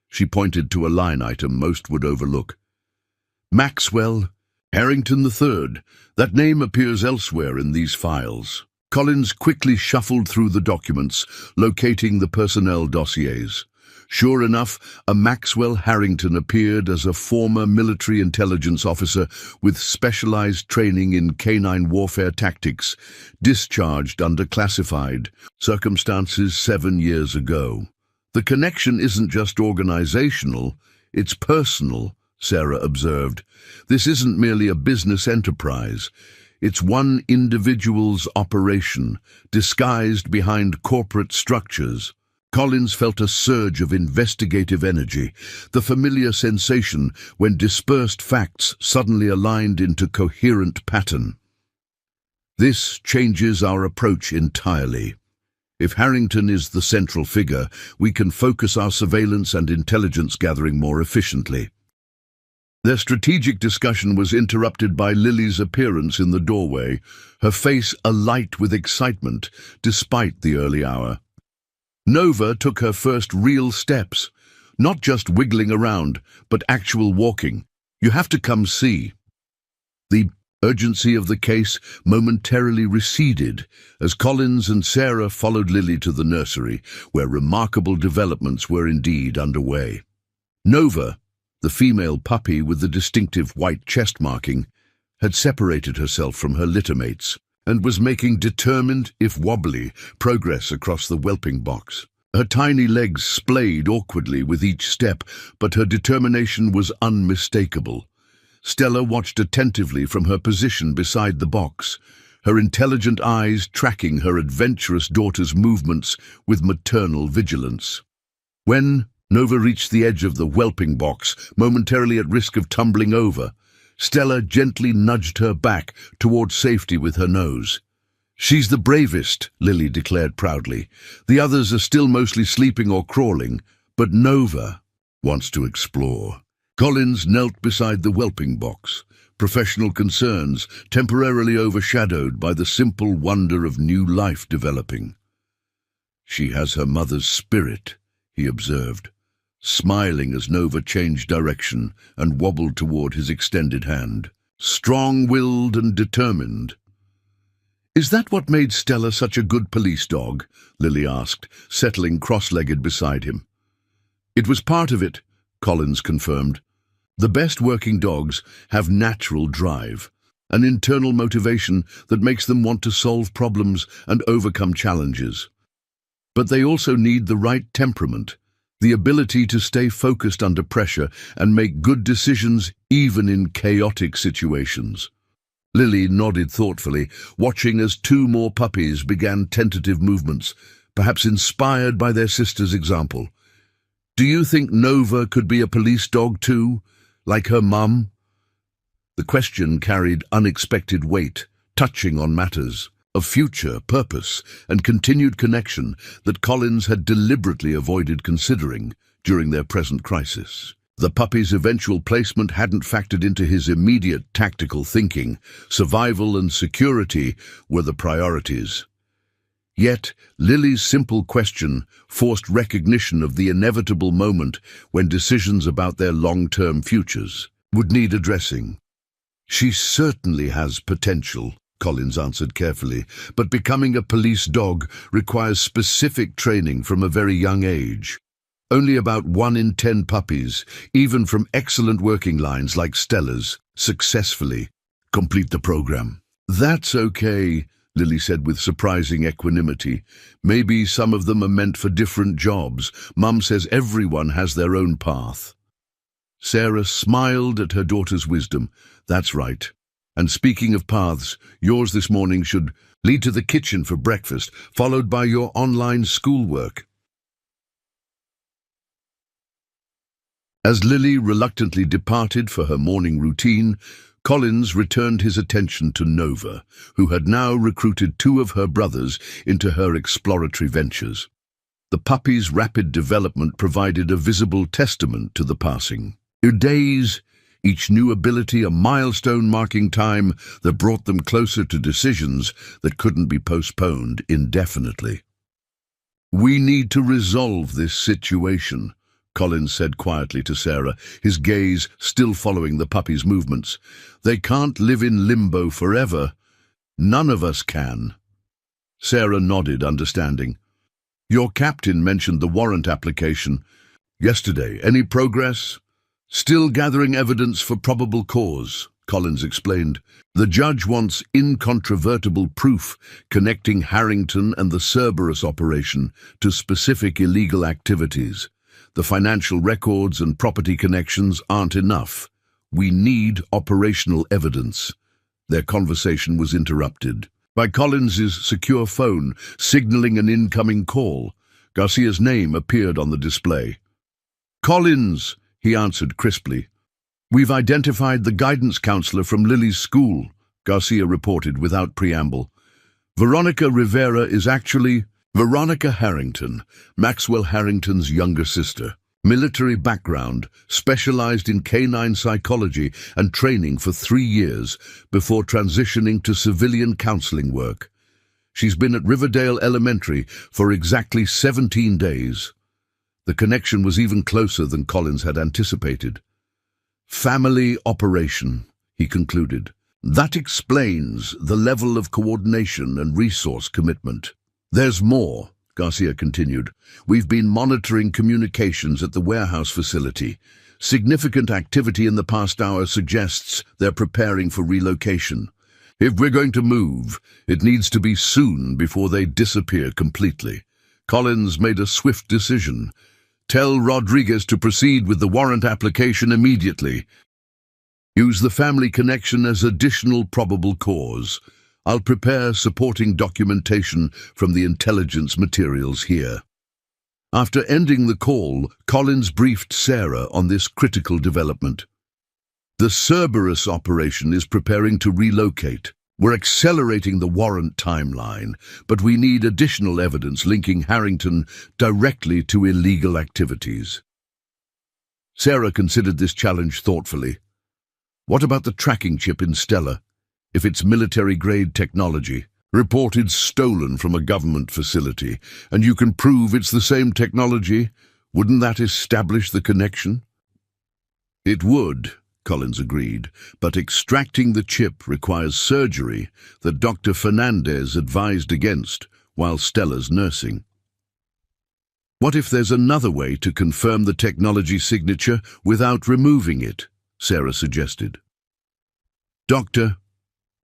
She pointed to a line item most would overlook. Maxwell Harrington III. That name appears elsewhere in these files. Collins quickly shuffled through the documents, locating the personnel dossiers. Sure enough, a Maxwell Harrington appeared as a former military intelligence officer with specialized training in canine warfare tactics, discharged under classified circumstances 7 years ago. The connection isn't just organizational, it's personal, Sarah observed. This isn't merely a business enterprise. It's one individual's operation, disguised behind corporate structures. Collins felt a surge of investigative energy, the familiar sensation when dispersed facts suddenly aligned into coherent pattern. This changes our approach entirely. If Harrington is the central figure, we can focus our surveillance and intelligence gathering more efficiently. Their strategic discussion was interrupted by Lily's appearance in the doorway, her face alight with excitement despite the early hour. Nova took her first real steps, not just wiggling around, but actual walking. You have to come see. The urgency of the case momentarily receded as Collins and Sarah followed Lily to the nursery, where remarkable developments were indeed underway. Nova, the female puppy with the distinctive white chest marking, had separated herself from her littermates and was making determined, if wobbly, progress across the whelping box. Her tiny legs splayed awkwardly with each step, but her determination was unmistakable. Stella watched attentively from her position beside the box, her intelligent eyes tracking her adventurous daughter's movements with maternal vigilance. When Nova reached the edge of the whelping box, momentarily at risk of tumbling over, Stella gently nudged her back toward safety with her nose. "She's the bravest," Lily declared proudly. "The others are still mostly sleeping or crawling, but Nova wants to explore." Collins knelt beside the whelping box, professional concerns temporarily overshadowed by the simple wonder of new life developing. "She has her mother's spirit," he observed, smiling as Nova changed direction and wobbled toward his extended hand. "Strong-willed and determined." "Is that what made Stella such a good police dog?" Lily asked, settling cross-legged beside him. "It was part of it," Collins confirmed. "The best working dogs have natural drive, an internal motivation that makes them want to solve problems and overcome challenges. But they also need the right temperament, the ability to stay focused under pressure and make good decisions even in chaotic situations." Lily nodded thoughtfully, watching as 2 more puppies began tentative movements, perhaps inspired by their sister's example. "Do you think Nova could be a police dog too, like her mum?" The question carried unexpected weight, touching on matters of future, purpose, and continued connection that Collins had deliberately avoided considering during their present crisis. The puppy's eventual placement hadn't factored into his immediate tactical thinking. Survival and security were the priorities. Yet, Lily's simple question forced recognition of the inevitable moment when decisions about their long-term futures would need addressing. "She certainly has potential," Collins answered carefully, "but becoming a police dog requires specific training from a very young age. Only about 1 in 10 puppies, even from excellent working lines like Stella's, successfully complete the program." "That's okay," Lily said with surprising equanimity. "Maybe some of them are meant for different jobs. Mum says everyone has their own path." Sarah smiled at her daughter's wisdom. "That's right. And speaking of paths, yours this morning should lead to the kitchen for breakfast, followed by your online schoolwork." As Lily reluctantly departed for her morning routine, Collins returned his attention to Nova, who had now recruited 2 of her brothers into her exploratory ventures. The puppy's rapid development provided a visible testament to the passing. Days, each new ability a milestone marking time that brought them closer to decisions that couldn't be postponed indefinitely. "We need to resolve this situation," Collins said quietly to Sarah, his gaze still following the puppy's movements. "They can't live in limbo forever. None of us can." Sarah nodded, understanding. "Your captain mentioned the warrant application yesterday. Any progress?" "Still gathering evidence for probable cause," Collins explained. "The judge wants incontrovertible proof connecting Harrington and the Cerberus operation to specific illegal activities. The financial records and property connections aren't enough. We need operational evidence." Their conversation was interrupted by Collins's secure phone, signaling an incoming call. Garcia's name appeared on the display. "Collins," he answered crisply. "We've identified the guidance counselor from Lily's school," Garcia reported without preamble. "Veronica Rivera is actually Veronica Harrington, Maxwell Harrington's younger sister. Military background, specialized in canine psychology and training for 3 years before transitioning to civilian counseling work. She's been at Riverdale Elementary for exactly 17 days. The connection was even closer than Collins had anticipated. "Family operation," he concluded. "That explains the level of coordination and resource commitment." "There's more," Garcia continued. "We've been monitoring communications at the warehouse facility. Significant activity in the past hour suggests they're preparing for relocation. If we're going to move, it needs to be soon before they disappear completely." Collins made a swift decision. "Tell Rodriguez to proceed with the warrant application immediately. Use the family connection as additional probable cause. I'll prepare supporting documentation from the intelligence materials here." After ending the call, Collins briefed Sarah on this critical development. "The Cerberus operation is preparing to relocate. We're accelerating the warrant timeline, but we need additional evidence linking Harrington directly to illegal activities." Sarah considered this challenge thoughtfully. "What about the tracking chip in Stella? If it's military-grade technology, reported stolen from a government facility, and you can prove it's the same technology, wouldn't that establish the connection?" "It would," Collins agreed, "but extracting the chip requires surgery that Dr. Fernandez advised against while Stella's nursing." "What if there's another way to confirm the technology signature without removing it?" Sarah suggested. "Dr.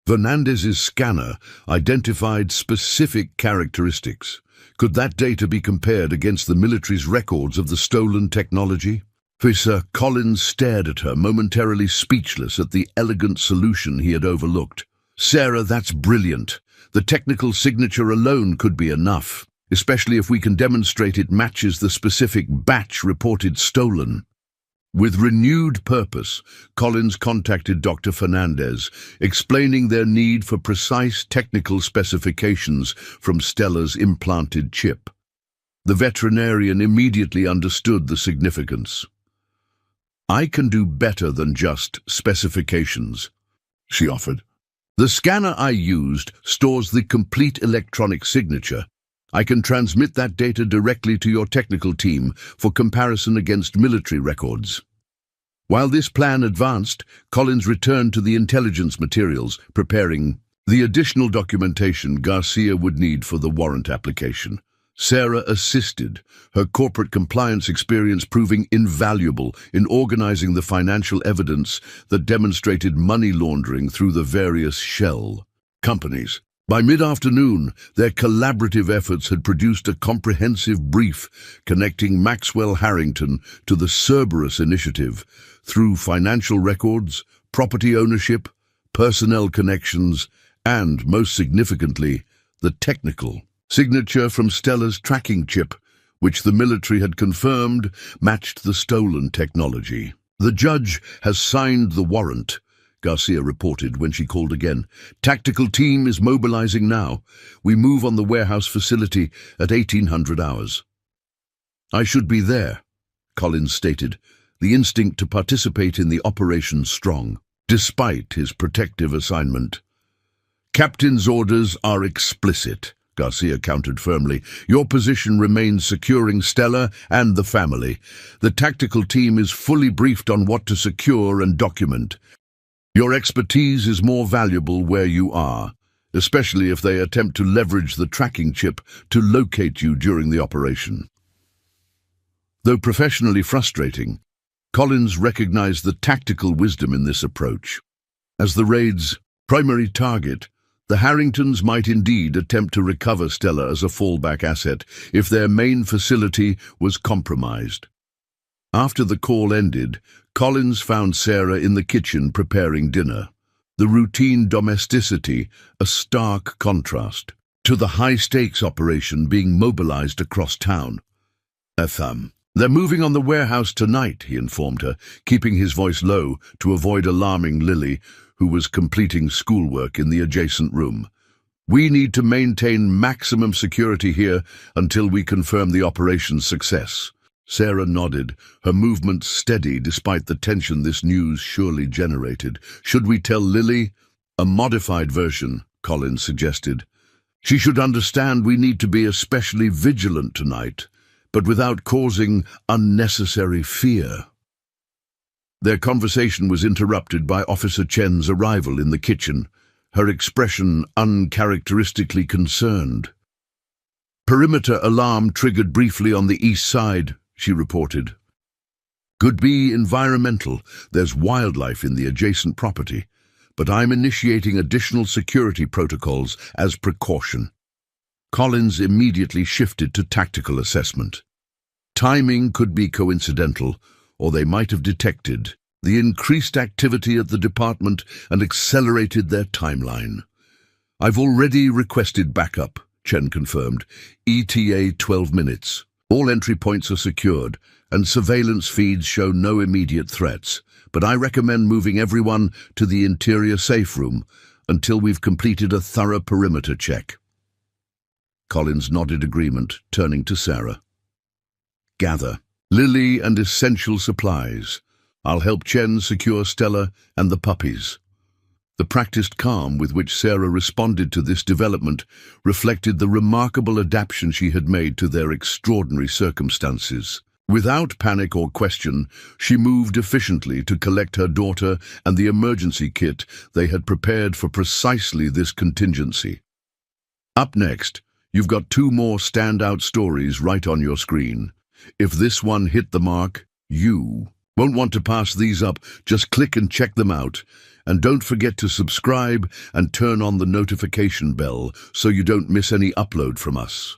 Fernandez's scanner identified specific characteristics. Could that data be compared against the military's records of the stolen technology?" Officer Collins stared at her, momentarily speechless at the elegant solution he had overlooked. "Sarah, that's brilliant. The technical signature alone could be enough, especially if we can demonstrate it matches the specific batch reported stolen." With renewed purpose, Collins contacted Dr. Fernandez, explaining their need for precise technical specifications from Stella's implanted chip. The veterinarian immediately understood the significance. "I can do better than just specifications," she offered. "The scanner I used stores the complete electronic signature. I can transmit that data directly to your technical team for comparison against military records." While this plan advanced, Collins returned to the intelligence materials, preparing the additional documentation Garcia would need for the warrant application. Sarah assisted, her corporate compliance experience proving invaluable in organizing the financial evidence that demonstrated money laundering through the various shell companies. By mid-afternoon, their collaborative efforts had produced a comprehensive brief connecting Maxwell Harrington to the Cerberus initiative through financial records, property ownership, personnel connections, and, most significantly, the technical signature from Stella's tracking chip, which the military had confirmed matched the stolen technology. "The judge has signed the warrant," Garcia reported when she called again. "Tactical team is mobilizing now. We move on the warehouse facility at 1800 hours. "I should be there," Collins stated, the instinct to participate in the operation strong, despite his protective assignment. "Captain's orders are explicit," Garcia countered firmly. "Your position remains securing Stella and the family. The tactical team is fully briefed on what to secure and document. Your expertise is more valuable where you are, especially if they attempt to leverage the tracking chip to locate you during the operation." Though professionally frustrating, Collins recognized the tactical wisdom in this approach. As the raid's primary target, the Harringtons might indeed attempt to recover Stella as a fallback asset if their main facility was compromised. After the call ended, Collins found Sarah in the kitchen preparing dinner. The routine domesticity, a stark contrast to the high-stakes operation being mobilized across town. "They're moving on the warehouse tonight," he informed her, keeping his voice low to avoid alarming Lily, who was completing schoolwork in the adjacent room. "We need to maintain maximum security here until we confirm the operation's success." Sarah nodded, her movements steady despite the tension this news surely generated. "Should we tell Lily?" "A modified version," Collins suggested. "She should understand we need to be especially vigilant tonight, but without causing unnecessary fear." Their conversation was interrupted by Officer Chen's arrival in the kitchen, her expression uncharacteristically concerned. "Perimeter alarm triggered briefly on the east side," she reported. "Could be environmental. There's wildlife in the adjacent property, but I'm initiating additional security protocols as precaution." Collins immediately shifted to tactical assessment. Timing could be coincidental, or they might have detected the increased activity at the department and accelerated their timeline. "I've already requested backup," Chen confirmed. "ETA 12 minutes. All entry points are secured, and surveillance feeds show no immediate threats, but I recommend moving everyone to the interior safe room until we've completed a thorough perimeter check." Collins nodded agreement, turning to Sarah. "Gather Lily and essential supplies. I'll help Chen secure Stella and the puppies." The practiced calm with which Sarah responded to this development reflected the remarkable adaptation she had made to their extraordinary circumstances. Without panic or question, she moved efficiently to collect her daughter and the emergency kit they had prepared for precisely this contingency. Up next, you've got 2 more standout stories right on your screen. If this one hit the mark, you won't want to pass these up. Just click and check them out. And don't forget to subscribe and turn on the notification bell so you don't miss any upload from us.